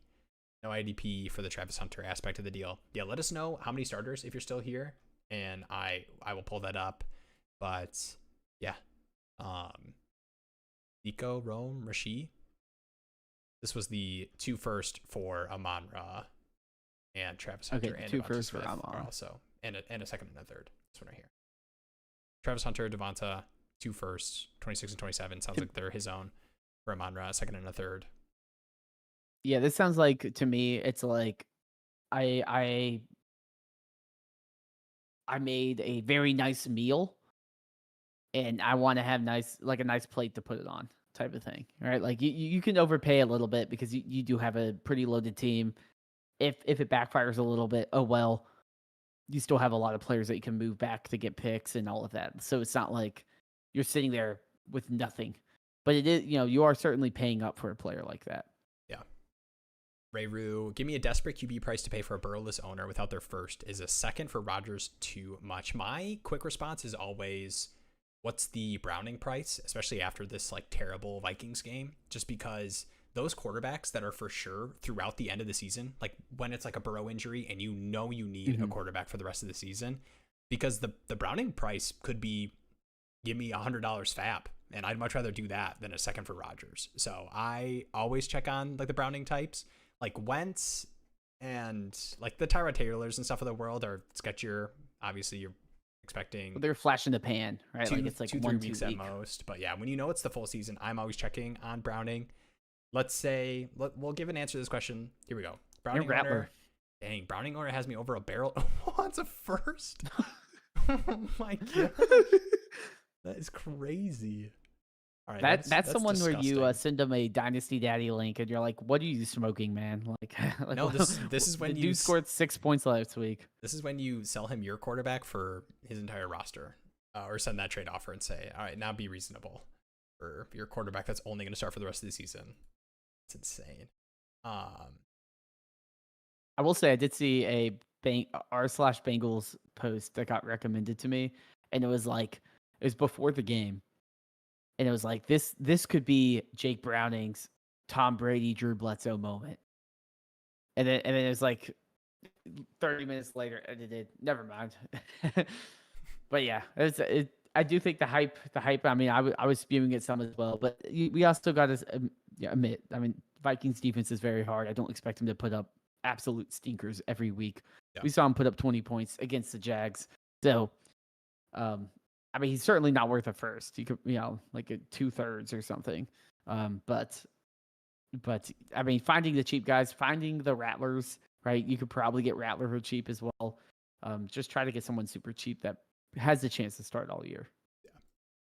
No IDP for the Travis Hunter aspect of the deal. Yeah, let us know how many starters if you're still here, and I will pull that up. But yeah, Nico, Rome, Rashi. This was the 2 first for Amon-Ra and Travis Hunter. Okay, and 2 Devonta first Smith for Amon. also, and a second and a third. This one right here. Travis Hunter, Devonta, 2 firsts, 26 and 27. Sounds like they're his own. For Amon-Ra, a second and a third. Yeah, this sounds like, to me, it's like I made a very nice meal, and I want to have a nice plate to put it on, type of thing, right? Like you can overpay a little bit because you do have a pretty loaded team. If it backfires a little bit, oh well, you still have a lot of players that you can move back to get picks and all of that. So it's not like you're sitting there with nothing. But it is, you are certainly paying up for a player like that. Yeah. Rayru, give me a desperate QB price to pay for a Burrowless owner without their first. Is a second for Rodgers too much? My quick response is always, what's the Browning price, especially after this like terrible Vikings game? Just because those quarterbacks that are for sure throughout the end of the season, like when it's like a Burrow injury and you know you need a quarterback for the rest of the season, because the Browning price could be, give me $100 FAP, and I'd much rather do that than a second for Rodgers. So I always check on like the Browning types, like Wentz and like the Tyrod Taylors and stuff of the world are sketchier. Obviously, you're expecting they're flash in the pan, right? Like it's like 2-3 weeks at most. But yeah, when you know it's the full season, I'm always checking on Browning. Let's say we'll give an answer to this question. Here we go. Browning owner. Dang, Browning owner has me over a barrel. What's a first? Oh my god, that is crazy. All right, that's someone disgusting. where you send them a Dynasty Daddy link and you're like, "What are you smoking, man?" Like no, this is when the you dude scored 6 points last week. This is when you sell him your quarterback for his entire roster, or send that trade offer and say, "All right, now be reasonable for your quarterback that's only going to start for the rest of the season." It's insane. I will say I did see a r/Bengals post that got recommended to me, and it was before the game, and it was like this could be Jake Browning's Tom Brady, Drew Bledsoe moment, and then it was like 30 minutes later edited. Never mind. But yeah, I do think the hype. I mean, I was spewing it some as well, but we also got to admit. I mean, Vikings defense is very hard. I don't expect him to put up absolute stinkers every week. Yeah. We saw him put up 20 points against the Jags. So, I mean, he's certainly not worth a first. You could, like a 2/3 or something. But I mean, finding the cheap guys, finding the Rattlers, right? You could probably get Rattler for cheap as well. Just try to get someone super cheap that has the chance to start all year.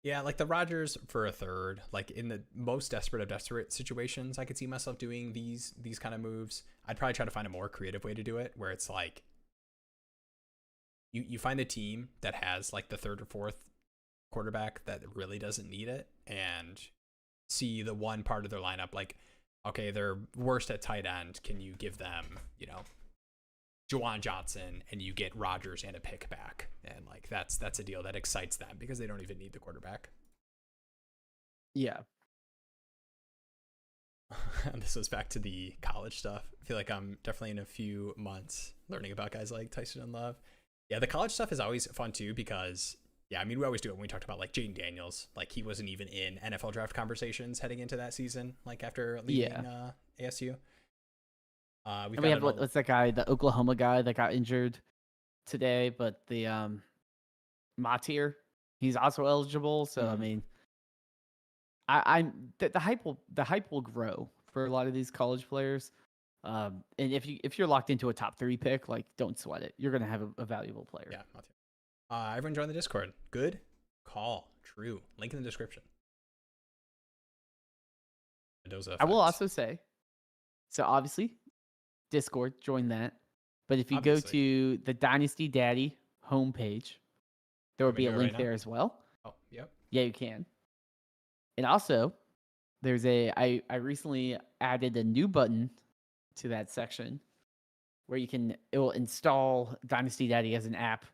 Yeah, like the Rodgers for a third. Like in the most desperate of desperate situations, I could see myself doing these kind of moves. I'd probably try to find a more creative way to do it, where it's like you find a team that has like the third or fourth quarterback that really doesn't need it, and see the one part of their lineup, like, okay, they're worst at tight end. Can you give them, Juwan Johnson, and you get Rodgers and a pick back, and like that's a deal that excites them because they don't even need the quarterback. Yeah. This goes back to the college stuff. I feel like I'm definitely in a few months learning about guys like Tyson and Love. Yeah, the college stuff is always fun too because, yeah, I mean, we always do it when we talked about like Jaden Daniels. Like he wasn't even in NFL draft conversations heading into that season, like after leaving ASU. We have what's that guy, the Oklahoma guy that got injured today, but the Monte, he's also eligible. So I mean, the hype will grow for a lot of these college players. And if you're locked into a top 3 pick, like don't sweat it. You're gonna have a valuable player. Yeah, Monte. Everyone join the Discord. Good call. True. Link in the description. I will also say, so obviously, Discord, join that. But if you go to the Dynasty Daddy homepage, there will be a link there as well. Oh, yep. Yeah, you can. And also, there's I recently added a new button to that section where it will install Dynasty Daddy as an app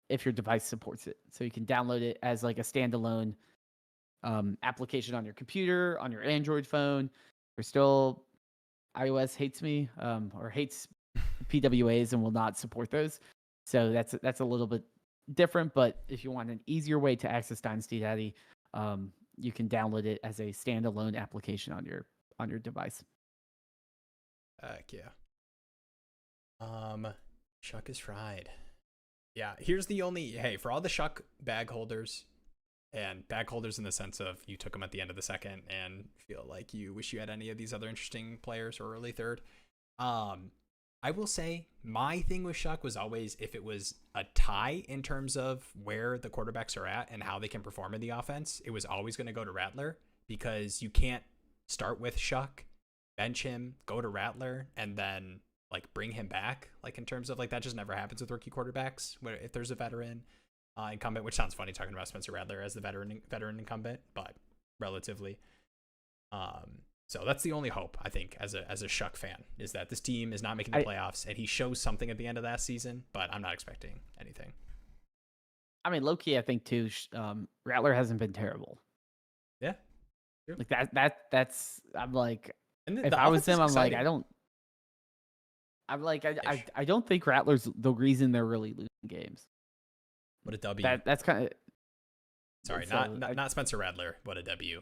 if your device supports it. So you can download it as like a standalone application on your computer, on your Android phone. We're still iOS hates me or hates PWAs and will not support those. So that's a little bit different. But if you want an easier way to access Dynasty Daddy, you can download it as a standalone application on your device. Heck yeah. Shuck is fried. Yeah, here's the only, for all the Shuck bag holders, and bag holders in the sense of you took them at the end of the second and feel like you wish you had any of these other interesting players or early third. I will say my thing with Shuck was always if it was a tie in terms of where the quarterbacks are at and how they can perform in the offense, it was always going to go to Rattler because you can't start with Shuck, bench him, go to Rattler, and then like bring him back. Like in terms of like that just never happens with rookie quarterbacks where if there's a veteran incumbent, which sounds funny talking about Spencer Rattler as the veteran incumbent, but relatively. So that's the only hope, I think, as a Shuck fan, is that this team is not making the playoffs, and he shows something at the end of that season, but I'm not expecting anything. I mean, low key, I think too. Rattler hasn't been terrible. Yeah, true. Like that's. I'm like, And if I was him, I'm like, I don't. I'm like, I don't think Rattler's the reason they're really losing games. What a W. That's kind of. Sorry, not Spencer Rattler. What a W.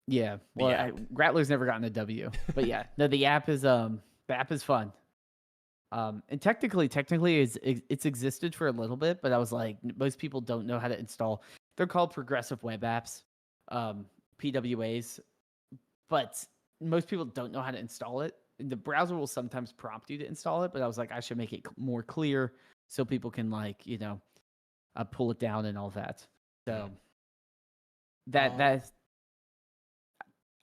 Yeah, well, Rattler's never gotten a W, but yeah, no, the app is fun. And technically, it's existed for a little bit, but I was like, most people don't know how to install. They're called progressive web apps, PWAs, but most people don't know how to install it. The browser will sometimes prompt you to install it, but I was like, I should make it more clear so people can pull it down and all that. So that's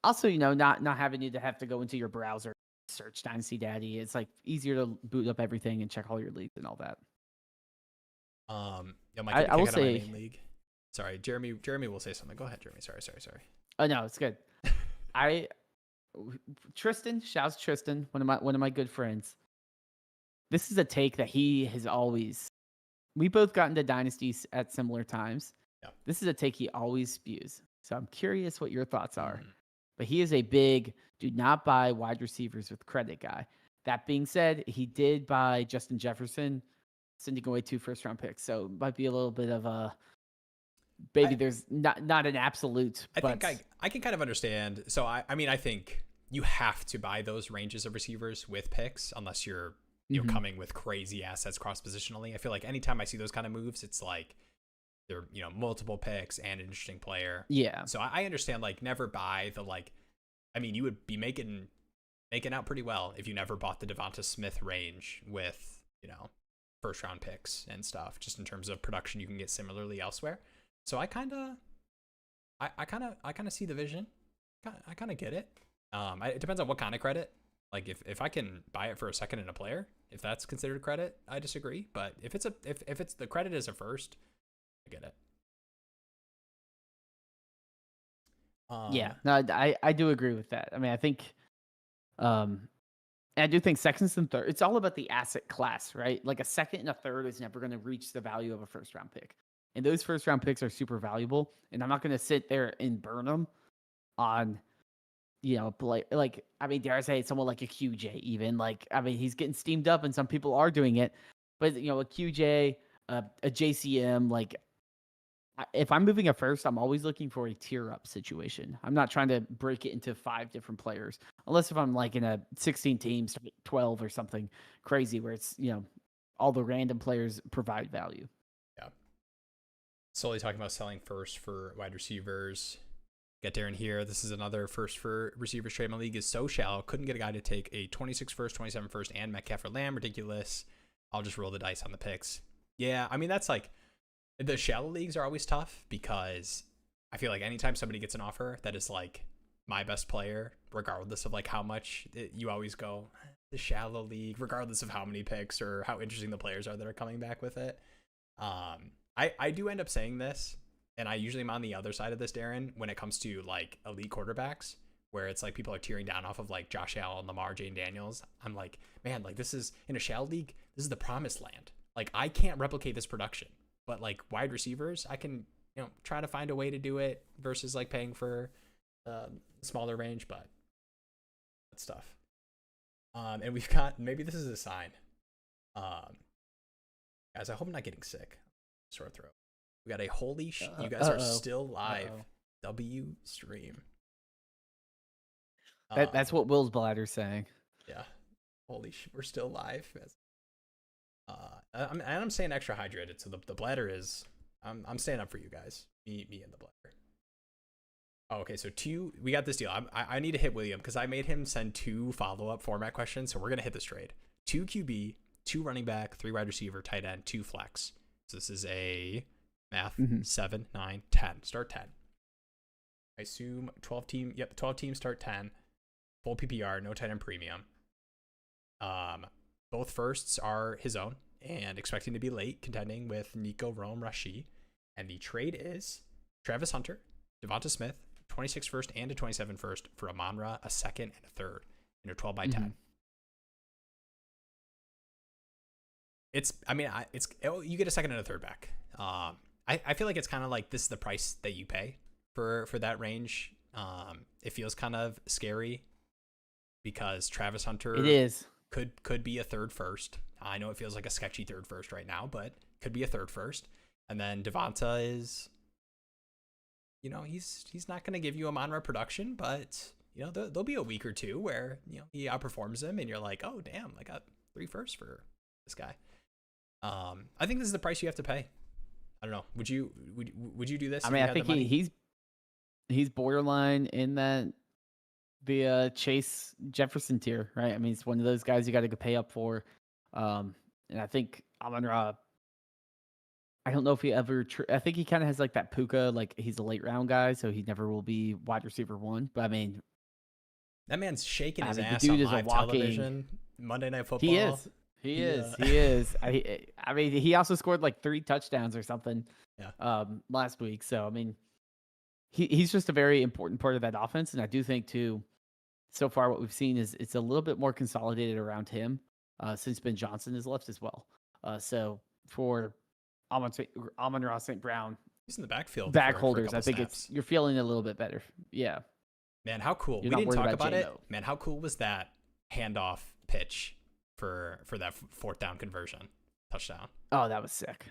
also, not having you to have to go into your browser, search Dynasty Daddy. It's like easier to boot up everything and check all your leagues and all that. I will say, my main league. Sorry, Jeremy will say something. Go ahead, Jeremy. Sorry. Oh no, it's good. Tristan, shouts Tristan, one of my good friends. This is a take that he has always. We both got into dynasties at similar times. Yeah. This is a take he always spews. So I'm curious what your thoughts are. But he is a big do not buy wide receivers with credit guy. That being said, he did buy Justin Jefferson, sending away 2 first-round picks. So it might be a little bit of a there's not an absolute. I think I can kind of understand. So I mean, I think you have to buy those ranges of receivers with picks unless you're coming with crazy assets cross positionally. I feel like anytime I see those kind of moves, it's like they're multiple picks and an interesting player. Yeah. So I understand never buy the I mean, you would be making out pretty well if you never bought the Devonta Smith range with first round picks and stuff, just in terms of production you can get similarly elsewhere. So I kind of see the vision. I kind of get it. It depends on what kind of credit. Like if I can buy it for a second in a player, if that's considered credit, I disagree. But if it's the credit is a first, I get it. Yeah, no, I do agree with that. I mean, I think, and I do think seconds and third. It's all about the asset class, right? Like a second and a third is never going to reach the value of a first round pick, and those first round picks are super valuable. And I'm not going to sit there and burn them on, I mean, dare I say someone like a QJ even. I mean, he's getting steamed up, and some people are doing it, but a QJ, a JCM, if I'm moving a first, I'm always looking for a tier up situation. I'm not trying to break it into 5 different players, unless if I'm in a 16 teams, 12 or something crazy where it's, all the random players provide value. Yeah. Solely talking about selling first for wide receivers. Get Darren here. This is another first for receivers trade. My league is so shallow. Couldn't get a guy to take a 26 first, 27 first, and Metcalf or Lamb. Ridiculous. I'll just roll the dice on the picks. Yeah, I mean, that's the shallow leagues are always tough because I feel like anytime somebody gets an offer that is my best player, regardless of how much you always go the shallow league, regardless of how many picks or how interesting the players are that are coming back with it. I do end up saying this, and I usually am on the other side of this, Darren, when it comes to elite quarterbacks, where it's people are tearing down off of Josh Allen, Lamar, Jane Daniels. I'm like, man, this is in a shallow league. This is the promised land. I can't replicate this production. But wide receivers, I can try to find a way to do it versus paying for smaller range, but that's tough. And we've got, maybe this is a sign. Guys, I hope I'm not getting sick. Sore throat. We got a holy you guys are still live. W stream. That's what Will's bladder's saying. Yeah. Holy we're still live. I'm staying extra hydrated, so the bladder is. I'm staying up for you guys. Me and the bladder. Oh, okay, so we got this deal. I need to hit William because I made him send 2 follow-up format questions, so we're gonna hit this trade. 2 QB, 2 running back, 3 wide receiver, tight end, 2 flex. So this is a math 7, 9, 10. Start 10. I assume 12 team. Yep, 12 teams start 10. Full PPR, no tight end premium. Both firsts are his own and expecting to be late, contending with Nico, Rome, Rashi. And the trade is Travis Hunter, Devonta Smith, 26 first and a 27 first for Amon-Ra, a second and a third in a 12 by 10. You get a second and a third back. I feel like it's kind of like this is the price that you pay for that range. It feels kind of scary because Travis Hunter could be a third first. I know it feels like a sketchy third first right now, but could be a third first. And then Davante is, he's not going to give you Amon-Ra production, but there'll be a week or two where he outperforms him, and you're like, oh damn, I got 3 firsts for this guy. I think this is the price you have to pay. I don't know. Would you do this? I mean, I think he's borderline in the Chase Jefferson tier, right? I mean, it's one of those guys you got to pay up for. And I think Amon-Ra, I don't know if he ever. I think he kind of has like that Puka, like he's a late round guy, so he never will be wide receiver 1. But I mean, that man's shaking his ass on live television, Monday Night Football. He is. I mean, he also scored like 3 touchdowns or something. Last week. So I mean, he's just a very important part of that offense, and I do think too. So far, what we've seen is it's a little bit more consolidated around him since Ben Johnson has left as well. So for Amon-Ra St. Brown, he's in the backfield. Back holders, I think you're feeling a little bit better. Yeah. Man, how cool! We didn't talk about it. Man, how cool was that handoff pitch for that 4th down conversion touchdown? Oh, that was sick,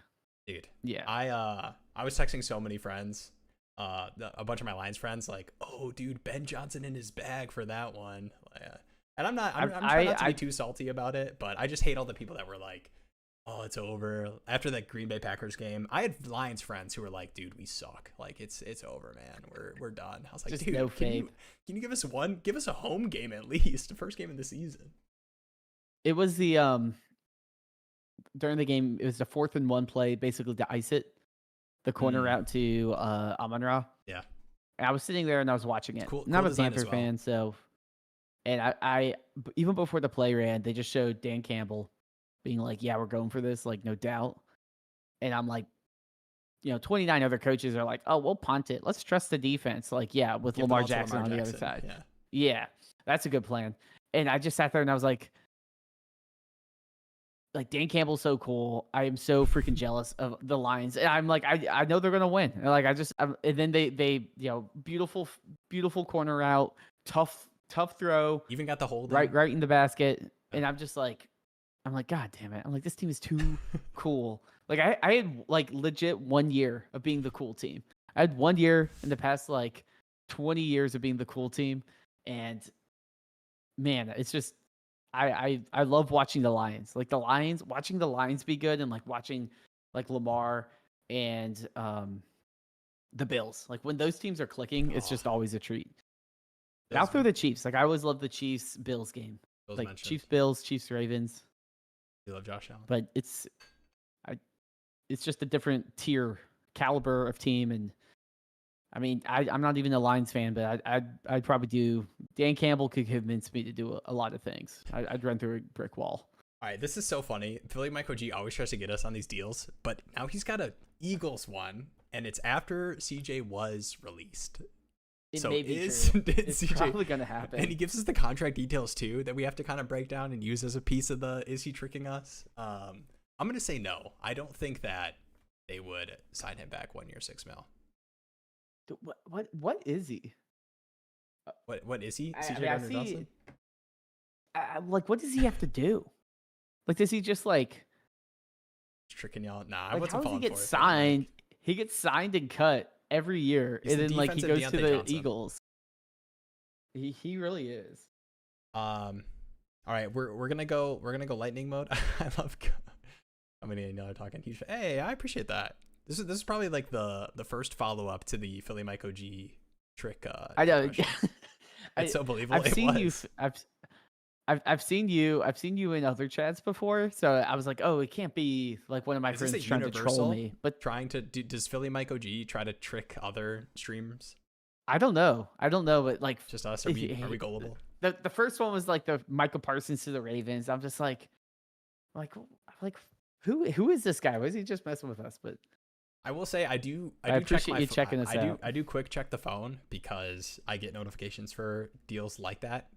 dude. Yeah. I was texting so many friends. A bunch of my Lions friends, like, oh, dude, Ben Johnson in his bag for that one. And I'm trying not to be too salty about it, but I just hate all the people that were like, oh, it's over. After that Green Bay Packers game, I had Lions friends who were like, dude, we suck. Like, it's over, man. We're done. I was like, just dude, can you give us a home game at least, the first game of the season? It was the during the game, it was the 4th and 1 play, basically to ice it. The corner route to Amon-Ra. Yeah. And I was sitting there and I was watching it. Cool, and I'm a Panther fan, so. And I even before the play ran, they just showed Dan Campbell being like, yeah, we're going for this, like, no doubt. And I'm like, 29 other coaches are like, oh, we'll punt it. Let's trust the defense. Like, yeah, with Lamar Jackson on the other side. Yeah, that's a good plan. And I just sat there and I was like Dan Campbell's so cool. I am so freaking jealous of the Lions. And I'm like, I know they're gonna win. And like and then they beautiful corner route, tough throw. Even got the hold right in the basket. And I'm like, God damn it. I'm like, this team is too cool. Like I had like legit 1 year of being the cool team. I had 1 year in the past like 20 years of being the cool team. And man, it's just I love watching the Lions. Like watching the Lions be good, and like watching like Lamar and the Bills. Like when those teams are clicking, it's just always a treat. I'll throw the Chiefs. Like I always love the Chiefs Bills game. Like Chiefs Bills, Chiefs Ravens. You love Josh Allen. But it's just a different tier caliber of team. And I mean, I'm not even a Lions fan, but I'd probably do. Dan Campbell could convince me to do a lot of things. I'd run through a brick wall. All right, this is so funny. Philly Michael G always tries to get us on these deals, but now he's got a Eagles one, and it's after CJ was released. It may be true. It's CJ, probably going to happen. And he gives us the contract details too that we have to kind of break down and use as a piece of the, is he tricking us? I'm going to say no. I don't think that they would sign him back 1 year, $6 million. What is he? What is he? CJ Johnson? Like, what does he have to do? Like, does he just like tricking y'all? Nah, like, how does he get signed? He gets signed and cut every year, and then like he goes to the Eagles. He really is. All right, we're gonna go lightning mode. I love. I'm gonna talking huge. Hey, I appreciate that. This is probably like the first follow up to the Philly Mike OG trick. I know. It's so believable. I've seen you. I've seen you in other chats before, so I was like, oh, it can't be like one of my friends trying to troll me. But does Philly Mike OG try to trick other streams? I don't know, but like just us. Are we gullible? The first one was like the Michael Parsons to the Ravens. I'm just like who is this guy? Was he just messing with us? But I will say I do appreciate you checking us out. I do quick check the phone because I get notifications for deals like that.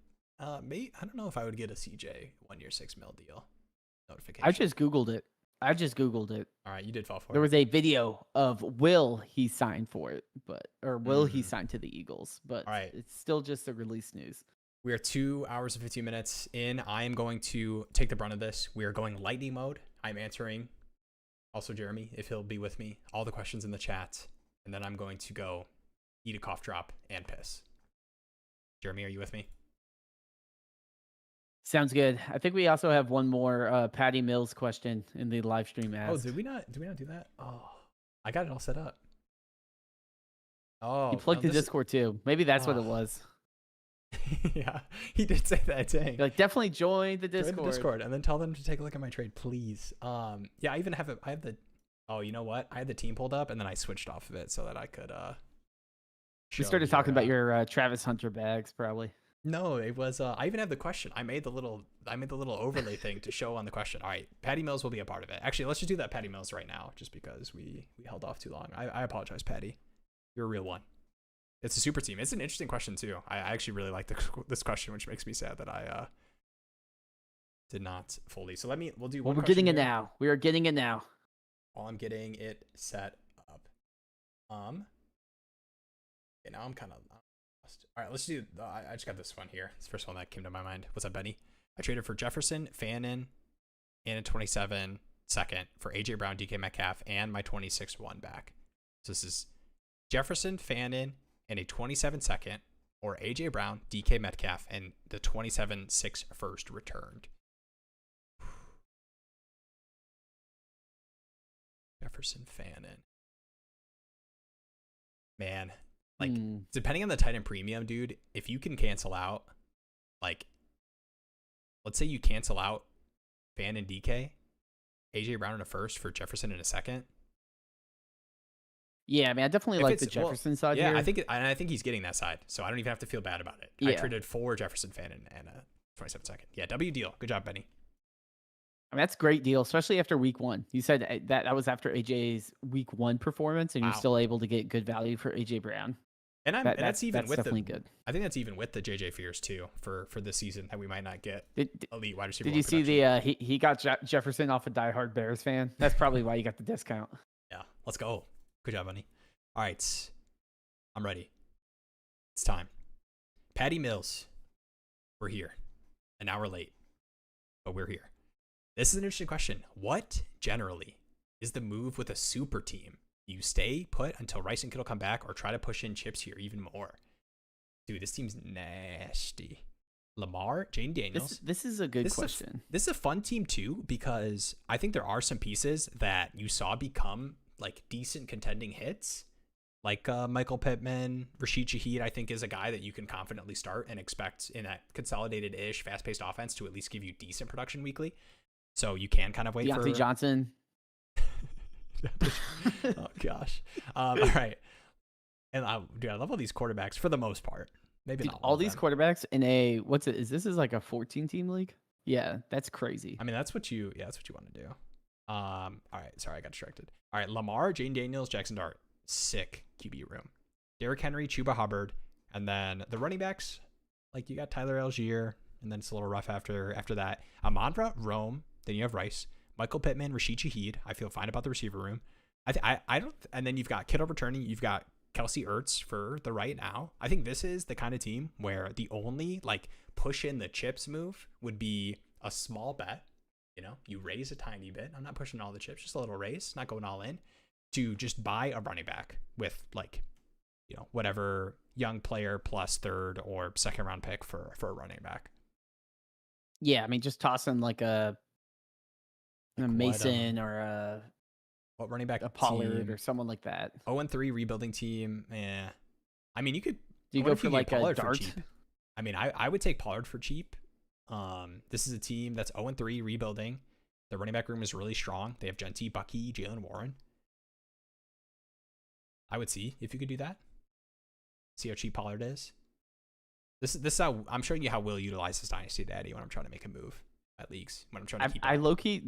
Maybe I don't know if I would get a CJ 1 year $6 million deal notification. I just Googled it. All right, you did fall for it. There was a video of will he sign for it, will he sign to the Eagles? But all right. It's still just the release news. We are 2 hours and 15 minutes in. I am going to take the brunt of this. We are going lightning mode. I'm answering. Also, Jeremy, if he'll be with me, all the questions in the chat, and then I'm going to go eat a cough drop and piss. Jeremy, are you with me? Sounds good. I think we also have one more Patty Mills question in the live stream asked. Oh, did we not do that? Oh, I got it all set up. Oh, you plugged the Discord too. Maybe that's what it was. Yeah, he did say that. Dang. Like, definitely join the Discord. Join the Discord, and then tell them to take a look at my trade, please. Yeah, I even have I have the. Oh, you know what? I had the team pulled up, and then I switched off of it so that I could. We started talking about your Travis Hunter bags, probably. No, it was. I even have the question. I made the little overlay thing to show on the question. All right, Patty Mills will be a part of it. Actually, let's just do that Patty Mills right now, just because we held off too long. I apologize, Patty. You're a real one. It's a super team. It's an interesting question too. I actually really like this question, which makes me sad that I did not fully. So we'll do one. We're getting it now. We are getting it now. While I'm getting it set up. Okay, now I'm kind of lost. All right, let's do. I just got this one here. It's the first one that came to my mind. What's up, Benny? I traded for Jefferson, Fannin, and a 27 second for AJ Brown, DK Metcalf, and my 26-1 back. So this is Jefferson, Fannin, and a 27 second, or AJ Brown, DK Metcalf, and the 27-6 first returned. Jefferson, Fannin. Man, like, depending on the tight end premium, dude, if you can cancel out, like, let's say you cancel out Fannin, DK, AJ Brown in a first for Jefferson in a second. Yeah, I mean, I definitely like the Jefferson side here. Yeah, I think he's getting that side, so I don't even have to feel bad about it. Yeah. I traded for Jefferson, Fannin, and a 27 second. Yeah, W deal. Good job, Benny. I mean, that's a great deal, especially after week 1. You said that was after AJ's week 1 performance, and you're still able to get good value for AJ Brown. And that's even with definitely good. I think that's even with the JJ Fears too for this season that we might not get elite wide receiver. Did you see he got Jefferson off a diehard Bears fan? That's probably why you got the discount. Yeah, let's go. Good job, Benny. All right, I'm ready. It's time. Patty Mills, we're here. An hour late, but we're here. This is an interesting question. What generally is the move with a super team? You stay put until Rice and Kittle come back, or try to push in chips here even more? Dude, this team's nasty. Lamar, Jane Daniels. This is a good question. This is a fun team too, because I think there are some pieces that you saw become like decent contending hits. Like Michael Pittman, Rashid Shaheed, I think is a guy that you can confidently start and expect in that consolidated-ish, fast-paced offense to at least give you decent production weekly. So you can kind of wait for Johnson. Oh gosh. All right. And I love all these quarterbacks for the most part. Maybe not all these quarterbacks in a this is like a 14-team league? Yeah, that's crazy. I mean, that's what you want to do. All right, sorry, I got distracted. All right, Lamar, Jane Daniels, Jackson Dart. Sick QB room. Derrick Henry, Chuba Hubbard, and then the running backs, like you got Tyler Algier, and then it's a little rough after that. Amon-Ra, Rome, then you have Rice, Michael Pittman, Rashid Shaheed. I feel fine about the receiver room. I don't, and then you've got Kittle returning. You've got Kelsey Ertz for the right now. I think this is the kind of team where the only like push in the chips move would be a small bet. You know, you raise a tiny bit. I'm not pushing all the chips, just a little raise, not going all in, to just buy a running back with like, you know, whatever young player plus third or second round pick for a running back. Yeah, I mean, just tossing like a Mason or a what running back? A Pollard or someone like that. 0-3 rebuilding team. Yeah, I mean, you could. Do you go for like a Dart? I mean, I would take Pollard for cheap. This is a team that's 0-3 rebuilding. The running back room is really strong. They have Genty, Bucky, Jalen Warren. I would see if you could do that. See how cheap Pollard is. This is how I'm showing you how Will utilizes Dynasty Daddy when I'm trying to make a move at leagues. When I'm trying to keep. I low key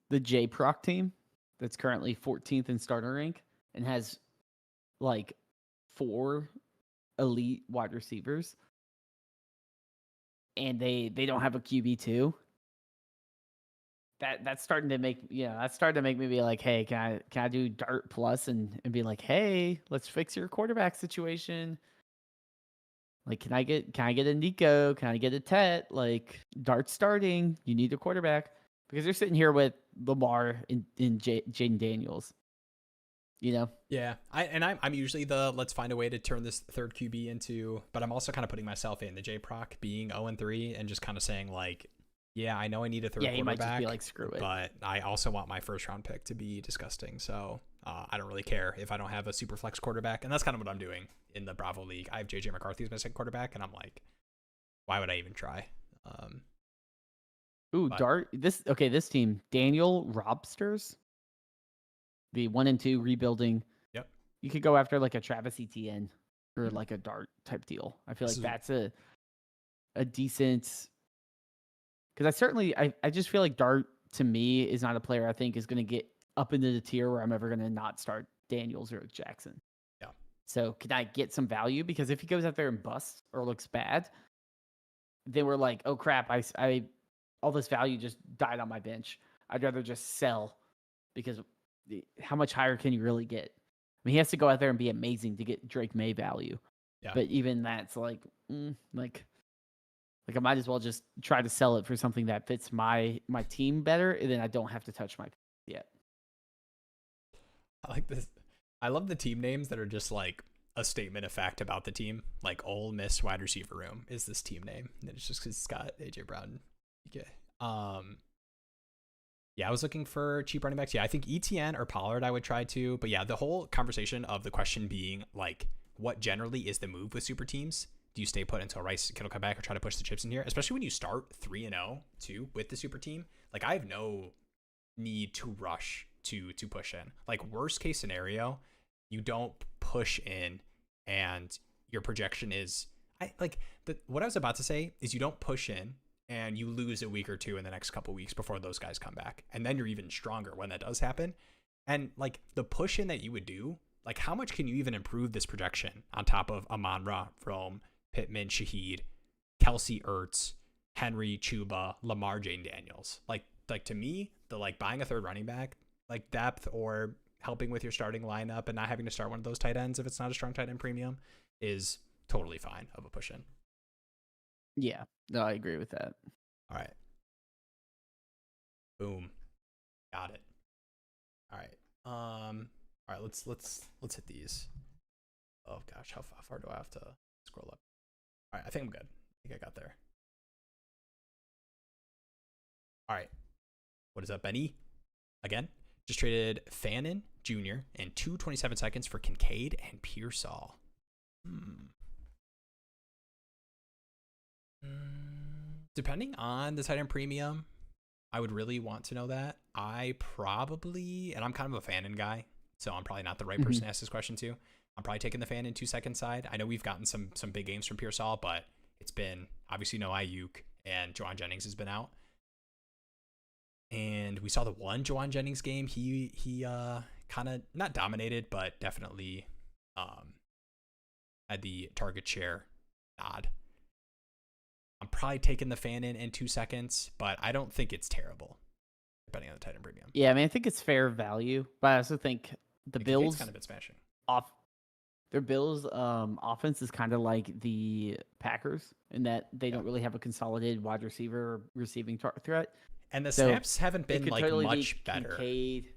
the J Proc team that's currently 14th in starter rank and has like 4 elite wide receivers, and they don't have a QB2, that's starting to make me be like, hey, can I do Dart Plus and be like, hey, let's fix your quarterback situation. Like, can I get a Nico? Can I get a Tet? Like, Dart starting. You need a quarterback because they're sitting here with Lamar and Jaden Daniels. You know? Yeah, I'm usually the let's find a way to turn this third QB into, but I'm also kind of putting myself in the J Proc being 0-3 and just kind of saying like, yeah, I know I need a third quarterback. Yeah, he might just be like, screw it. But I also want my first round pick to be disgusting. So I don't really care if I don't have a super flex quarterback. And that's kind of what I'm doing in the Bravo League. I have JJ McCarthy as my second quarterback, and I'm like, why would I even try? Dart. This team, Daniel Robsters, the 1 and 2 rebuilding. Yep. You could go after like a Travis Etienne or like a Dart type deal. I feel like that's a decent. Because I just feel like Dart, to me, is not a player I think is going to get up into the tier where I'm ever going to not start Daniels or Jackson. Yeah. So can I get some value? Because if he goes out there and busts or looks bad, then we're like, oh crap, I all this value just died on my bench. I'd rather just sell, because how much higher can you really get? I mean, he has to go out there and be amazing to get Drake May value. Yeah. But even that's like I might as well just try to sell it for something that fits my team better, and then I don't have to touch my yet. I like this. I love the team names that are just like a statement of fact about the team. Like Ole Miss wide receiver room is this team name, and it's just because it's got AJ Brown. Okay. Yeah, I was looking for cheap running backs. Yeah, I think ETN or Pollard I would try to. But yeah, the whole conversation of the question being like, what generally is the move with super teams? Do you stay put until Rice Kittle come back or try to push the chips in here? Especially when you start 3-0 too with the super team. Like, I have no need to rush to push in. Like, worst case scenario, you don't push in and your projection is what I was about to say is you don't push in and you lose a week or two in the next couple weeks before those guys come back. And then you're even stronger when that does happen. And like the push in that you would do, like how much can you even improve this projection on top of Amon-Ra, Rome, Pittman, Shaheed, Kelsey, Ertz, Henry, Chuba, Lamar, Jaden Daniels? Like to me, the like buying a third running back, like depth or helping with your starting lineup and not having to start one of those tight ends if it's not a strong tight end premium is totally fine of a push in. Yeah, no, I agree with that. All right. Boom. Got it. All right. All right, let's hit these. Oh gosh, how far do I have to scroll up? All right, I think I'm good. I think I got there. All right. What is up, Benny? Again, just traded Fannin Jr. and 227 seconds for Kincaid and Pearsall. Depending on the tight end premium, I would really want to know that. I probably, and I'm kind of a Fannin guy, so I'm probably not the right person to ask this question to. I'm probably taking the Fannin 2-second side. I know we've gotten some big games from Pearsall, but it's been obviously no Ayuk, and Juwan Jennings has been out. And we saw the one Juwan Jennings game. He kind of not dominated, but definitely had the target share nod. I'm probably taking the Fannin in 2 seconds, but I don't think it's terrible, depending on the tight end premium. Yeah, I mean, I think it's fair value, but I also think the Bills kind of been smashing off. Their Bills offense is kind of like the Packers in that they don't really have a consolidated wide receiver or receiving threat. And the snaps haven't been like totally much better. Kincaid.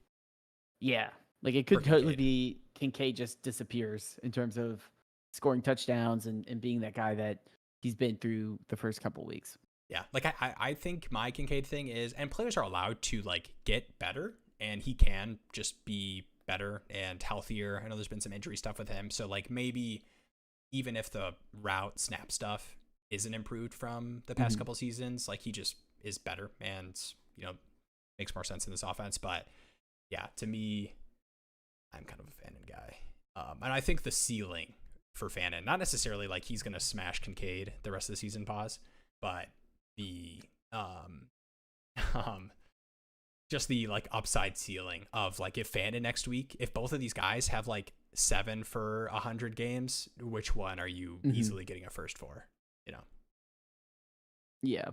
Yeah, like it could totally be Kincaid just disappears in terms of scoring touchdowns and being that guy that he's been through the first couple of weeks. Yeah, like I think my Kincaid thing is, and players are allowed to like get better, and he can just be better and healthier. I know there's been some injury stuff with him, so like maybe even if the route snap stuff isn't improved from the past couple seasons, like he just is better and makes more sense in this offense. But yeah, to me, I'm kind of a Fannin guy, and I think the ceiling for Fannin, not necessarily like he's gonna smash Kincaid the rest of the season, but the just the like upside ceiling of like if Fandon next week, if both of these guys have like 7 for 100 games, which one are you easily getting a first for? You know? Yeah.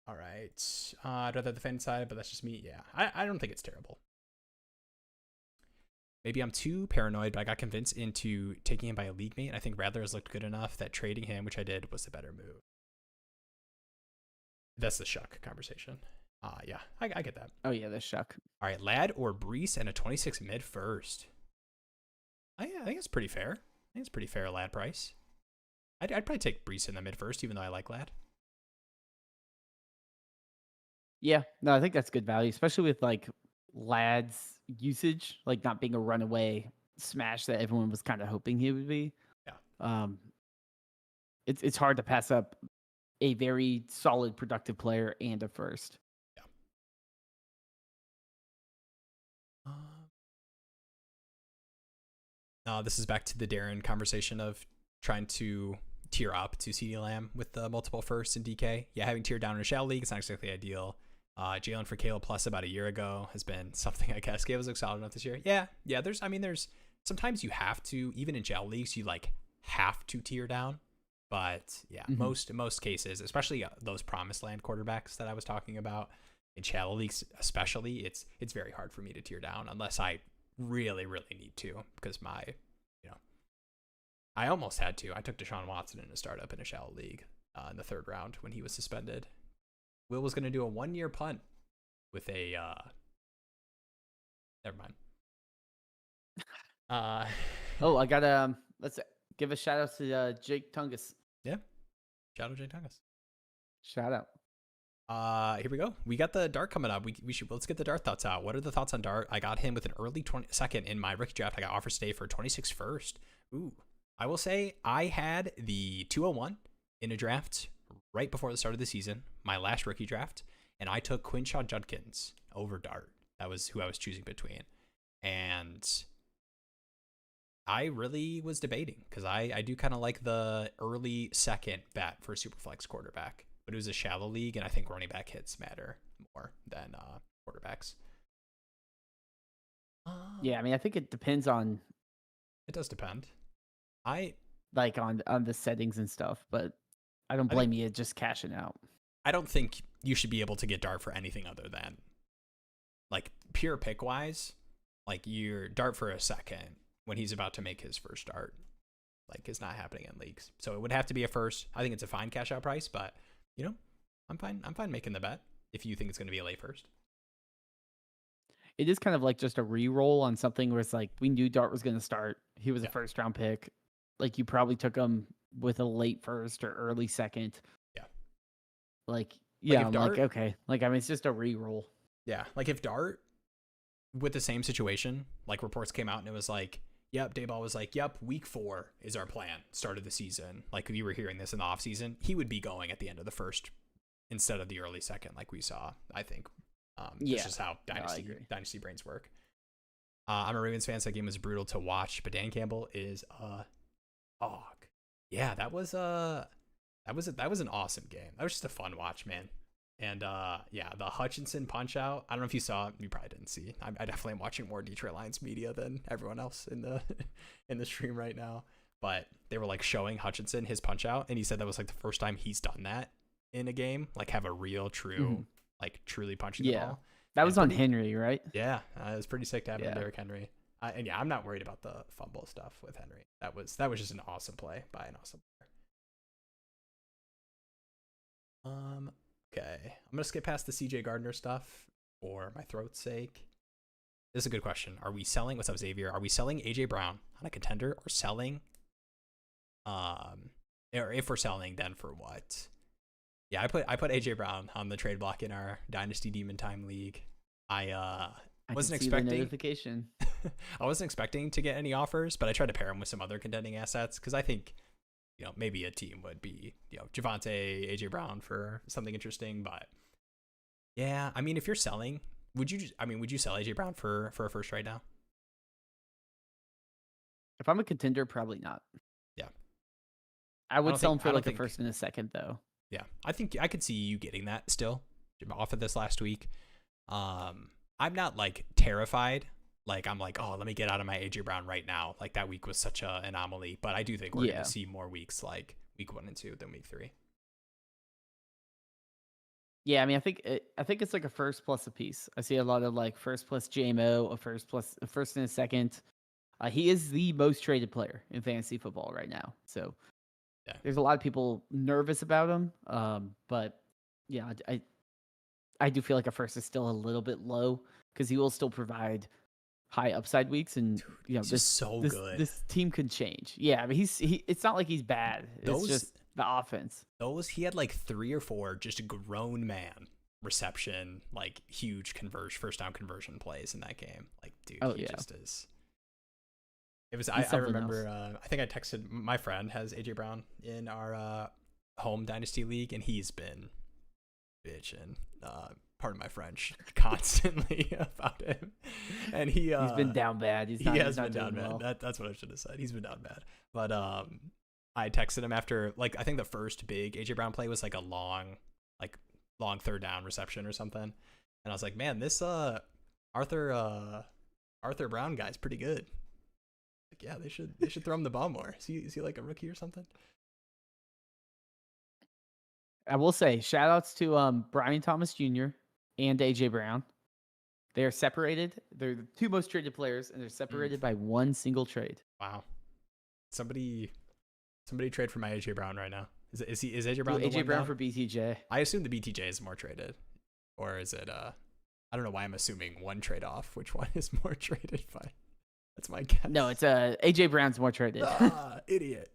All right. I'd rather the fan side, but that's just me. Yeah. I don't think it's terrible. Maybe I'm too paranoid, but I got convinced into taking him by a league mate. I think Radler has looked good enough that trading him, which I did, was the better move. That's the Shuck conversation. Yeah, I get that. Oh, yeah, the Shuck. All right, Lad or Brees and a 26 mid first. I think it's pretty fair. I think it's pretty fair Lad price. I'd probably take Brees in the mid first, even though I like Lad. Yeah, no, I think that's good value, especially with like Lad's usage, like not being a runaway smash that everyone was kind of hoping he would be. Yeah. It's hard to pass up a very solid, productive player and a first. Yeah. This is back to the Darren conversation of trying to tier up to CeeDee Lamb with the multiple firsts in DK. Yeah, having tiered down in a shallow league is not exactly ideal. Jalen for Caleb plus about a year ago has been something I guess Caleb was solid enough this year. Yeah. There's sometimes you have to, even in shallow leagues, you like have to tier down. But yeah, most cases, especially those promised land quarterbacks that I was talking about in shallow leagues, especially, it's very hard for me to tier down unless I really, really need to, because I almost had to. I took Deshaun Watson in a startup in a shallow league in the 3rd round when he was suspended. Will was going to do a 1-year punt with a never mind. I gotta let's give a shout out to Jake Tungus. Yeah, shout out Jake Tungus. Shout out. Here we go. We got the Dart coming up. Let's get the Dart thoughts out. What are the thoughts on Dart? I got him with an early 22nd in my rookie draft. I got offers today for 26 first. Ooh, I will say I had the 201 in a draft right before the start of the season, my last rookie draft, and I took Quinshaw Judkins over Dart. That was who I was choosing between, and I really was debating because I do kind of like the early second bet for a superflex quarterback, but it was a shallow league, and I think running back hits matter more than quarterbacks. Yeah, I mean, I think it depends on. It does depend. On the settings and stuff, but I don't blame you just cashing out. I don't think you should be able to get Dart for anything other than like pure pick wise, like your Dart for a second when he's about to make his first start, like is not happening in leagues. So it would have to be a first. I think it's a fine cash out price, but I'm fine making the bet if you think it's going to be a late first. It is kind of like just a re-roll on something where it's like we knew Dart was going to start. He was a first round pick. Like you probably took him with a late first or early second. Yeah. I'm Dart, like, okay. Like, I mean, it's just a re-roll. Yeah. Like if Dart with the same situation, like reports came out and it was like, yep, Dayball was like, yep, week 4 is our plan, start of the season. Like we were hearing this in the offseason. He would be going at the end of the first instead of the early second, like we saw, I think. This is how Dynasty brains work. I'm a Ravens fan, so that game was brutal to watch, but Dan Campbell is a dog. Yeah, that was an awesome game. That was just a fun watch, man. And the Hutchinson punch out. I don't know if you saw it. You probably didn't see. I definitely am watching more Detroit Lions media than everyone else in the stream right now. But they were like showing Hutchinson his punch out, and he said that was like the first time he's done that in a game. Like have a real, true, like truly punching the ball. That was on Henry, right? Yeah, it was pretty sick to have Derrick Henry. And I'm not worried about the fumble stuff with Henry. That was just an awesome play by an awesome player. Okay, I'm gonna skip past the CJ Gardner stuff for my throat's sake. This is a good question. Are we selling? What's up, Xavier? Are we selling AJ Brown on a contender or selling? Or if we're selling, then for what? Yeah, I put AJ Brown on the trade block in our Dynasty Demon Time League. I wasn't expecting notification. I wasn't expecting to get any offers, but I tried to pair him with some other contending assets because I think, maybe a team would be, Javonte, AJ Brown for something interesting. But yeah, I mean, if you're selling, would you sell AJ Brown for a first right now? If I'm a contender, probably not. Yeah, I would sell him for like a first and a second, though. Yeah, I think I could see you getting that still off of this last week. I'm not like terrified. Like I'm like, oh, let me get out of my AJ Brown right now. Like that week was such a anomaly, but I do think we're going to see more weeks like week 1 and 2 than week 3. Yeah, I mean, I think it's like a first plus a piece. I see a lot of like first plus JMO, a first and a second. He is the most traded player in fantasy football right now. So yeah, there's a lot of people nervous about him. But yeah, I do feel like a first is still a little bit low because he will still provide high upside weeks, and you know this team could change. Yeah, I mean it's not like he's bad. It's just the offense. He had like 3 or 4 just grown man reception, like huge first down conversion plays in that game. Like dude, just is. It was I remember I think I texted my friend has AJ Brown in our home dynasty league, and he's been bitching. Pardon my French, constantly about him, and he's been down bad. He has been down bad. Well. That's what I should have said. He's been down bad. But I texted him after like I think the first big AJ Brown play was like a long third down reception or something, and I was like, man, this Arthur Brown guy's pretty good. Like, yeah, they should throw him the ball more. Is he like a rookie or something? I will say shout outs to Brian Thomas Jr. and AJ Brown. They are separated. They're the 2 most traded players, and they're separated by 1 single trade. Wow. Somebody trade for my AJ Brown right now. Is AJ Brown AJ Brown for BTJ? I assume the BTJ is more traded, or is it? I don't know why I'm assuming one trade off. Which one is more traded by? That's my guess. No, it's AJ Brown's more traded. Idiot.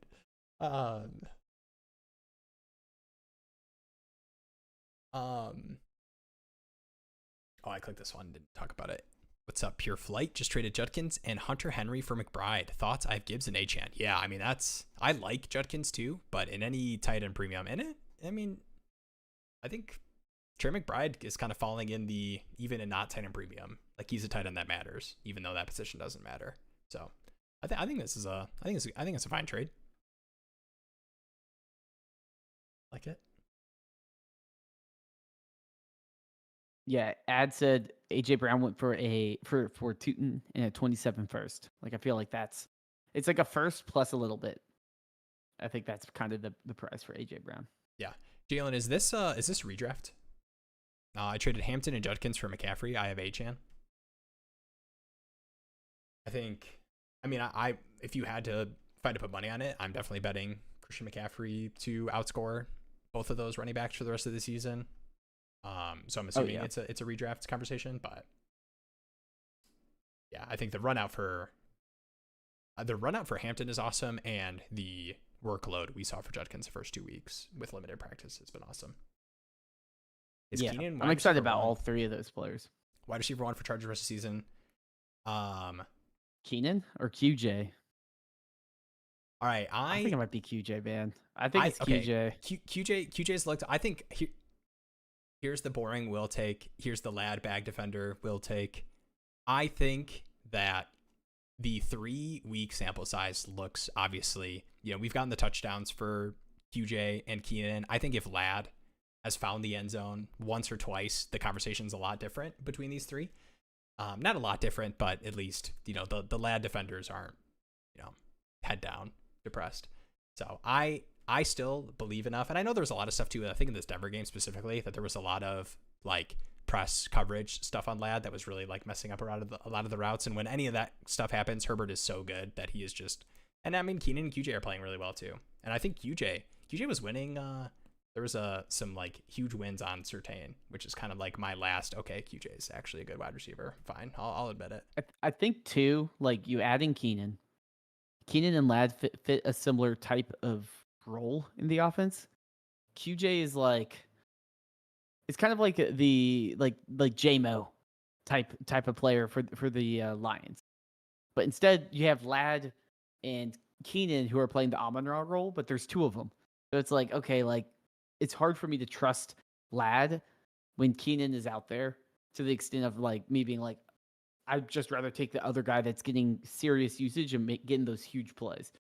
Oh, I clicked this one. Didn't talk about it. What's up, Pure Flight? Just traded Judkins and Hunter Henry for McBride. Thoughts? I have Gibbs and Achane. Yeah, I mean I like Judkins too, but in any tight end premium, I think Trey McBride is kind of falling in the even and not tight end premium. Like he's a tight end that matters, even though that position doesn't matter. So I think this is I think it's a fine trade. Like it. Yeah, Ad said AJ Brown went for Tootin and a 27 first. Like I feel like it's like a first plus a little bit. I think that's kind of the price for AJ Brown. Yeah, Jalen, is this redraft? I traded Hampton and Judkins for McCaffrey. I have Achane. I if you had to if I had to put money on it, I'm definitely betting Christian McCaffrey to outscore both of those running backs for the rest of the season. So I'm assuming it's a redraft conversation, but yeah, I think the run out for Hampton is awesome, and the workload we saw for Judkins the first 2 weeks with limited practice has been awesome. Keenan, I'm excited about all 3 of those players. Wide receiver 1 for Chargers rest of the season. Keenan or QJ? All right, I think it might be QJ, man. I think it's QJ. QJ's looked. I think here's the boring will take. Here's the lad bag defender will take. I think that the 3-week sample size looks obviously. We've gotten the touchdowns for QJ and Keenan. I think if Lad has found the end zone once or twice, the conversation's a lot different between these 3. Not a lot different, but at least the Lad defenders aren't head down depressed. So I still believe enough, and I know there's a lot of stuff too. I think in this Denver game specifically, that there was a lot of like press coverage stuff on Lad that was really like messing up a lot of the routes. And when any of that stuff happens, Herbert is so good that he is just. And I mean, Keenan and QJ are playing really well too. And I think QJ was winning. There was some like huge wins on Surtain, which is kind of like my last. Okay, QJ is actually a good wide receiver. Fine, I'll admit it. I think too, like you adding Keenan and Lad fit a similar type of role in the offense. QJ is like, it's kind of like the like JMO type of player for the Lions, but instead you have Lad and Keenan who are playing the Amon-Ra role, but there's 2 of them, so it's like okay, like it's hard for me to trust Lad when Keenan is out there to the extent of like me being like, I'd just rather take the other guy that's getting serious usage and getting those huge plays.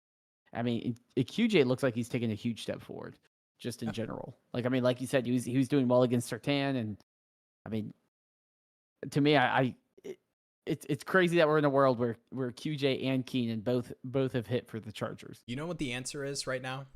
I mean, QJ looks like he's taking a huge step forward, just in general. Like, I mean, like you said, he was doing well against Surtain, and I mean, to me, it's crazy that we're in a world where QJ and Keenan both have hit for the Chargers. You know what the answer is right now?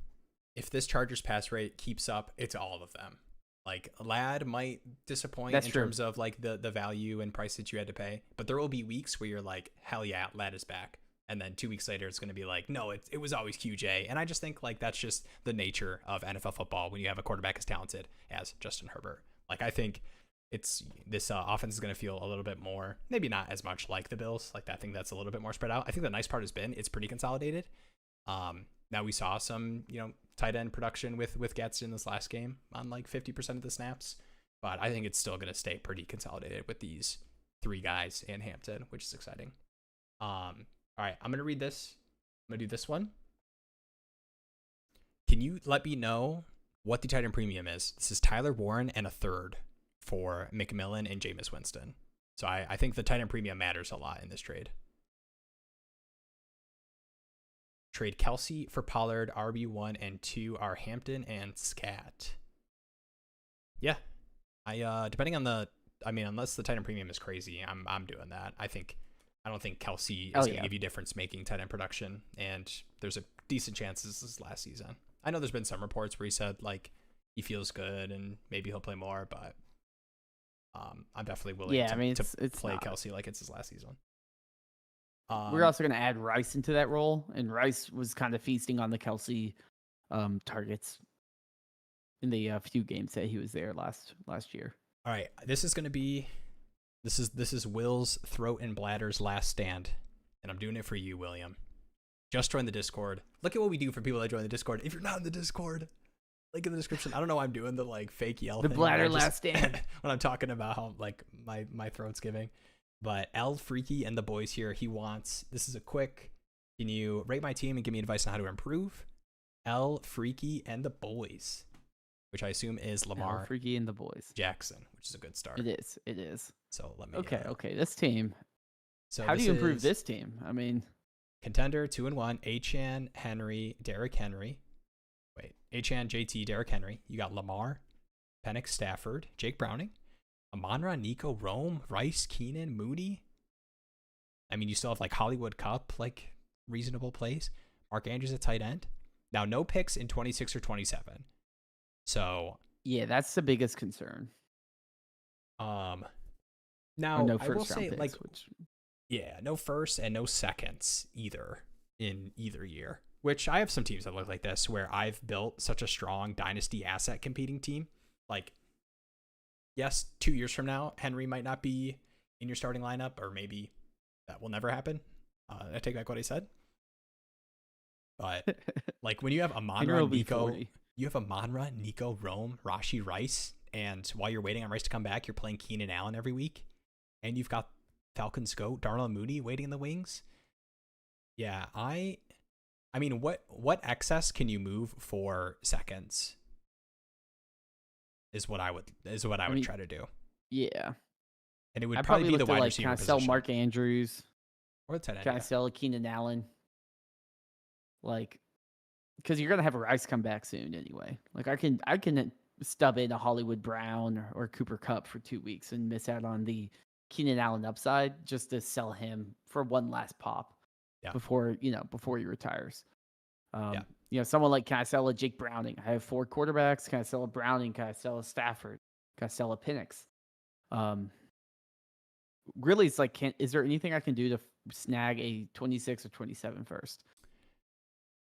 If this Chargers pass rate keeps up, it's all of them. Like Lad might disappoint in terms of like the value and price that you had to pay, but there will be weeks where you're like, hell yeah, Lad is back. And then 2 weeks later, it's going to be like, no, it was always QJ. And I just think like that's just the nature of NFL football when you have a quarterback as talented as Justin Herbert. Like I think it's this offense is going to feel a little bit more, maybe not as much like the Bills. Like I think that's a little bit more spread out. I think the nice part has been it's pretty consolidated. Now we saw some, tight end production with Gadsden this last game on like 50% of the snaps, but I think it's still going to stay pretty consolidated with these 3 guys and Hampton, which is exciting. All right, I'm going to read this. I'm going to do this one. Can you let me know what the tight end premium is? This is Tyler Warren and a third for McMillan and Jameis Winston. So I think the tight end premium matters a lot in this trade. Trade Kelsey for Pollard. RB1 and 2 are Hampton and Scat. Yeah. Depending on unless the tight end premium is crazy, I'm doing that. I don't think Kelsey is going to give you difference making tight end production, and there's a decent chance this is last season. I know there's been some reports where he said like he feels good and maybe he'll play more, but I'm definitely willing to play Kelsey like it's his last season. We're also going to add Rice into that role, and Rice was kind of feasting on the Kelsey targets in the few games that he was there last year. All right, this is Will's throat and bladder's last stand, and I'm doing it for you, William. Just join the Discord. Look at what we do for people that join the Discord. If you're not in the Discord, link in the description. I don't know why I'm doing the like fake yell the thing. Bladder last stand when I'm talking about how like my throat's giving. But L Freaky and the boys here, he wants, this is a quick, can you rate my team and give me advice on how to improve? L Freaky and the boys, which I assume is Lamar, L Freaky and the boys, Jackson, which is a good start. It is. So let me. Okay. This team. So how do you improve this team? I mean, contender 2-1. Achan, Henry, Derrick Henry. Wait, Achan, JT, Derrick Henry. You got Lamar, Penix, Stafford, Jake Browning, Amon-Ra, Nico, Rome, Rice, Keenan, Moody. I mean, you still have like Hollywood Cup, like reasonable plays. Mark Andrews at tight end. Now, no picks in 26 or 27. So yeah, that's the biggest concern. Now no I will say picks, like, no first and no seconds either in either year. Which I have some teams that look like this where I've built such a strong dynasty asset competing team. Like, yes, 2 years from now, Henry might not be in your starting lineup, or maybe that will never happen. I take back what I said. But like when you have Amon-Ra, Nico, Rome, Rashi, Rice, and while you're waiting on Rice to come back, you're playing Keenan Allen every week, and you've got Falcons GOAT, Darnell Mooney waiting in the wings. Yeah, I mean, what excess can you move for seconds? Is what I would try to do. Yeah, and it would probably be the wide receiver position. Can I sell Mark Andrews? Or the tight end. Can I sell Keenan Allen? Like, because you're gonna have a Rice come back soon anyway. Like I can stub in a Hollywood Brown or Cooper Kupp for 2 weeks and miss out on the Keenan Allen upside just to sell him for one last pop. Yeah. Before he retires. Someone like, can I sell a Jake Browning? I have 4 quarterbacks. Can I sell a Browning? Can I sell a Stafford? Can I sell a Penix? Really, it's like, is there anything I can do to snag a 26 or 27 first?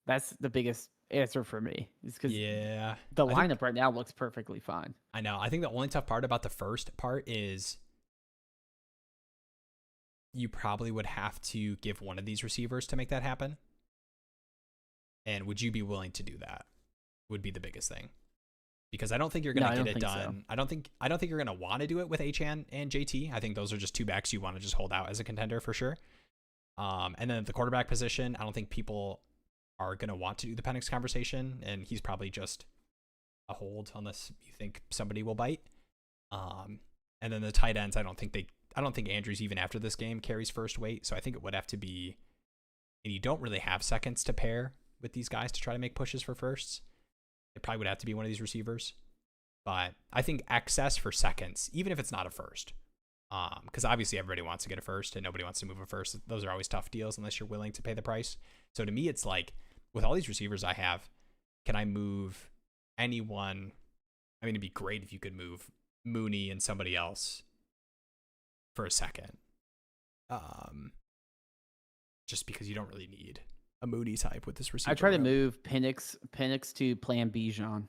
That's the biggest answer for me. Is because the lineup right now looks perfectly fine. I know. I think the only tough part about the first part is you probably would have to give one of these receivers to make that happen. And would you be willing to do that? Would be the biggest thing. Because I don't think you're going to get it done. So. I don't think you're going to want to do it with Achan and JT. I think those are just 2 backs you want to just hold out as a contender for sure. And then at the quarterback position, I don't think people are going to want to do the Penix conversation, and he's probably just a hold unless you think somebody will bite. And then the tight ends, I don't think Andrews even after this game carries first weight, so I think it would have to be, and you don't really have seconds to pair with these guys to try to make pushes for firsts. It probably would have to be one of these receivers. But I think excess for seconds, even if it's not a first, Because obviously everybody wants to get a first and nobody wants to move a first. Those are always tough deals unless you're willing to pay the price. So to me, it's like with all these receivers I have, can I move anyone? I mean, it'd be great if you could move Mooney and somebody else for a second. Just because you don't really need a Mooney type with this receiver. I try to move Penix to Plan Bijan.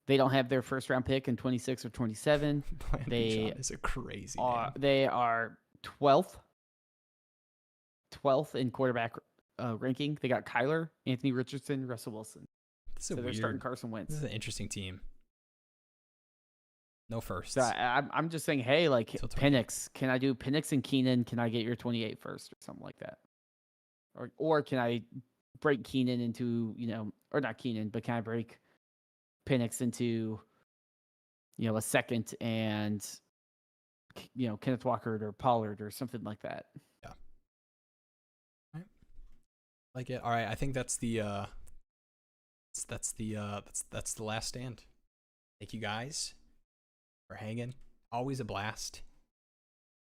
They don't have their first round pick in 26 or 27. They is a crazy name. They are 12th in quarterback ranking. They got Kyler, Anthony Richardson, Russell Wilson. So they're starting Carson Wentz. This is an interesting team. No firsts. So I'm just saying, hey, like Penix, can I do Penix and Keenan? Can I get your 28 first or something like that? Or can I break Keenan into, or not Keenan, but can I break Penix into, a second and, Kenneth Walker or Pollard or something like that? Yeah. All right. Like it. All right. I think that's the last stand. Thank you guys for hanging. Always a blast.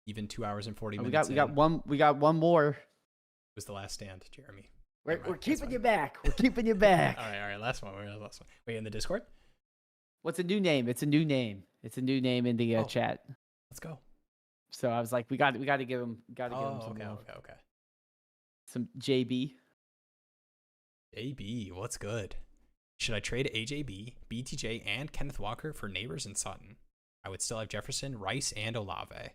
Even 2 hours and 40 minutes. We got one more. It was the last stand, Jeremy. We're keeping you back. We're keeping you back. All right. Last one. Wait, in the Discord? What's a new name? It's a new name. It's a new name in the chat. Let's go. So I was like, we got to give him. Give him some okay. Some JB. JB, what's good? Should I trade AJB, BTJ, and Kenneth Walker for Neighbors and Sutton? I would still have Jefferson, Rice, and Olave.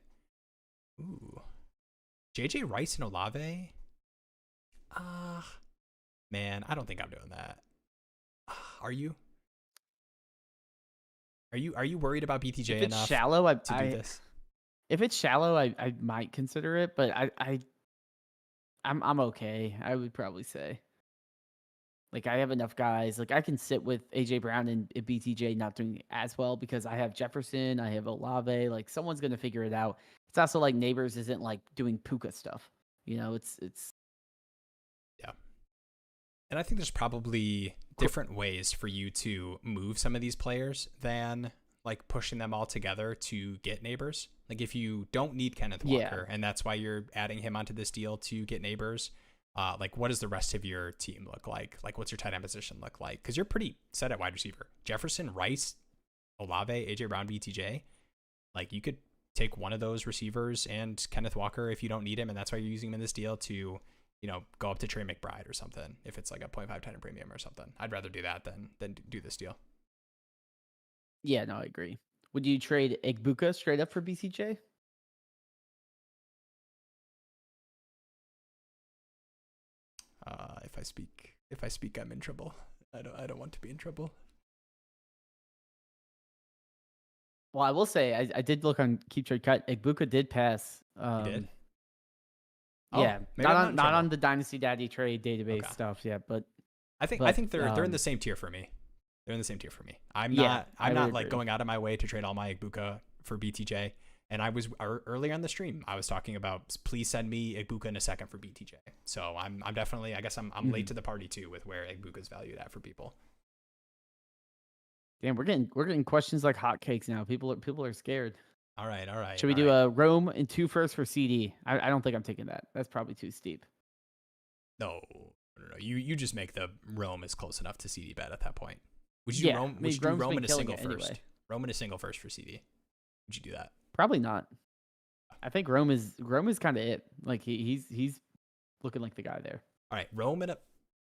Ooh. JJ, Rice, and Olave? Man, I don't think I'm doing that. Are you? Are you worried about BTJ enough to do this? If it's shallow, I might consider it, but I'm okay. I would probably say. Like, I have enough guys. Like, I can sit with AJ Brown and BTJ not doing as well because I have Jefferson, I have Olave. Like, someone's gonna figure it out. It's also like Neighbors isn't like doing Puka stuff. It's. Yeah. And I think there's probably different ways for you to move some of these players than like pushing them all together to get Neighbors. Like, if you don't need Kenneth Walker and that's why you're adding him onto this deal to get Neighbors, like, what does the rest of your team look like? Like, what's your tight end position look like? Because you're pretty set at wide receiver. Jefferson, Rice, Olave, AJ Brown, BTJ. Like, you could take one of those receivers and Kenneth Walker if you don't need him, and that's why you're using him in this deal to, go up to Trey McBride or something if it's like a 0.5 tight end premium or something. I'd rather do that than do this deal. Yeah, no, I agree. Would you trade Igbuka straight up for BCJ? If I speak, I'm in trouble. I don't want to be in trouble. Well, I will say I did look on KeepTradeCut. Igbuka did pass. He did? Yeah, not on the Dynasty Daddy trade database stuff. Yeah, but I think they're in the same tier for me. They're in the same tier for me. I'm not like going out of my way to trade all my Igbuka for BTJ. And I was earlier on the stream, I was talking about please send me Igbuka in a second for BTJ. So I'm definitely, I guess I'm late to the party too with where Igbuka's valued at for people. Damn, we're getting questions like hotcakes now. People are scared. All right. Should we do a Rome and 2 firsts for CeeDee? I don't think I'm taking that. That's probably too steep. No. You just make the Rome is close enough to CeeDee bet at that point. Would you do Rome in a single first? Anyway. Rome in a single first for CeeDee. Would you do that? Probably not. I think Rome is kind of it. Like he's looking like the guy there. All right, Rome in a.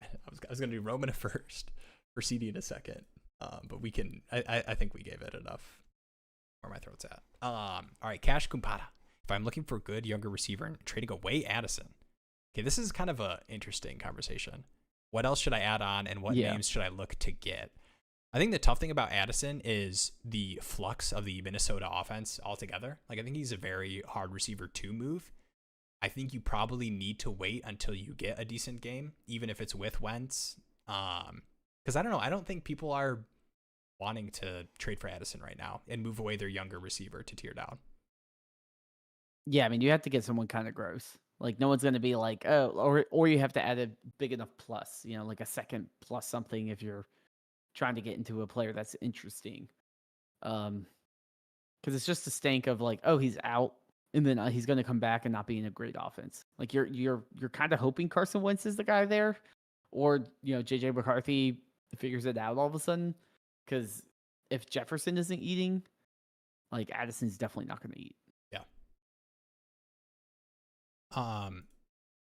I was gonna do Rome in a first for CeeDee in a second, but we can. I think we gave it enough. Where my throat's at. All right, Cash Kumpada. If I'm looking for a good younger receiver and trading away Addison. Okay, this is kind of a interesting conversation. What else should I add on, and what names should I look to get? I think the tough thing about Addison is the flux of the Minnesota offense altogether. Like, I think he's a very hard receiver to move. I think you probably need to wait until you get a decent game, even if it's with Wentz. Because I don't know. I don't think people are wanting to trade for Addison right now and move away their younger receiver to tier down. Yeah, I mean, you have to get someone kind of gross. Like, no one's going to be like, oh, or you have to add a big enough plus, like a second plus something if you're trying to get into a player that's interesting. because it's just a stank of like, oh, he's out, and then he's going to come back and not be in a great offense. Like you're kind of hoping Carson Wentz is the guy there, or JJ McCarthy figures it out all of a sudden. Because if Jefferson isn't eating, like Addison's definitely not going to eat. Yeah.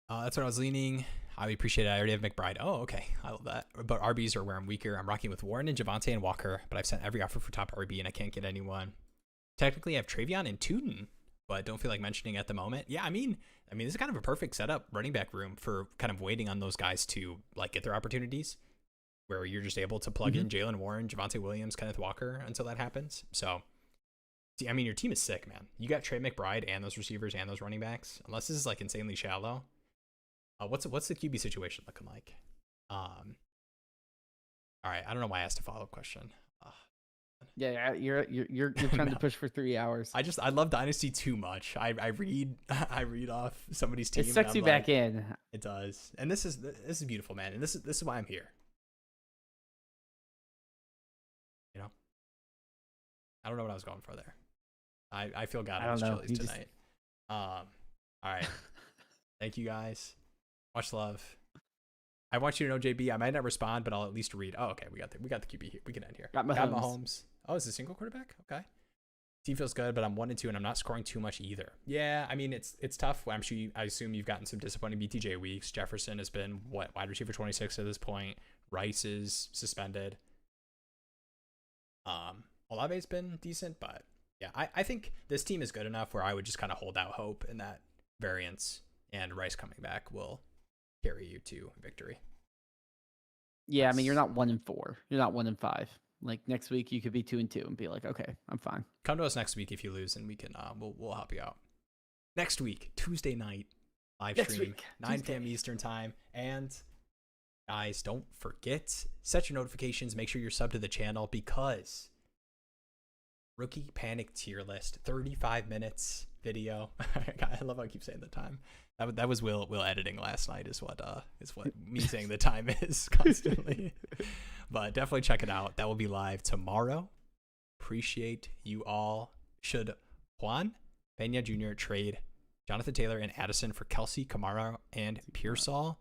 That's what I was leaning. I would appreciate it. I already have McBride. Oh, okay. I love that. But RBs are where I'm weaker. I'm rocking with Warren and Javante and Walker, but I've sent every offer for top RB and I can't get anyone. Technically, I have Travion and Tootin, but don't feel like mentioning at the moment. Yeah, I mean, this is kind of a perfect setup running back room for kind of waiting on those guys to like get their opportunities, where you're just able to plug in Jalen Warren, Javante Williams, Kenneth Walker until that happens. So, I mean, your team is sick, man. You got Trey McBride and those receivers and those running backs. Unless this is like insanely shallow. What's the QB situation looking like? All right, I don't know why I asked a follow-up question. Yeah, you're trying to push for 3 hours. I love Dynasty too much. I read off somebody's team. It sucks you back in. It does, and this is beautiful, man. And this is why I'm here. I don't know what I was going for there. I feel God on these Chili's tonight. All right. Thank you guys. Much love. I want you to know, JB, I might not respond, but I'll at least read. Oh, okay. We got the QB here. We can end here. Got Mahomes. Oh, is it a single quarterback? Okay. Team feels good, but I'm 1-2 and I'm not scoring too much either. Yeah, I mean it's tough. I assume you've gotten some disappointing BTJ weeks. Jefferson has been wide receiver 26 at this point. Rice is suspended. Olave's been decent, but yeah, I think this team is good enough where I would just kind of hold out hope in that variance, and Rice coming back will carry you to victory. Yeah, I mean, you're not 1-4. You're not 1-5. Like next week, you could be 2-2 and be like, okay, I'm fine. Come to us next week if you lose, and we can we'll help you out. Next week, Tuesday night, live stream, 9 p.m. Eastern time. And guys, don't forget, set your notifications. Make sure you're subbed to the channel because Rookie Panic tier list, 35 minutes video. I love how I keep saying the time. That was Will editing last night is what me saying the time is constantly. But definitely check it out. That will be live tomorrow. Appreciate you all. Should Juan Pena Jr. trade Jonathan Taylor and Addison for Kelsey, Kamara, and Pearsall?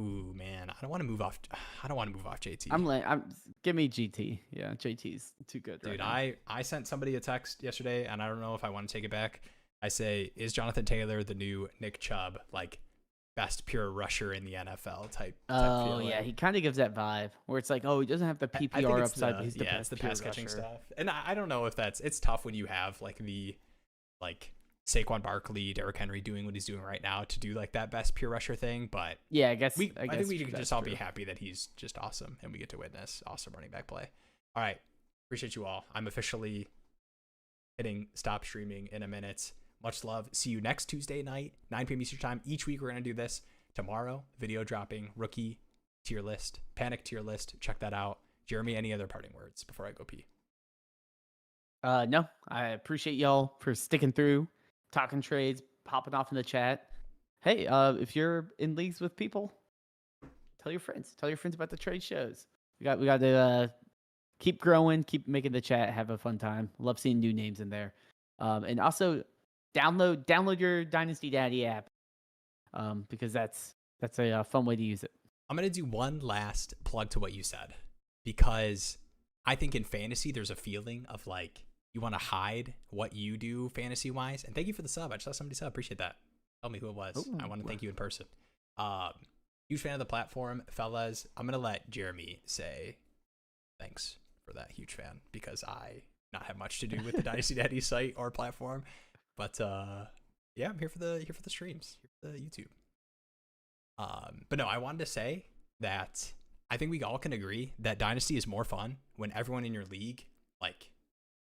Ooh, man, I don't want to move off JT. Give me GT. Yeah, JT's too good. Dude, right I sent somebody a text yesterday, and I don't know if I want to take it back. I say, is Jonathan Taylor the new Nick Chubb, like best pure rusher in the NFL type feeling? Yeah, he kind of gives that vibe where it's like, oh, he doesn't have the PPR upside, but he's the best. It's the pass catching stuff. And I don't know if it's tough when you have like the Saquon Barkley, Derrick Henry doing what he's doing right now to do like that best pure rusher thing. But yeah, I think we can just all be happy that he's just awesome and we get to witness awesome running back play. All right. Appreciate you all. I'm officially hitting stop streaming in a minute. Much love. See you next Tuesday night, 9 p.m. Eastern time. Each week we're going to do this. Tomorrow, video dropping, rookie tier list, panic tier list. Check that out. Jeremy, any other parting words before I go pee? No, I appreciate y'all for sticking through, talking trades, popping off in the chat. Hey, if you're in leagues with people, tell your friends about the trade shows. We got to keep growing, keep making the chat, have a fun time. Love seeing new names in there. And also download your Dynasty Daddy app, because that's a fun way to use it. I'm going to do one last plug to what you said, because I think in fantasy, there's a feeling of like, you want to hide what you do fantasy wise. And thank you for the sub. I just saw somebody sub. Appreciate that. Tell me who it was. Ooh, I want to thank you in person. Huge fan of the platform, fellas. I'm going to let Jeremy say thanks for that. Huge fan, because I not have much to do with the Dynasty Daddy site or platform. But yeah, I'm here for the streams, here for the YouTube. But no, I wanted to say that I think we all can agree that Dynasty is more fun when everyone in your league like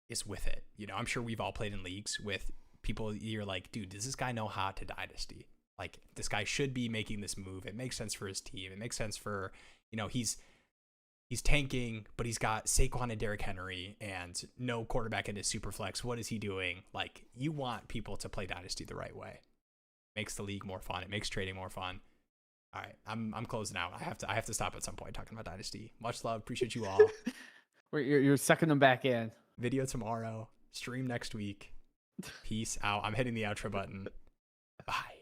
is with it. You know, I'm sure we've all played in leagues with people. You're like, dude, does this guy know how to Dynasty? Like, this guy should be making this move. It makes sense for his team. It makes sense for, he's tanking, but he's got Saquon and Derrick Henry and no quarterback in his super flex. What is he doing? Like, you want people to play Dynasty the right way. Makes the league more fun. It makes trading more fun. All right, I'm closing out. I have to stop at some point talking about Dynasty. Much love. Appreciate you all. You're sucking them back in. Video tomorrow. Stream next week. Peace out. I'm hitting the outro button. Bye.